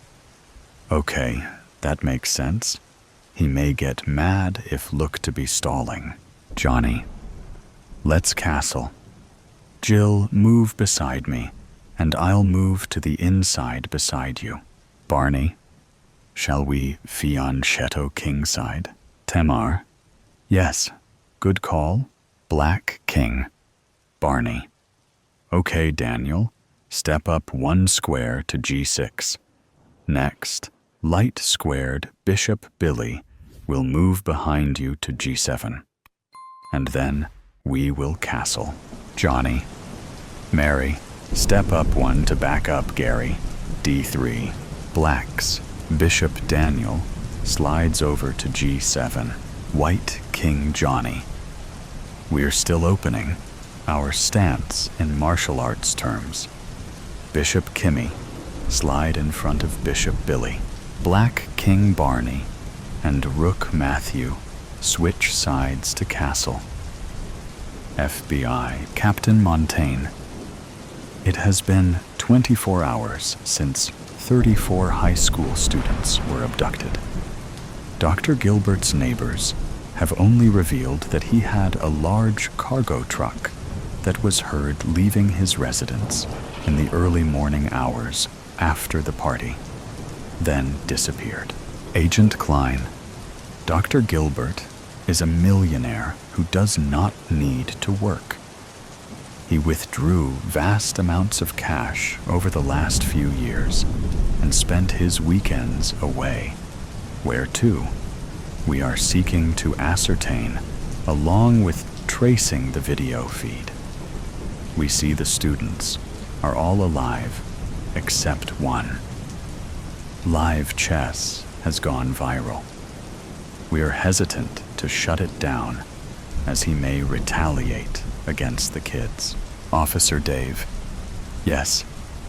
Okay, that makes sense. He may get mad if looked to be stalling. Johnny. Let's castle. Jill, move beside me, and I'll move to the inside beside you. Barney. Shall we fianchetto kingside? Tamar. Yes, good call. Black king. Barney. Okay, Daniel. Step up 1 square to G6. Next, light squared Bishop Billy will move behind you to G7. And then we will castle. Johnny. Mary, step up 1 to back up Gary. D3. Blacks. Bishop Daniel slides over to G7. White King Johnny. We're still opening. Our stance in martial arts terms. Bishop Kimmy, slide in front of Bishop Billy. Black King Barney and Rook Matthew switch sides to castle. FBI Captain Montaigne. It has been 24 hours since 34 high school students were abducted. Dr. Gilbert's neighbors have only revealed that he had a large cargo truck that was heard leaving his residence in the early morning hours after the party, then disappeared. Agent Klein. Dr. Gilbert is a millionaire who does not need to work. He withdrew vast amounts of cash over the last few years and spent his weekends away. Where to? We are seeking to ascertain, along with tracing the video feed. We see the students are all alive, except one. Live chess has gone viral. We are hesitant to shut it down, as he may retaliate against the kids. Officer Dave. Yes,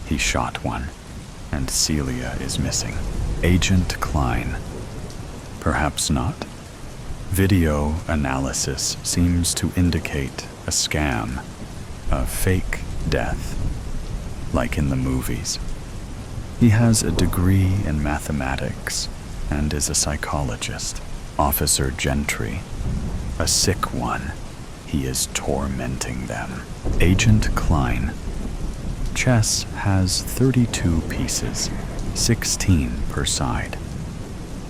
he shot one, and Celia is missing. Agent Klein. Perhaps not. Video analysis seems to indicate a scam, a fake death, like in the movies. He has a degree in mathematics and is a psychologist. Officer Gentry. A sick one. He is tormenting them. Agent Klein. Chess has 32 pieces, 16 per side.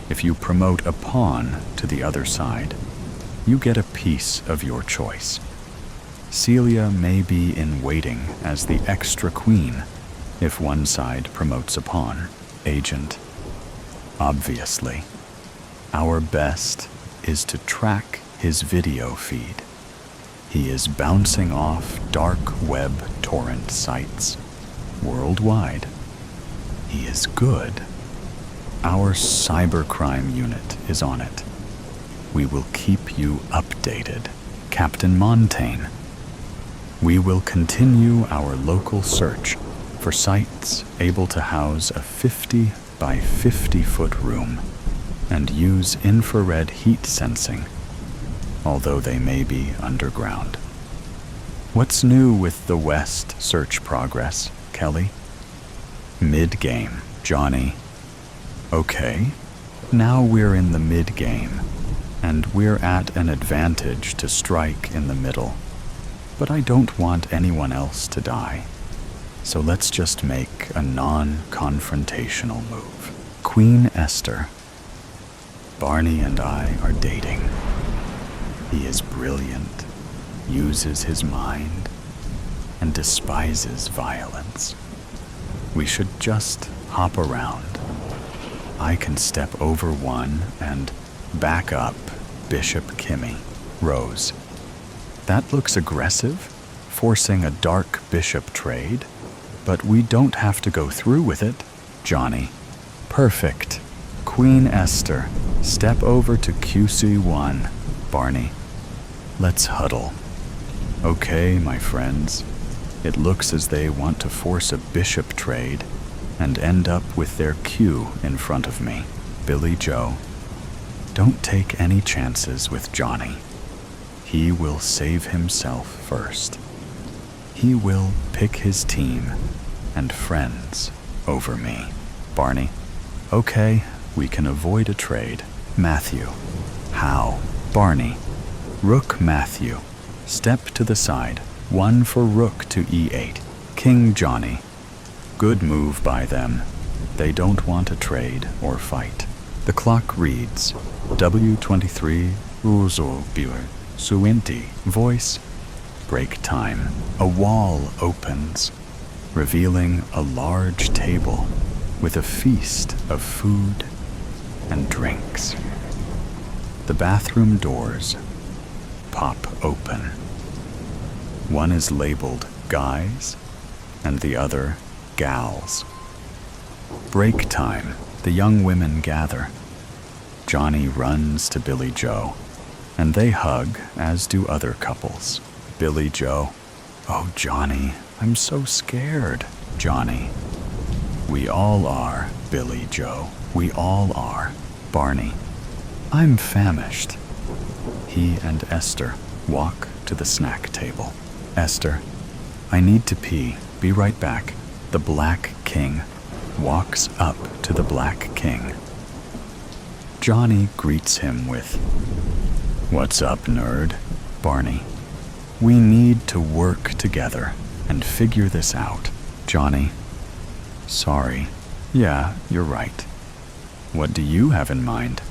If you promote a pawn to the other side, you get a piece of your choice. Celia may be in waiting as the extra queen if one side promotes a pawn. Agent. Obviously. Our best is to track his video feed. He is bouncing off dark web torrent sites worldwide. He is good. Our cybercrime unit is on it. We will keep you updated. Captain Montaigne. We will continue our local search for sites able to house a 50 by 50 foot room and use infrared heat sensing, although they may be underground. What's new with the West search progress, Kelly? Mid-game, Johnny. Okay, now we're in the mid-game, and we're at an advantage to strike in the middle. But I don't want anyone else to die, so let's just make a non-confrontational move. Queen Esther. Barney and I are dating. He is brilliant, uses his mind, and despises violence. We should just hop around. I can step over one and back up Bishop Kimmy. Rose. That looks aggressive, forcing a dark bishop trade, but we don't have to go through with it. Johnny. Perfect. Queen Esther, step over to QC1. Barney. Let's huddle. Okay, my friends. It looks as they want to force a bishop trade and end up with their Q in front of me. Billy Joe. Don't take any chances with Johnny. He will save himself first. He will pick his team and friends over me. Barney, okay, we can avoid a trade. Matthew, how? Barney, Rook Matthew, step to the side. 1 for rook to e8. King Johnny, good move by them. They don't want a trade or fight. The clock reads, W23 Uzo Buer Suinti. Voice, break time. A wall opens, revealing a large table with a feast of food and drinks. The bathroom doors pop open. One is labeled guys and the other gals. Break time. The young women gather. Johnny runs to Billy Joe, and they hug, as do other couples. Billy Joe, oh Johnny, I'm so scared. Johnny, we all are, Billy Joe, we all are. Barney, I'm famished. He and Esther walk to the snack table. Esther, I need to pee. Be right back. The Black King walks up to the Black King. Johnny greets him with, what's up, nerd? Barney, we need to work together and figure this out. Johnny, sorry. Yeah, you're right. What do you have in mind?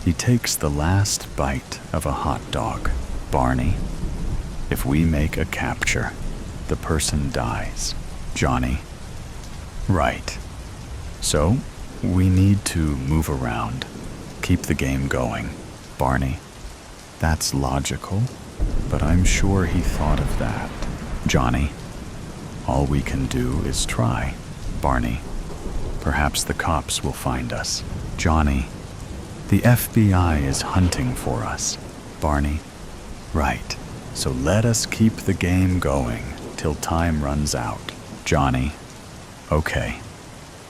He takes the last bite of a hot dog. Barney, if we make a capture, the person dies. Johnny, right. So, we need to move around, keep the game going. Barney, that's logical, but I'm sure he thought of that. Johnny, all we can do is try. Barney, perhaps the cops will find us. Johnny, the FBI is hunting for us. Barney, right. So let us keep the game going till time runs out. Johnny, okay.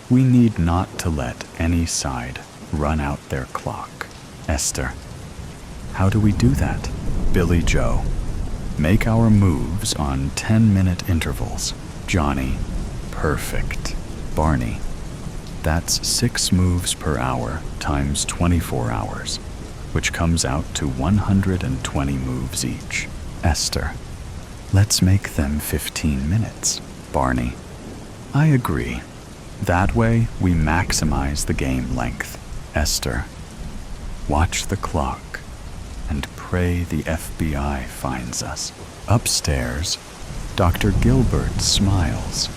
We need not to let any side run out their clock. Esther, how do we do that? Billy Joe, make our moves on 10-minute intervals. Johnny, perfect. Barney, that's 6 moves per hour times 24 hours, which comes out to 120 moves each. Esther, let's make them 15 minutes. Barney, I agree. That way we maximize the game length. Esther, watch the clock and pray the FBI finds us. Upstairs, Dr. Gilbert smiles.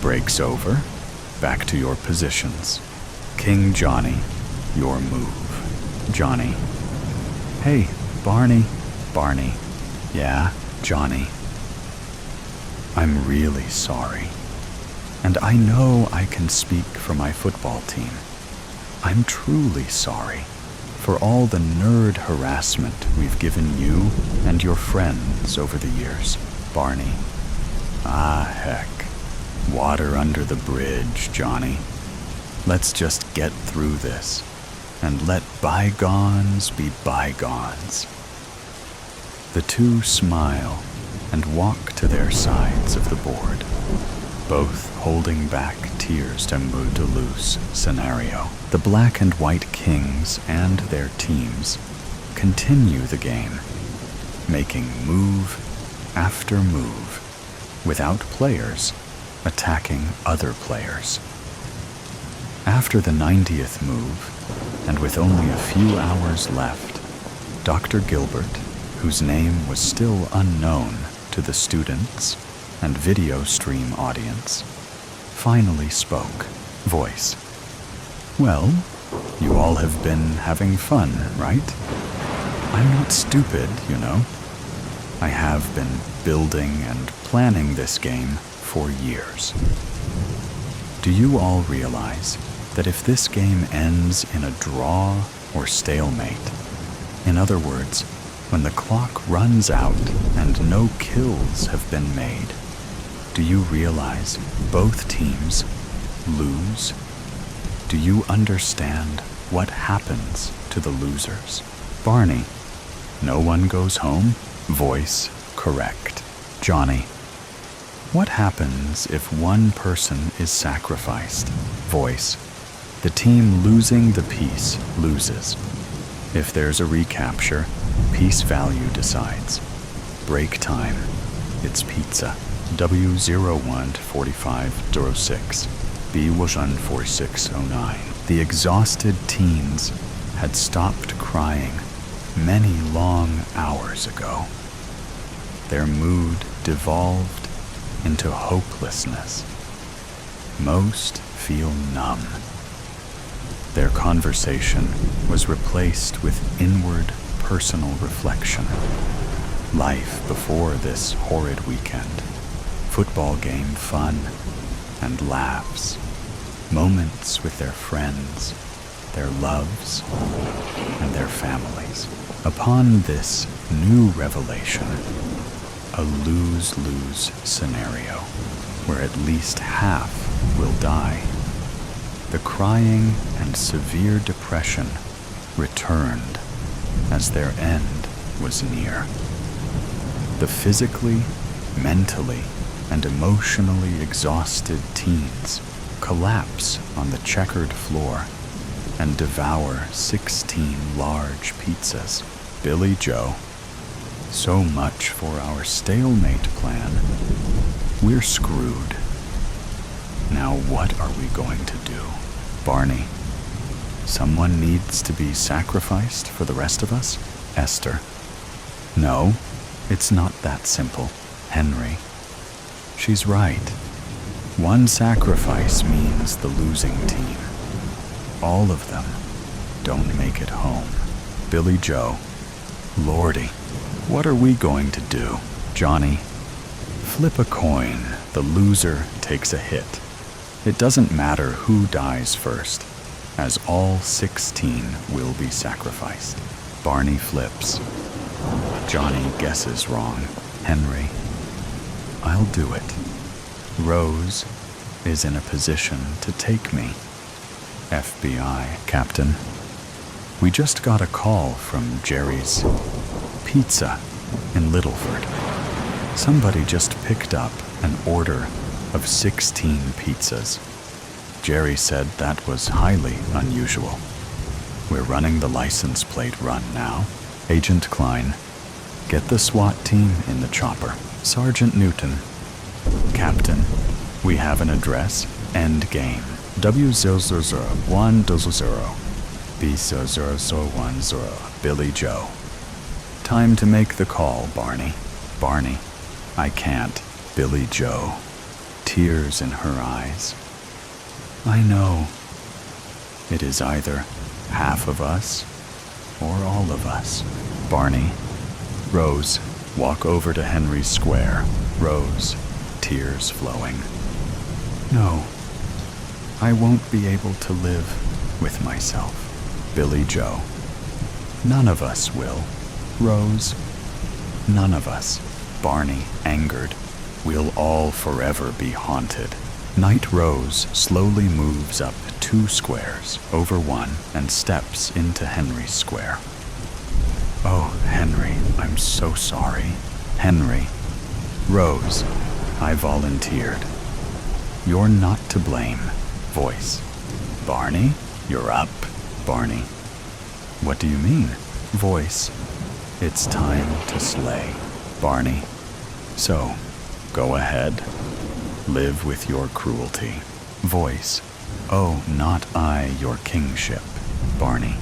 Breaks over. Back to your positions. King Johnny, your move. Johnny, hey, Barney. Barney, yeah, Johnny. I'm really sorry. And I know I can speak for my football team. I'm truly sorry for all the nerd harassment we've given you and your friends over the years. Barney, ah, heck. Water under the bridge, Johnny. Let's just get through this and let bygones be bygones. The two smile and walk to their sides of the board, both holding back tears to move to lose scenario. The Black and White Kings and their teams continue the game, making move after move, without players attacking other players. After the 90th move, and with only a few hours left, Dr. Gilbert, whose name was still unknown to the students and video stream audience, finally spoke. Voice, well, you all have been having fun, right? I'm not stupid, you know. I have been building and planning this game for years. Do you all realize that if this game ends in a draw or stalemate, in other words, when the clock runs out and no kills have been made, do you realize both teams lose? Do you understand what happens to the losers? Barney, no one goes home? Voice, correct. Johnny, What happens if one person is sacrificed? Voice. The team losing the piece loses. If there's a recapture, piece value decides. Break time. It's pizza. VOL.16, VOL.1609. The exhausted teens had stopped crying many long hours ago. Their mood devolved into hopelessness. Most feel numb. Their conversation was replaced with inward personal reflection. Life before this horrid weekend. Football game fun and laughs. Moments with their friends, their loves, and their families. Upon this new revelation, a lose-lose scenario where at least half will die. The crying and severe depression returned as their end was near. The physically, mentally, and emotionally exhausted teens collapse on the checkered floor and devour 16 large pizzas. Billy Joe, so much for our stalemate plan. We're screwed. Now what are we going to do? Barney, someone needs to be sacrificed for the rest of us? Esther, no, it's not that simple. Henry, she's right. One sacrifice means the losing team. All of them don't make it home. Billy Joe, Lordy, what are we going to do? Johnny, flip a coin. The loser takes a hit. It doesn't matter who dies first, as all 16 will be sacrificed. Barney flips. Johnny guesses wrong. Henry, I'll do it. Rose is in a position to take me. FBI, Captain. We just got a call from Jerry's Pizza in Littleford. Somebody just picked up an order of 16 pizzas. Jerry said that was highly unusual. We're running the license plate run now. Agent Klein, get the SWAT team in the chopper. Sergeant Newton, Captain, we have an address. End game. W000-100, B00010, Billy Joe. Time to make the call, Barney. Barney, I can't. Billy Joe, tears in her eyes. I know. It is either half of us or all of us. Barney, Rose, walk over to Henry's Square. Rose, tears flowing. No, I won't be able to live with myself. Billy Joe, none of us will. Rose, none of us. Barney, angered, we'll all forever be haunted. Night Rose slowly moves up 2 squares, over one, and steps into Henry's Square. Oh, Henry, I'm so sorry. Henry, Rose, I volunteered. You're not to blame. Voice, Barney, you're up. Barney, what do you mean? Voice, it's time to slay. Barney, so, go ahead. Live with your cruelty. Voice, oh, not I, your kingship. Barney,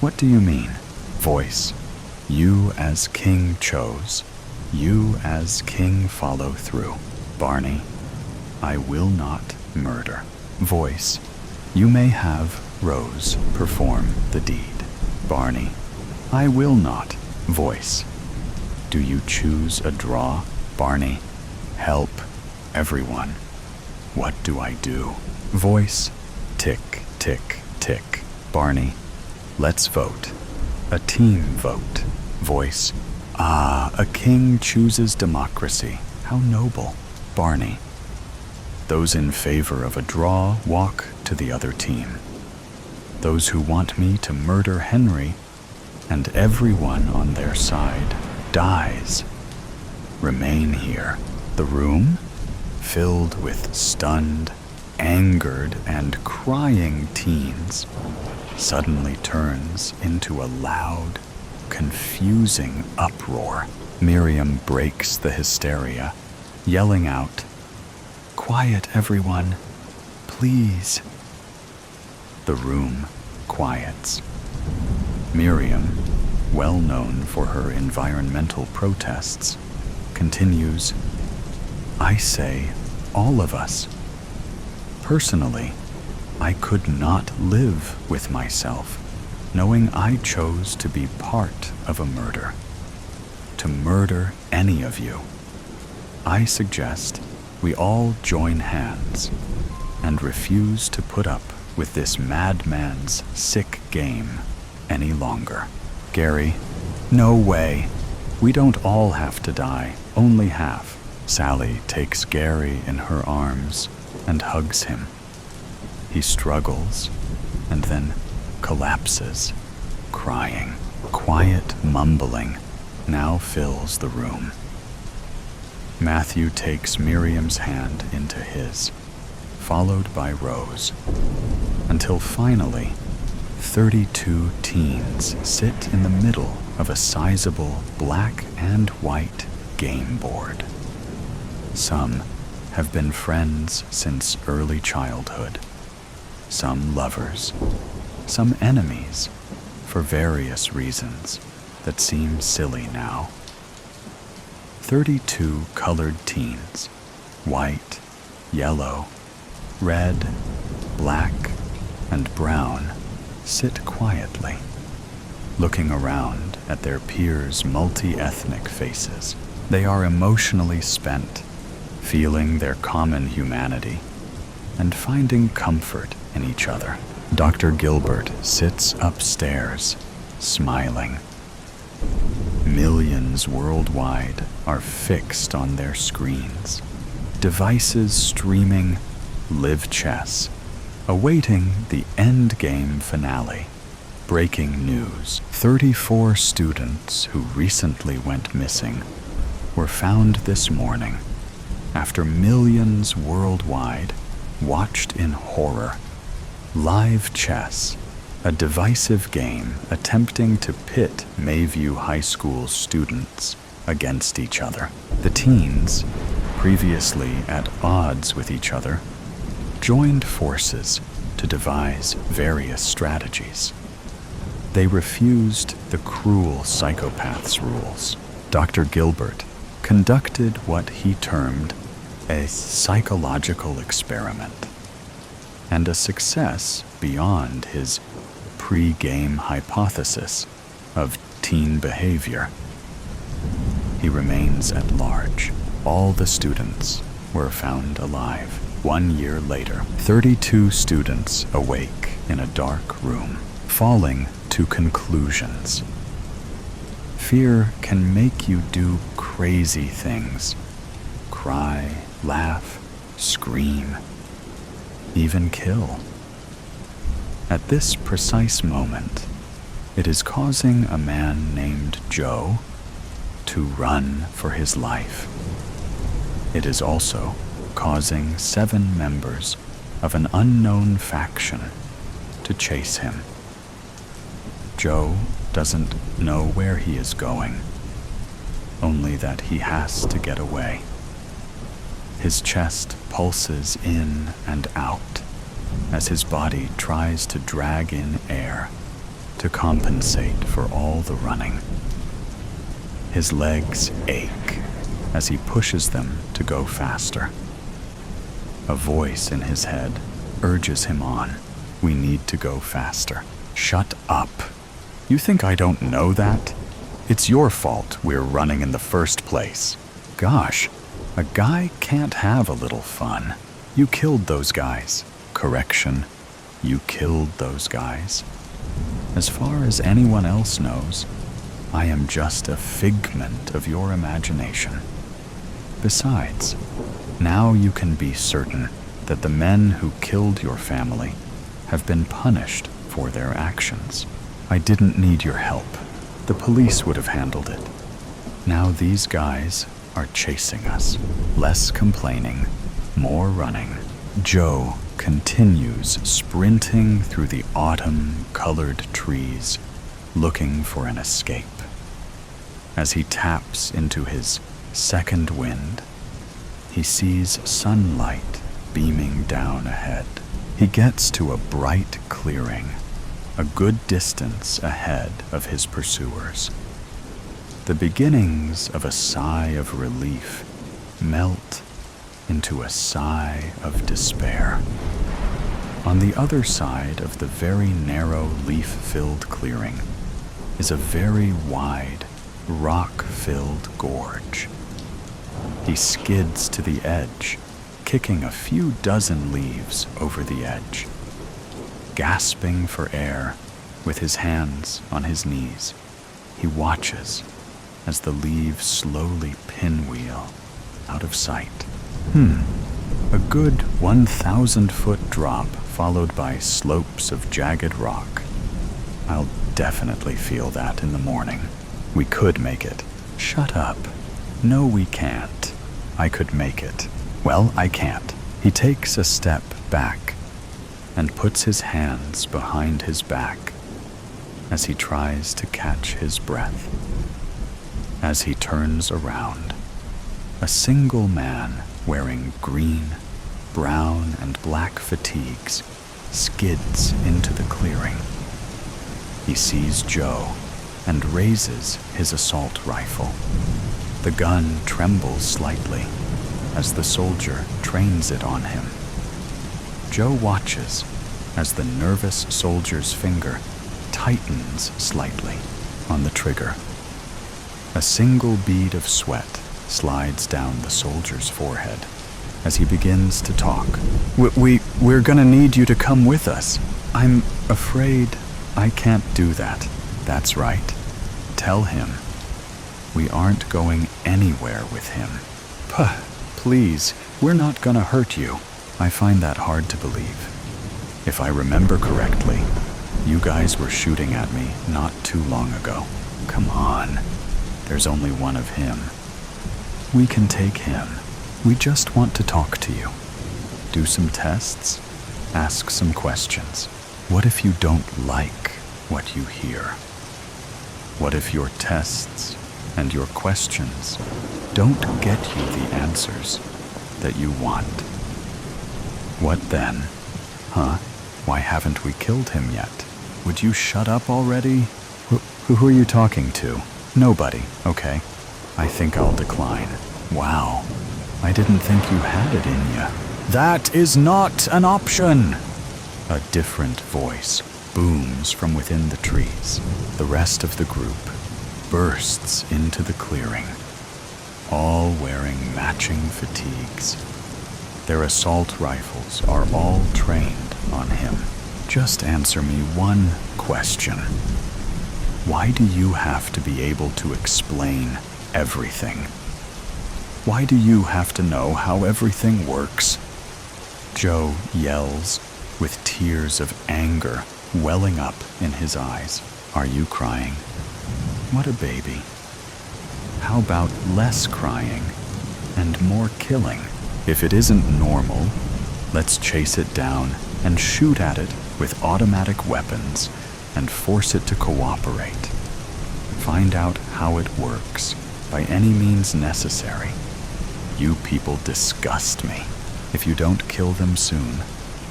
what do you mean? Voice, you as king chose. You as king follow through. Barney, I will not murder. Voice, you may have Rose perform the deed. Barney, I will not. Voice, do you choose a draw? Barney, help everyone. What do I do? Voice, tick, tick, tick. Barney, let's vote. A team vote. Voice, ah, a king chooses democracy. How noble. Barney, those in favor of a draw walk to the other team. Those who want me to murder Henry and everyone on their side dies. Remain here. The room, filled with stunned, angered, and crying teens, suddenly turns into a loud, confusing uproar. Miriam breaks the hysteria, yelling out, "Quiet, everyone, please." The room quiets. Miriam, well known for her environmental protests, continues, "I say, all of us. Personally, I could not live with myself, knowing I chose to be part of a murder. To murder any of you. I suggest we all join hands and refuse to put up with this madman's sick game any longer." Gary, "No way. We don't all have to die, only half." Sally takes Gary in her arms and hugs him. He struggles and then collapses, crying. Quiet mumbling now fills the room. Matthew takes Miriam's hand into his, followed by Rose, until finally 32 teens sit in the middle of a sizable black and white game board. Some have been friends since early childhood, some lovers, some enemies, for various reasons that seem silly now. 32 colored teens, white, yellow, red, black, and brown, sit quietly, looking around at their peers' multi-ethnic faces. They are emotionally spent, feeling their common humanity and finding comfort in each other. Dr. Gilbert sits upstairs, smiling. Millions worldwide are fixed on their screens, devices streaming live chess, awaiting the endgame finale. Breaking news: 34 students who recently went missing were found this morning after millions worldwide watched in horror. Live chess, a divisive game attempting to pit Mayview High School students against each other. The teens, previously at odds with each other, joined forces to devise various strategies. They refused the cruel psychopath's rules. Dr. Gilbert conducted what he termed a psychological experiment, and a success beyond his pre-game hypothesis of teen behavior. He remains at large. All the students were found alive. 1 year later, 32 students awake in a dark room, falling to conclusions. Fear can make you do crazy things. Cry, laugh, scream, even kill. At this precise moment, it is causing a man named Joe to run for his life. It is also causing 7 members of an unknown faction to chase him. Joe doesn't know where he is going, only that he has to get away. His chest pulses in and out as his body tries to drag in air to compensate for all the running. His legs ache as he pushes them to go faster. A voice in his head urges him on. "We need to go faster." "Shut up. You think I don't know that? It's your fault we're running in the first place." "Gosh, a guy can't have a little fun. You killed those guys." "Correction, you killed those guys. As far as anyone else knows, I am just a figment of your imagination. Besides, now you can be certain that the men who killed your family have been punished for their actions. I didn't need your help. The police would have handled it. Now these guys are chasing us. Less complaining, more running. Joe continues sprinting through the autumn-colored trees, looking for an escape. As he taps into his second wind, he sees sunlight beaming down ahead. He gets to a bright clearing, a good distance ahead of his pursuers. The beginnings of a sigh of relief melt into a sigh of despair. On the other side of the very narrow leaf-filled clearing is a very wide, rock-filled gorge. He skids to the edge, kicking a few dozen leaves over the edge. Gasping for air, with his hands on his knees, he watches as the leaves slowly pinwheel out of sight. A good 1,000-foot drop followed by slopes of jagged rock. I'll definitely feel that in the morning. We could make it. Shut up. No, we can't. I could make it. Well, I can't. He takes a step back and puts his hands behind his back as he tries to catch his breath. As he turns around, a single man wearing green, brown, and black fatigues skids into the clearing. He sees Joe and raises his assault rifle. The gun trembles slightly as the soldier trains it on him. Joe watches as the nervous soldier's finger tightens slightly on the trigger. A single bead of sweat slides down the soldier's forehead as he begins to talk. We're gonna need you to come with us. I'm afraid I can't do that. That's right. Tell him. We aren't going anywhere with him. Puh, please, we're not gonna hurt you. I find that hard to believe. If I remember correctly, you guys were shooting at me not too long ago. Come on. There's only one of him. We can take him. We just want to talk to you. Do some tests. Ask some questions. What if you don't like what you hear? What if your tests and your questions don't get you the answers that you want? What then? Huh? Why haven't we killed him yet? Would you shut up already? Who are you talking to? Nobody, okay. I think I'll decline. Wow, I didn't think you had it in ya. That is not an option! A different voice booms from within the trees. The rest of the group bursts into the clearing, all wearing matching fatigues. Their assault rifles are all trained on him. Just answer me one question. Why do you have to be able to explain everything? Why do you have to know how everything works? Joe yells with tears of anger welling up in his eyes. Are you crying? What a baby. How about less crying and more killing? If it isn't normal, let's chase it down and shoot at it with automatic weapons and force it to cooperate. Find out how it works by any means necessary. You people disgust me. If you don't kill them soon,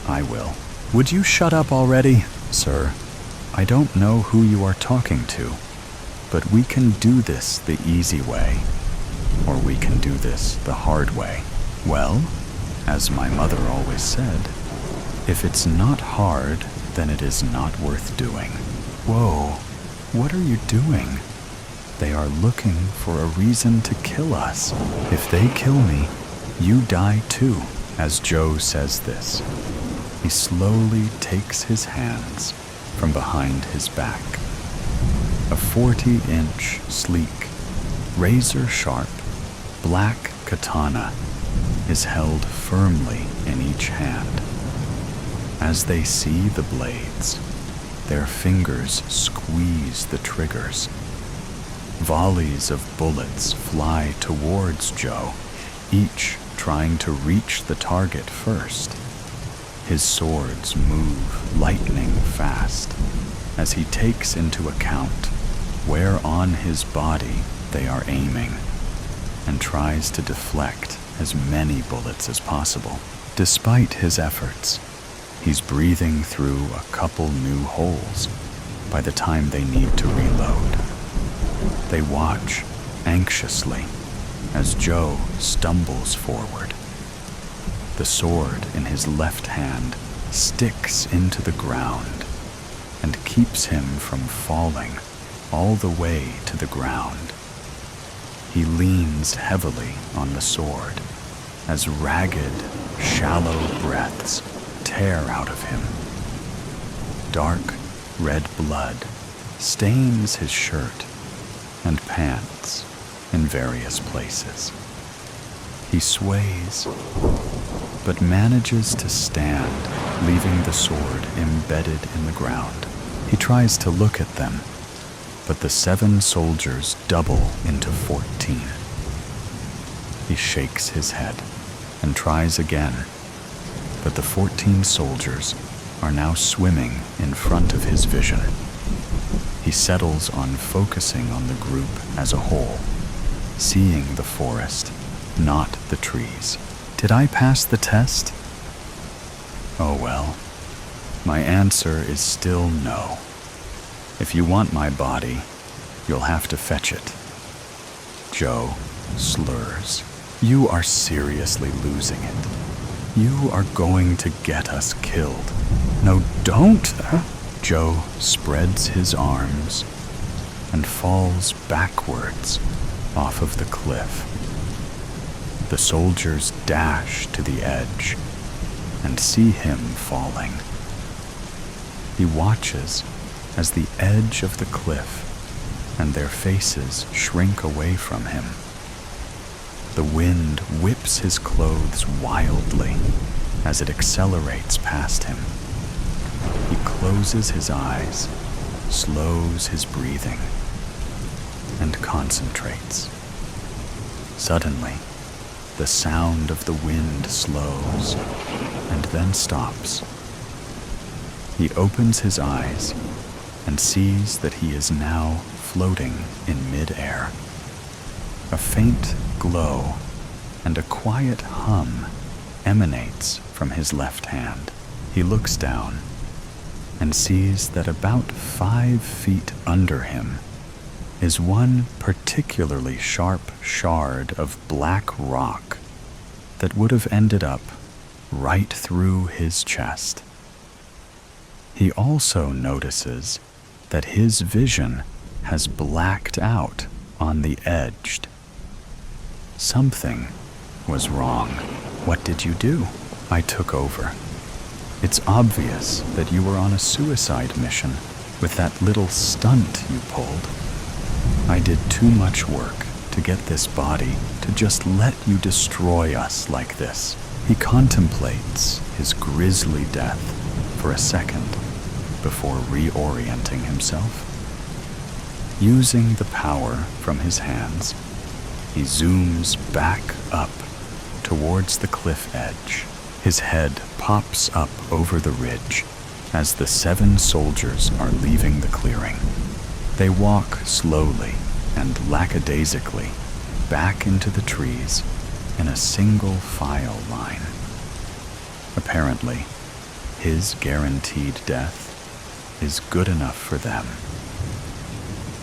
I will. Would you shut up already? Sir, I don't know who you are talking to, but we can do this the easy way, or we can do this the hard way. Well, as my mother always said, if it's not hard, then it is not worth doing. Whoa, what are you doing? They are looking for a reason to kill us. If they kill me, you die too. As Joe says this, he slowly takes his hands from behind his back. A 40-inch, sleek, razor-sharp, black katana is held firmly in each hand. As they see the blades, their fingers squeeze the triggers. Volleys of bullets fly towards Joe, each trying to reach the target first. His swords move lightning fast as he takes into account where on his body they are aiming and tries to deflect as many bullets as possible. Despite his efforts, he's breathing through a couple new holes by the time they need to reload. They watch anxiously as Joe stumbles forward. The sword in his left hand sticks into the ground and keeps him from falling all the way to the ground. He leans heavily on the sword as ragged, shallow breaths tear out of him. Dark red blood stains his shirt and pants in various places. He sways, but manages to stand, leaving the sword embedded in the ground. He tries to look at them, but the 7 soldiers double into 14. He shakes his head and tries again, but the 14 soldiers are now swimming in front of his vision. He settles on focusing on the group as a whole, seeing the forest, not the trees. Did I pass the test? Oh well, my answer is still no. If you want my body, you'll have to fetch it. Joe slurs. You are seriously losing it. You are going to get us killed. No, don't! Joe spreads his arms and falls backwards off of the cliff. The soldiers dash to the edge and see him falling. He watches as the edge of the cliff and their faces shrink away from him. The wind whips his clothes wildly as it accelerates past him. He closes his eyes, slows his breathing, and concentrates. Suddenly, the sound of the wind slows and then stops. He opens his eyes and sees that he is now floating in mid-air. A faint glow and a quiet hum emanates from his left hand. He looks down and sees that about 5 feet under him is one particularly sharp shard of black rock that would have ended up right through his chest. He also notices that his vision has blacked out on the edge. Something was wrong. What did you do? I took over. It's obvious that you were on a suicide mission with that little stunt you pulled. I did too much work to get this body to just let you destroy us like this. He contemplates his grisly death for a second before reorienting himself. Using the power from his hands, he zooms back up towards the cliff edge. His head pops up over the ridge as the 7 soldiers are leaving the clearing. They walk slowly and lackadaisically back into the trees in a single file line. Apparently, his guaranteed death is good enough for them.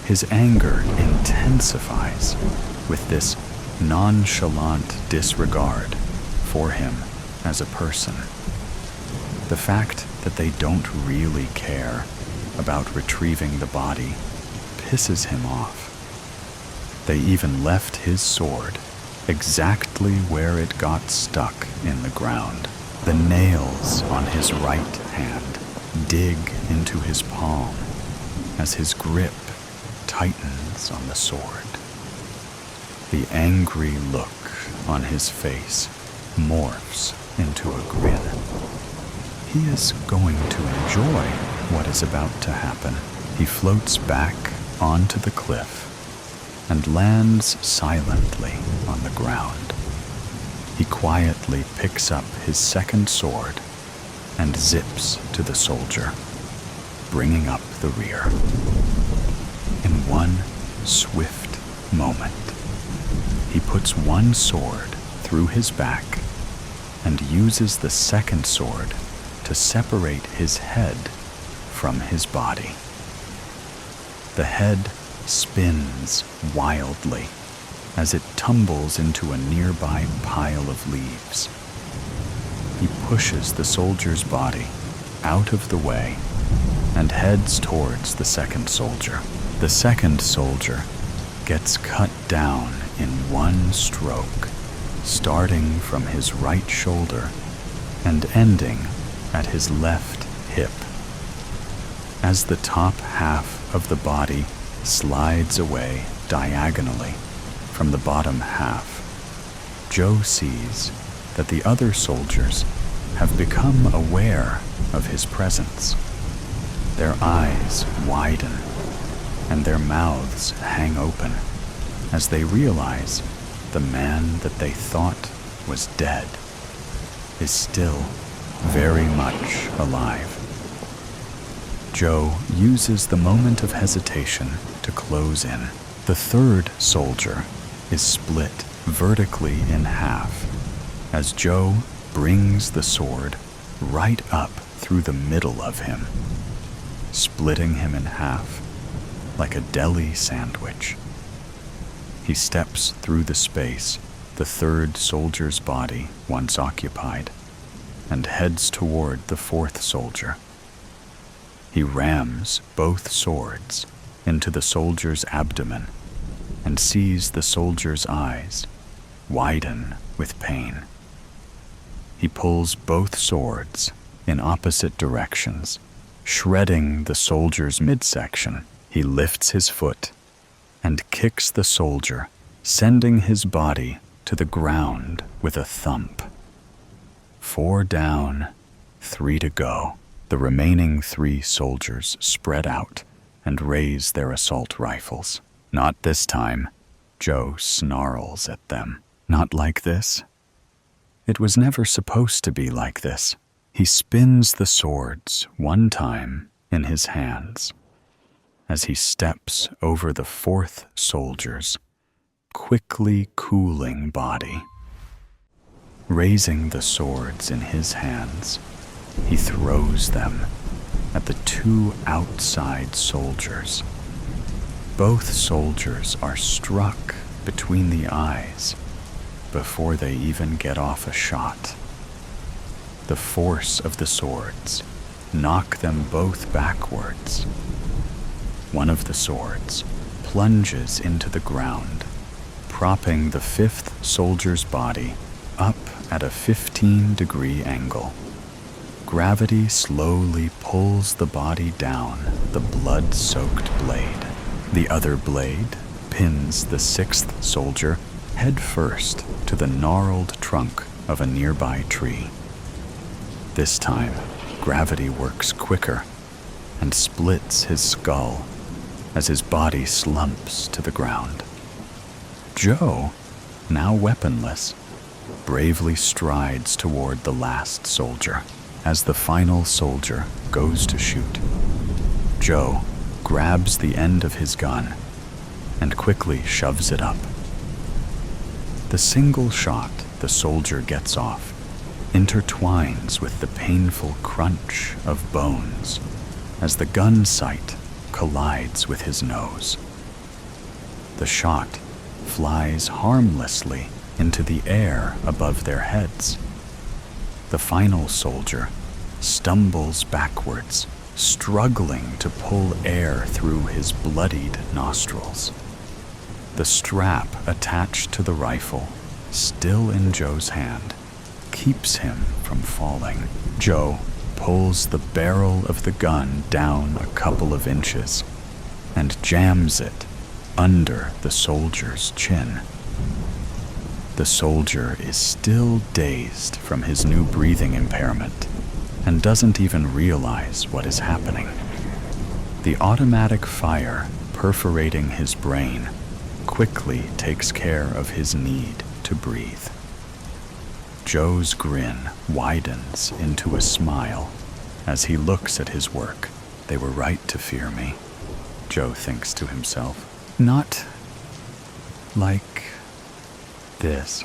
His anger intensifies with this nonchalant disregard for him as a person. The fact that they don't really care about retrieving the body pisses him off. They even left his sword exactly where it got stuck in the ground. The nails on his right hand dig into his palm as his grip tightens on the sword. The angry look on his face morphs into a grin. He is going to enjoy what is about to happen. He floats back onto the cliff and lands silently on the ground. He quietly picks up his second sword and zips to the soldier, bringing up the rear. In one swift moment, he puts one sword through his back and uses the second sword to separate his head from his body. The head spins wildly as it tumbles into a nearby pile of leaves. He pushes the soldier's body out of the way and heads towards the second soldier. The second soldier gets cut down in one stroke, starting from his right shoulder and ending at his left hip. As the top half of the body slides away diagonally from the bottom half, Joe sees that the other soldiers have become aware of his presence. Their eyes widen and their mouths hang open as they realize the man that they thought was dead is still very much alive. Joe uses the moment of hesitation to close in. The third soldier is split vertically in half as Joe brings the sword right up through the middle of him, splitting him in half like a deli sandwich. He steps through the space the third soldier's body once occupied and heads toward the fourth soldier. He rams both swords into the soldier's abdomen and sees the soldier's eyes widen with pain. He pulls both swords in opposite directions, shredding the soldier's midsection. He lifts his foot and kicks the soldier, sending his body to the ground with a thump. 4 down, 3 to go. The remaining 3 soldiers spread out and raise their assault rifles. Not this time, Joe snarls at them. Not like this. It was never supposed to be like this. He spins the swords one time in his hands as he steps over the fourth soldier's quickly cooling body. Raising the swords in his hands, he throws them at the 2 outside soldiers. Both soldiers are struck between the eyes before they even get off a shot. The force of the swords knock them both backwards. One of the swords plunges into the ground, propping the 5th soldier's body up at a 15-degree angle. Gravity slowly pulls the body down the blood-soaked blade. The other blade pins the 6th soldier head first to the gnarled trunk of a nearby tree. This time, gravity works quicker and splits his skull as his body slumps to the ground. Joe, now weaponless, bravely strides toward the last soldier. As the final soldier goes to shoot, Joe grabs the end of his gun and quickly shoves it up. The single shot the soldier gets off intertwines with the painful crunch of bones as the gun sight collides with his nose. The shot flies harmlessly into the air above their heads. The final soldier stumbles backwards, struggling to pull air through his bloodied nostrils. The strap attached to the rifle, still in Joe's hand, keeps him from falling. Joe pulls the barrel of the gun down a couple of inches and jams it under the soldier's chin. The soldier is still dazed from his new breathing impairment and doesn't even realize what is happening. The automatic fire perforating his brain quickly takes care of his need to breathe. Joe's grin widens into a smile as he looks at his work. They were right to fear me, Joe thinks to himself. Not like this.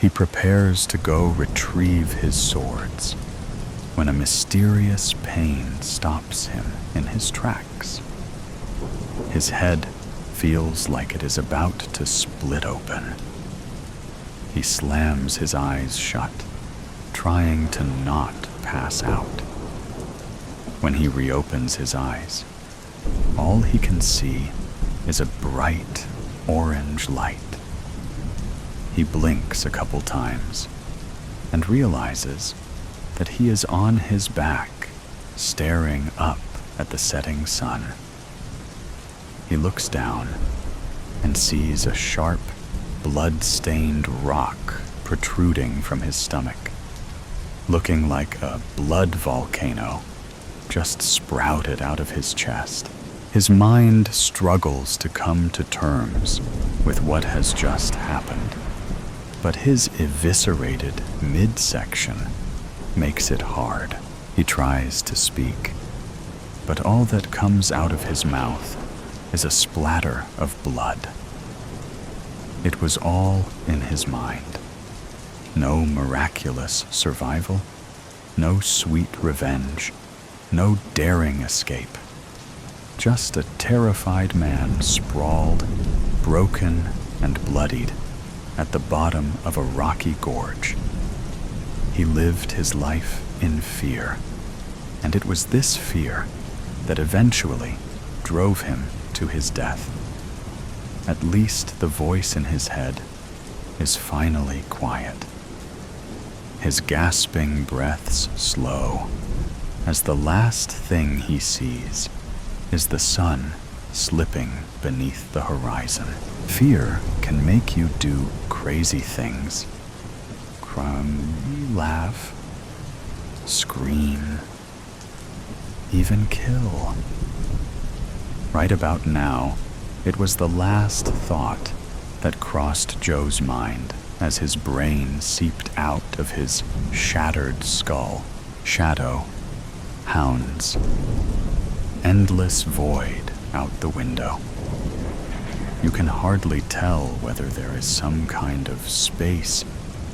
He prepares to go retrieve his swords when a mysterious pain stops him in his tracks. His head feels like it is about to split open. He slams his eyes shut, trying to not pass out. When he reopens his eyes, all he can see is a bright orange light. He blinks a couple times and realizes that he is on his back, staring up at the setting sun. He looks down and sees a sharp, blood-stained rock protruding from his stomach, looking like a blood volcano just sprouted out of his chest. His mind struggles to come to terms with what has just happened, but his eviscerated midsection makes it hard. He tries to speak, but all that comes out of his mouth is a splatter of blood. It was all in his mind. No miraculous survival, no sweet revenge, no daring escape. Just a terrified man sprawled, broken and bloodied, at the bottom of a rocky gorge. He lived his life in fear, and it was this fear that eventually drove him to his death. At least the voice in his head is finally quiet. His gasping breaths slow, as the last thing he sees is the sun slipping beneath the horizon. Fear can make you do crazy things. Laugh, scream, even kill. Right about now, it was the last thought that crossed Joe's mind as his brain seeped out of his shattered skull. Shadow, hounds, endless void out the window. You can hardly tell whether there is some kind of space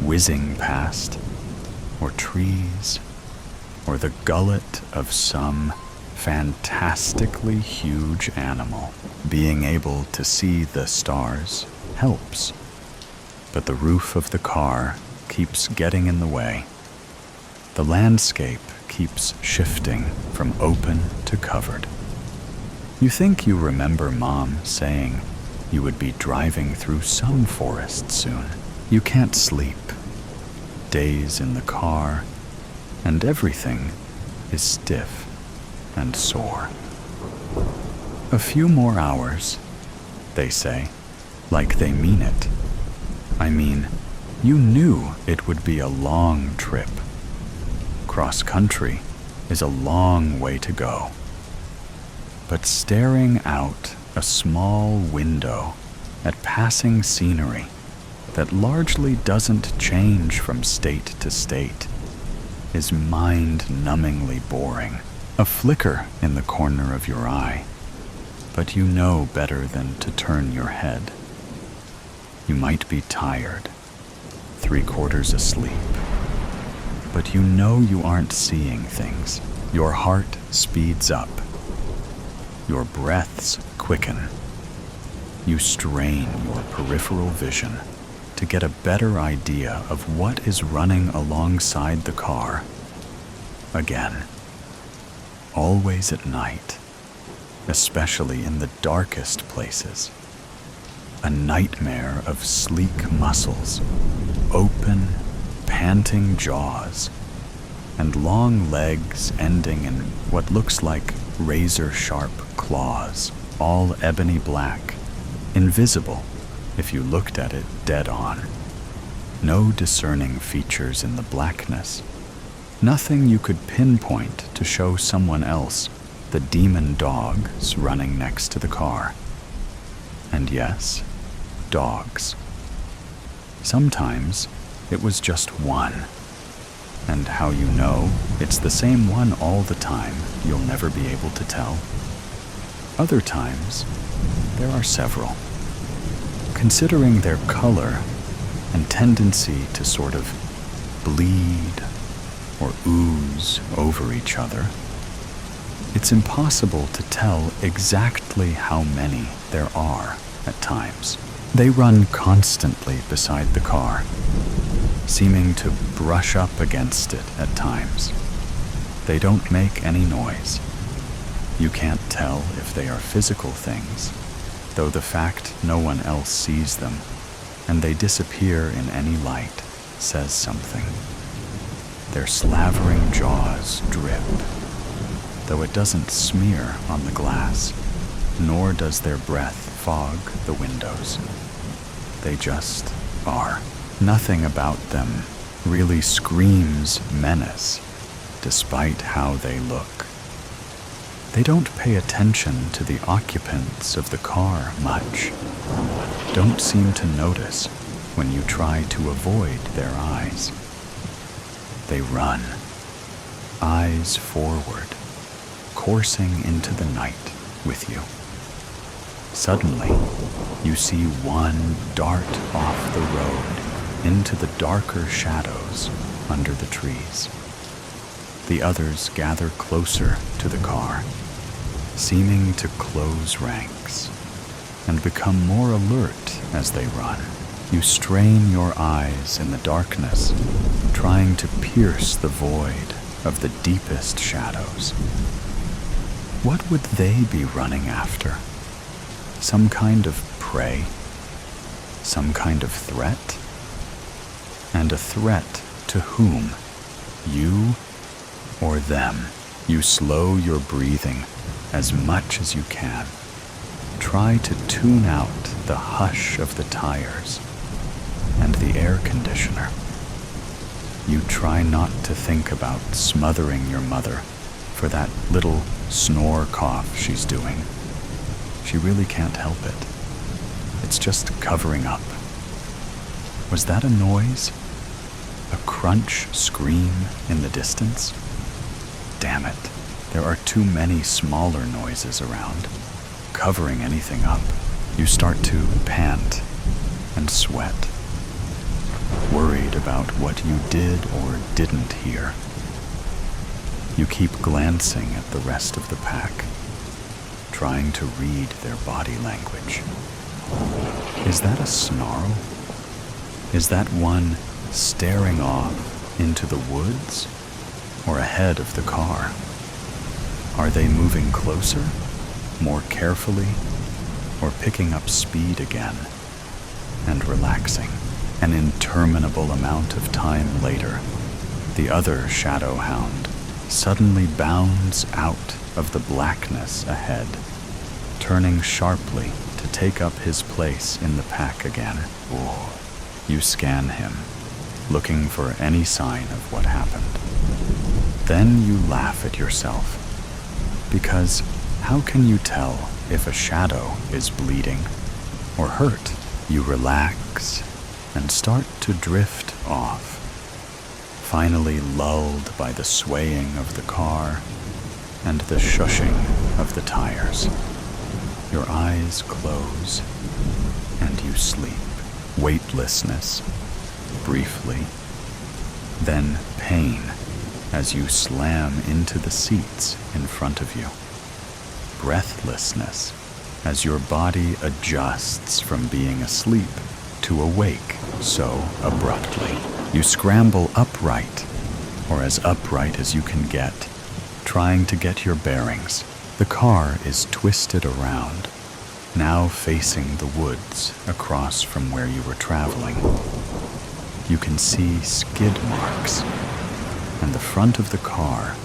whizzing past, or trees, or the gullet of some fantastically huge animal. Being able to see the stars helps, but the roof of the car keeps getting in the way. The landscape keeps shifting from open to covered. You think you remember Mom saying you would be driving through some forest soon. You can't sleep. Days in the car, and everything is stiff and sore. A few more hours, they say, like they mean it. I mean, you knew it would be a long trip. Cross country is a long way to go. But staring out a small window at passing scenery that largely doesn't change from state to state is mind-numbingly boring. A flicker in the corner of your eye, but you know better than to turn your head. You might be tired, 3/4 asleep, but you know you aren't seeing things. Your heart speeds up. Your breaths quicken. You strain your peripheral vision to get a better idea of what is running alongside the car. Again, always at night, especially in the darkest places. A nightmare of sleek muscles, open, panting jaws, and long legs ending in what looks like razor-sharp claws, all ebony black, invisible if you looked at it dead on. No discerning features in the blackness. Nothing you could pinpoint to show someone else the demon dogs running next to the car. And yes, dogs. Sometimes it was just one. And how you know it's the same one all the time, you'll never be able to tell. Other times, there are several. Considering their color and tendency to sort of bleed or ooze over each other, it's impossible to tell exactly how many there are at times. They run constantly beside the car, seeming to brush up against it at times. They don't make any noise. You can't tell if they are physical things, though the fact no one else sees them and they disappear in any light says something. Their slavering jaws drip, though it doesn't smear on the glass, nor does their breath fog the windows. They just are. Nothing about them really screams menace, despite how they look. They don't pay attention to the occupants of the car much, don't seem to notice when you try to avoid their eyes. They run, eyes forward, coursing into the night with you. Suddenly, you see one dart off the road into the darker shadows under the trees. The others gather closer to the car, seeming to close ranks and become more alert as they run. You strain your eyes in the darkness, trying to pierce the void of the deepest shadows. What would they be running after? Some kind of prey? Some kind of threat? And a threat to whom? You or them? You slow your breathing as much as you can. Try to tune out the hush of the tires and the air conditioner. You try not to think about smothering your mother for that little snore cough she's doing. She really can't help it. It's just covering up. Was that a noise? A crunch scream in the distance? Damn it, there are too many smaller noises around, covering anything up. You start to pant and sweat, worried about what you did or didn't hear. You keep glancing at the rest of the pack, trying to read their body language. Is that a snarl? Is that one staring off into the woods or ahead of the car? Are they moving closer, more carefully, or picking up speed again and relaxing? An interminable amount of time later, the other shadow hound suddenly bounds out of the blackness ahead, turning sharply to take up his place in the pack again. You scan him, looking for any sign of what happened. Then you laugh at yourself, because how can you tell if a shadow is bleeding or hurt? You relax and start to drift off, finally lulled by the swaying of the car and the shushing of the tires. Your eyes close and you sleep. Weightlessness, briefly, then pain as you slam into the seats in front of you. Breathlessness as your body adjusts from being asleep to awake so abruptly. You scramble upright, or as upright as you can get, trying to get your bearings. The car is twisted around, now facing the woods across from where you were traveling. You can see skid marks, and the front of the car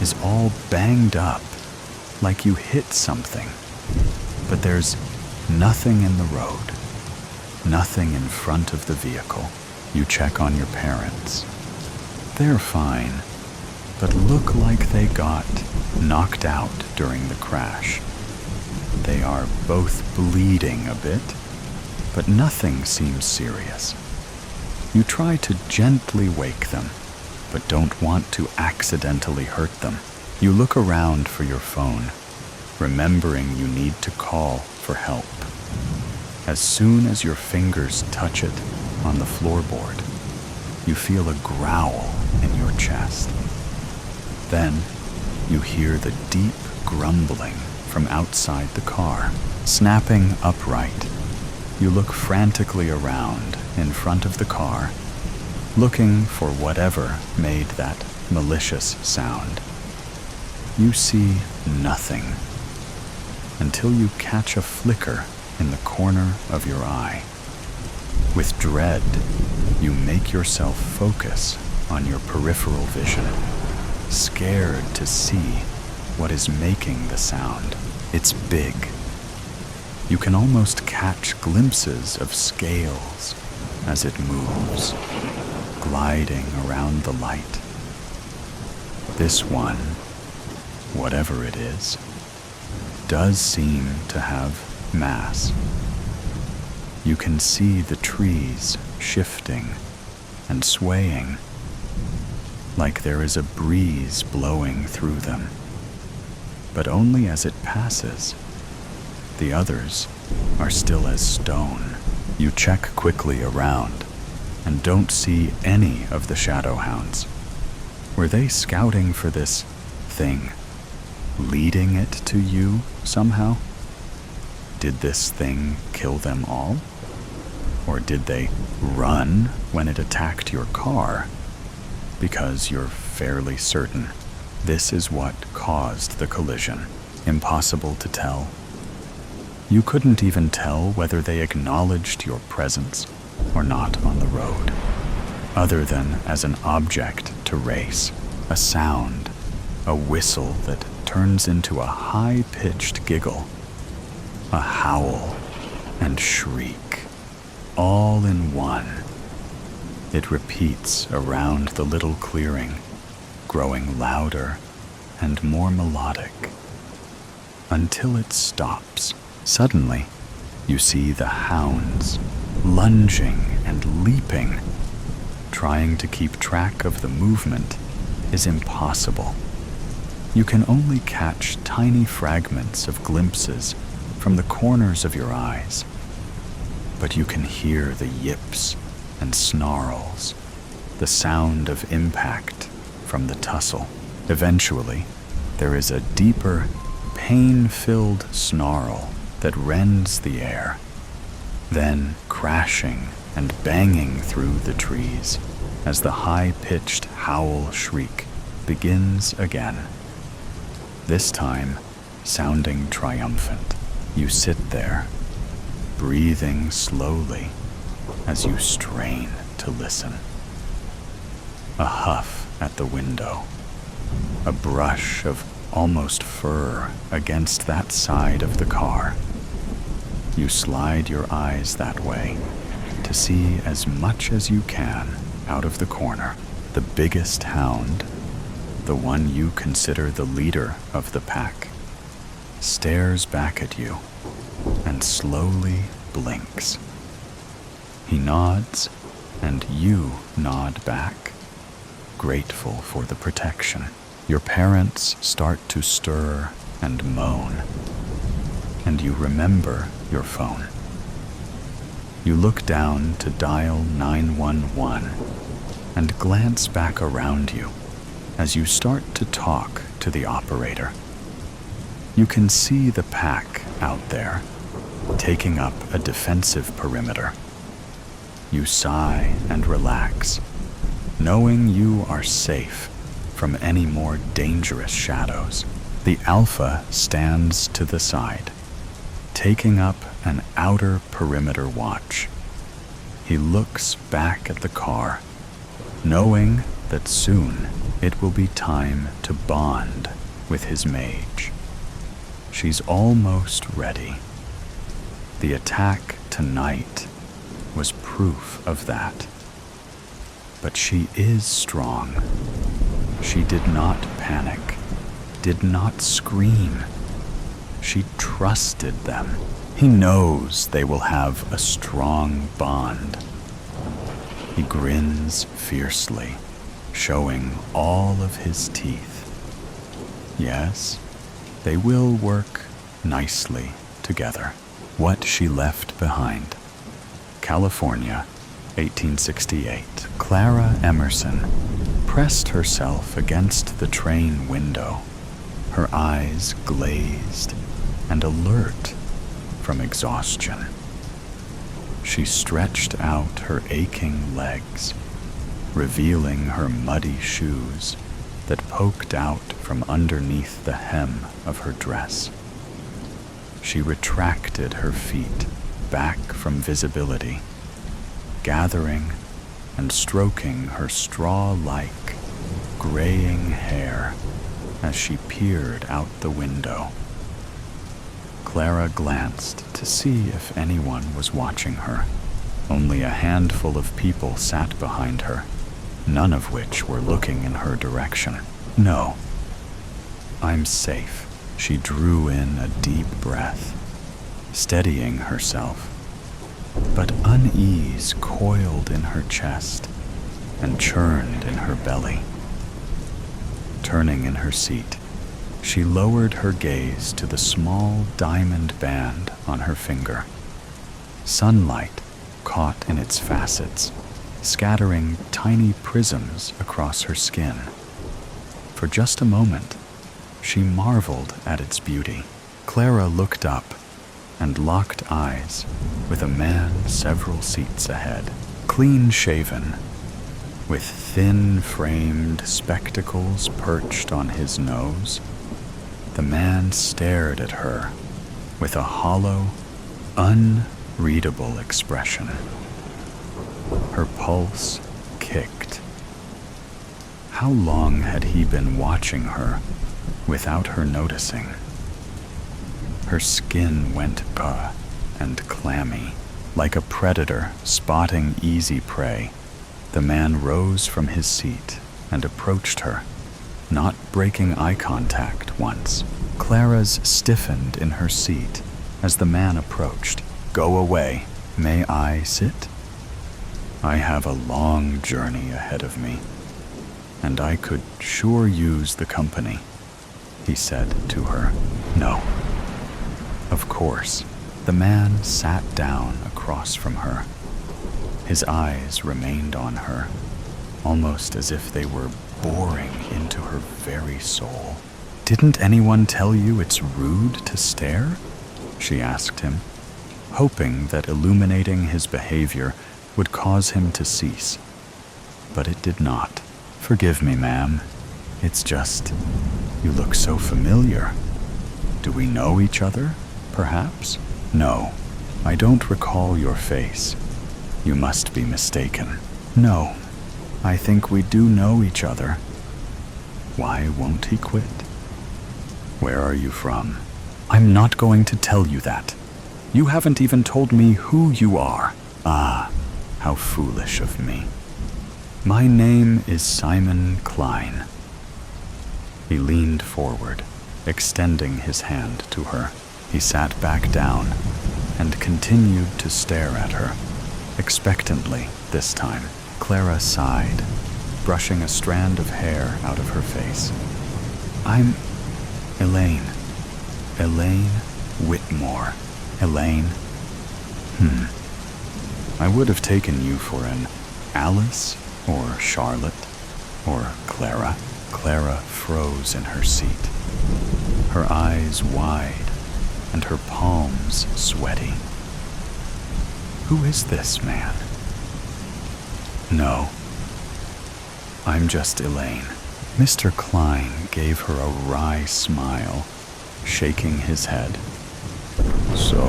is all banged up, like you hit something. But there's nothing in the road, nothing in front of the vehicle. You check on your parents. They're fine, but look like they got knocked out during the crash. They are both bleeding a bit but nothing seems serious. You try to gently wake them, but don't want to accidentally hurt them. You look around for your phone, remembering you need to call for help. As soon as your fingers touch it on the floorboard, you feel a growl in your chest. Then, you hear the deep grumbling from outside the car. Snapping upright, you look frantically around in front of the car, looking for whatever made that malicious sound. You see nothing until you catch a flicker in the corner of your eye. With dread, you make yourself focus on your peripheral vision, scared to see what is making the sound. It's big. You can almost catch glimpses of scales as it moves, gliding around the light. This one, whatever it is, does seem to have mass. You can see the trees shifting and swaying, like there is a breeze blowing through them, but only as it passes. The others are still as stone. You check quickly around and don't see any of the shadow hounds. Were they scouting for this thing, leading it to you somehow? Did this thing kill them all? Or did they run when it attacked your car? Because you're fairly certain this is what caused the collision. Impossible to tell. You couldn't even tell whether they acknowledged your presence or not on the road, other than as an object to race, a sound, a whistle that turns into a high-pitched giggle, a howl and shriek, all in one. It repeats around the little clearing, growing louder and more melodic, until it stops. Suddenly, you see the hounds lunging and leaping. Trying to keep track of the movement is impossible. You can only catch tiny fragments of glimpses from the corners of your eyes, but you can hear the yips and snarls, the sound of impact from the tussle. Eventually, there is a deeper, pain-filled snarl that rends the air, then crashing and banging through the trees as the high-pitched howl shriek begins again. This time, sounding triumphant, you sit there, breathing slowly as you strain to listen. A huff at the window, a brush of almost fur against that side of the car. You slide your eyes that way to see as much as you can out of the corner. The biggest hound, the one you consider the leader of the pack, stares back at you and slowly blinks. He nods, and you nod back, grateful for the protection. Your parents start to stir and moan, and you remember your phone. You look down to dial 911 and glance back around you as you start to talk to the operator. You can see the pack out there, taking up a defensive perimeter. You sigh and relax, knowing you are safe from any more dangerous shadows. The Alpha stands to the side, taking up an outer perimeter watch. He looks back at the car, knowing that soon it will be time to bond with his mage. She's almost ready. The attack tonight was proof of that. But she is strong. She did not panic, did not scream. She trusted them. He knows they will have a strong bond. He grins fiercely, showing all of his teeth. Yes, they will work nicely together. What she left behind. California, 1868. Clara Emerson pressed herself against the train window, her eyes glazed and alert from exhaustion. She stretched out her aching legs, revealing her muddy shoes that poked out from underneath the hem of her dress. She retracted her feet back from visibility, gathering and stroking her straw-like, graying hair as she peered out the window. Clara glanced to see if anyone was watching her. Only a handful of people sat behind her, none of which were looking in her direction. No, I'm safe. She drew in a deep breath, steadying herself. But unease coiled in her chest and churned in her belly. Turning in her seat, she lowered her gaze to the small diamond band on her finger. Sunlight caught in its facets, scattering tiny prisms across her skin. For just a moment, she marveled at its beauty. Clara looked up and locked eyes with a man several seats ahead, clean-shaven, with thin-framed spectacles perched on his nose. The man stared at her with a hollow, unreadable expression. Her pulse kicked. How long had he been watching her without her noticing? Her skin went buh and clammy, like a predator spotting easy prey. The man rose from his seat and approached her, not breaking eye contact once. Clara's stiffened in her seat as the man approached. "Go away. May I sit? I have a long journey ahead of me, and I could sure use the company," he said to her. "No." Of course, the man sat down across from her. His eyes remained on her, almost as if they were boring into her very soul. "Didn't anyone tell you it's rude to stare?" she asked him, hoping that illuminating his behavior would cause him to cease. But it did not. "Forgive me, ma'am. It's just, you look so familiar. Do we know each other, perhaps?" "No, I don't recall your face. You must be mistaken." "No, I think we do know each other." Why won't he quit? "Where are you from?" "I'm not going to tell you that. You haven't even told me who you are." "Ah, how foolish of me. My name is Simon Klein." He leaned forward, extending his hand to her. He sat back down and continued to stare at her, expectantly this time. Clara sighed, brushing a strand of hair out of her face. "I'm Elaine. Elaine Whitmore. Elaine. I would have taken you for an Alice or Charlotte or Clara." Clara froze in her seat, her eyes wide and her palms sweaty. "Who is this man?" "No, I'm just Elaine." Mr. Klein gave her a wry smile, shaking his head. "So,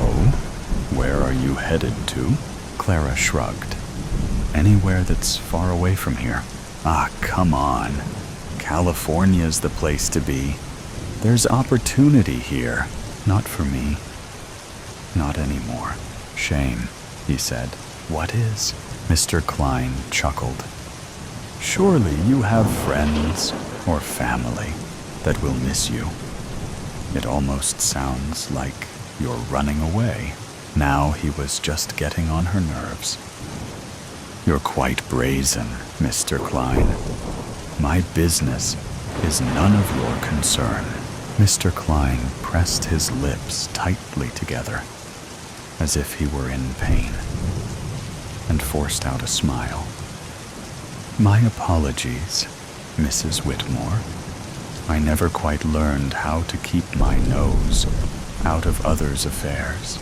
where are you headed to?" Clara shrugged. "Anywhere that's far away from here." "Ah, come on. California's the place to be. There's opportunity here." "Not for me. Not anymore." "Shame," he said. "What is?" Mr. Klein chuckled. "Surely you have friends or family that will miss you. It almost sounds like you're running away." Now he was just getting on her nerves. "You're quite brazen, Mr. Klein. My business is none of your concern." Mr. Klein pressed his lips tightly together, as if he were in pain, and forced out a smile. "My apologies, Mrs. Whitmore. I never quite learned how to keep my nose out of others' affairs.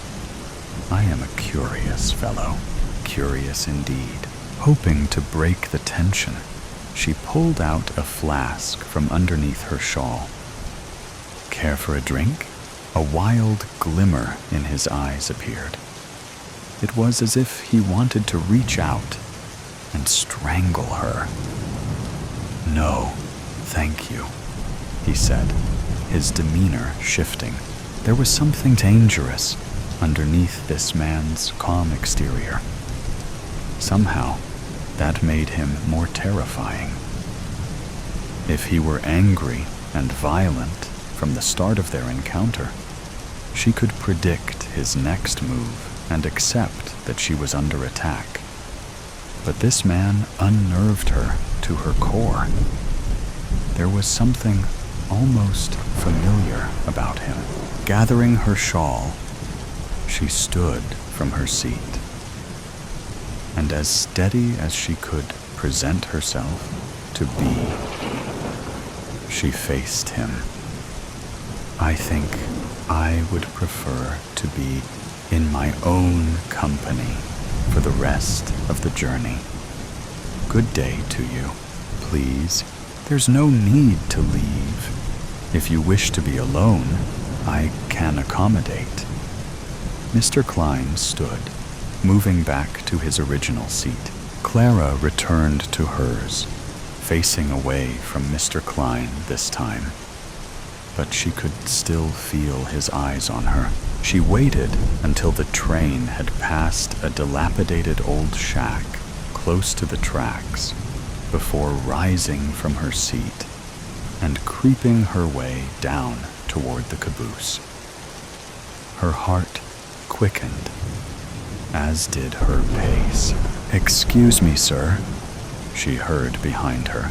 I am a curious fellow, curious indeed." Hoping to break the tension, she pulled out a flask from underneath her shawl. "Care for a drink?" A wild glimmer in his eyes appeared. It was as if he wanted to reach out and strangle her. "No, thank you," he said, his demeanor shifting. There was something dangerous underneath this man's calm exterior. Somehow, that made him more terrifying. If he were angry and violent from the start of their encounter, she could predict his next move and accept that she was under attack. But this man unnerved her to her core. There was something almost familiar about him. Gathering her shawl, she stood from her seat, and as steady as she could present herself to be, she faced him. "I think I would prefer to be in my own company for the rest of the journey. Good day to you. Please, there's no need to leave. If you wish to be alone, I can accommodate." Mr. Klein stood, moving back to his original seat. Clara returned to hers, facing away from Mr. Klein this time. But she could still feel his eyes on her. She waited until the train had passed a dilapidated old shack close to the tracks before rising from her seat and creeping her way down toward the caboose. Her heart quickened, as did her pace. "Excuse me, sir," she heard behind her.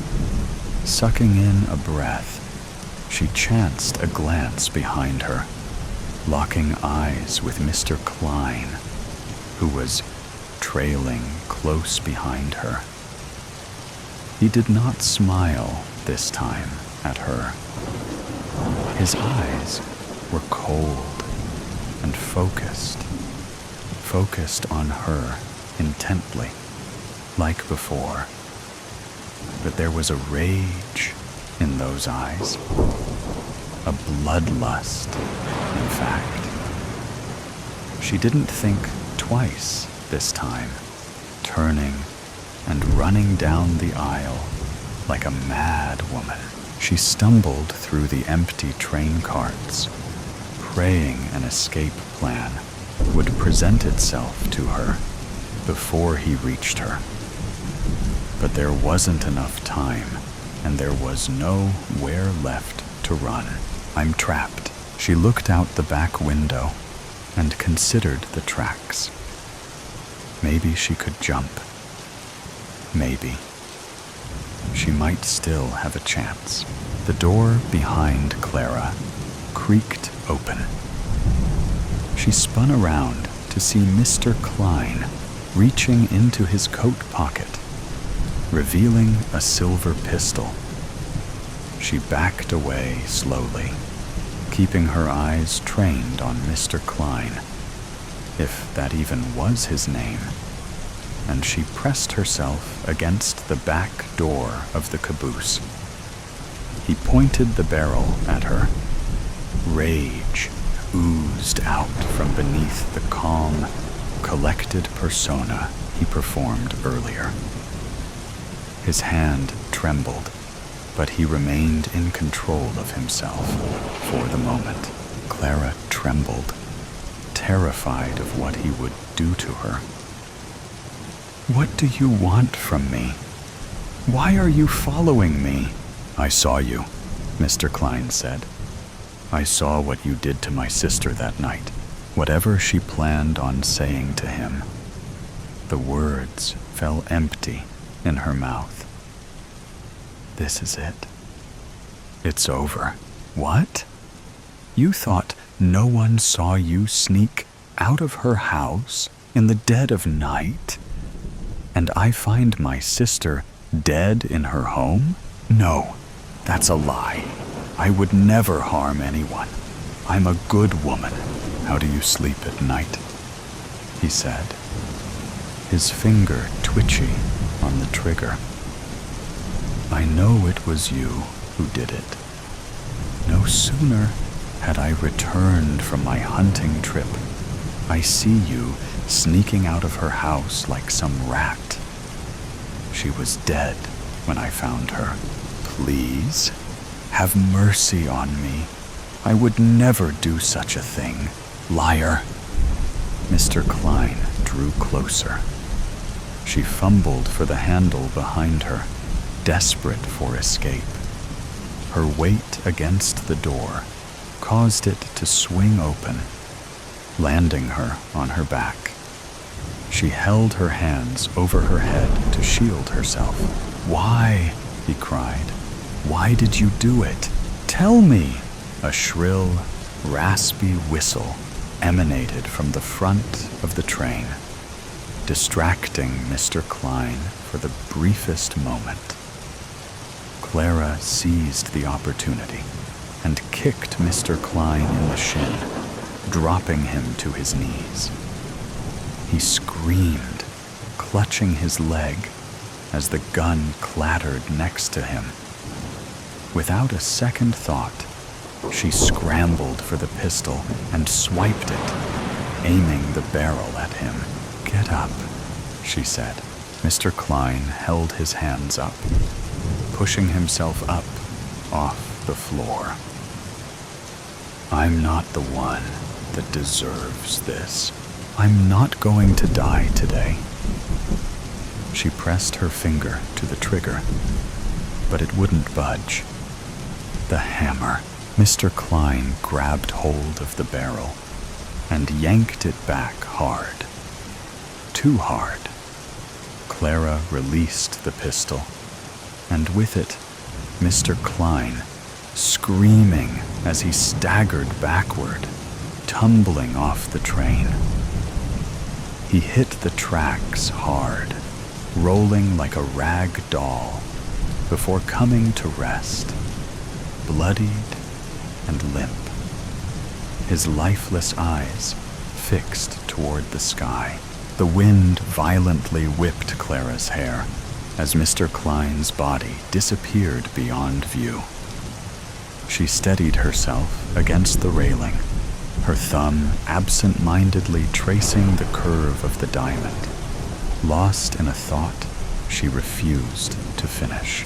Sucking in a breath, she chanced a glance behind her, locking eyes with Mr. Klein, who was trailing close behind her. He did not smile this time at her. His eyes were cold and focused on her intently, like before. But there was a rage in those eyes, a bloodlust, in fact. She didn't think twice this time, turning and running down the aisle like a mad woman. She stumbled through the empty train carts, praying an escape plan would present itself to her before he reached her. But there wasn't enough time, and there was nowhere left to run. "I'm trapped." She looked out the back window and considered the tracks. Maybe she could jump. Maybe. She might still have a chance. The door behind Clara creaked open. She spun around to see Mr. Klein reaching into his coat pocket, revealing a silver pistol. She backed away slowly, keeping her eyes trained on Mr. Klein, if that even was his name, and she pressed herself against the back door of the caboose. He pointed the barrel at her. Rage oozed out from beneath the calm, collected persona he performed earlier. His hand trembled, but he remained in control of himself for the moment. Clara trembled, terrified of what he would do to her. "What do you want from me? Why are you following me?" "I saw you," Mr. Klein said. I saw what you did to my sister that night, whatever she planned on saying to him. The words fell empty in her mouth. This is it. It's over. What? You thought no one saw you sneak out of her house in the dead of night? And I find my sister dead in her home? No, that's a lie. I would never harm anyone. I'm a good woman. How do you sleep at night? He said, his finger twitchy on the trigger. I know it was you who did it. No sooner had I returned from my hunting trip, I see you sneaking out of her house like some rat. She was dead when I found her. Please, have mercy on me. I would never do such a thing. Liar. Mr. Klein drew closer. She fumbled for the handle behind her, desperate for escape. Her weight against the door caused it to swing open, landing her on her back. She held her hands over her head to shield herself. Why? He cried. Why did you do it? Tell me! A shrill, raspy whistle emanated from the front of the train, distracting Mr. Klein for the briefest moment. Clara seized the opportunity and kicked Mr. Klein in the shin, dropping him to his knees. He screamed, clutching his leg as the gun clattered next to him. Without a second thought, she scrambled for the pistol and swiped it, aiming the barrel at him. Get up, she said. Mr. Klein held his hands up, pushing himself up off the floor. I'm not the one that deserves this. I'm not going to die today. She pressed her finger to the trigger, but it wouldn't budge. The hammer. Mr. Klein grabbed hold of the barrel and yanked it back hard. Too hard. Clara released the pistol, and with it, Mr. Klein, screaming as he staggered backward, tumbling off the train. He hit the tracks hard, rolling like a rag doll, before coming to rest, bloodied and limp, his lifeless eyes fixed toward the sky. The wind violently whipped Clara's hair as Mr. Klein's body disappeared beyond view. She steadied herself against the railing, her thumb absent-mindedly tracing the curve of the diamond, lost in a thought she refused to finish.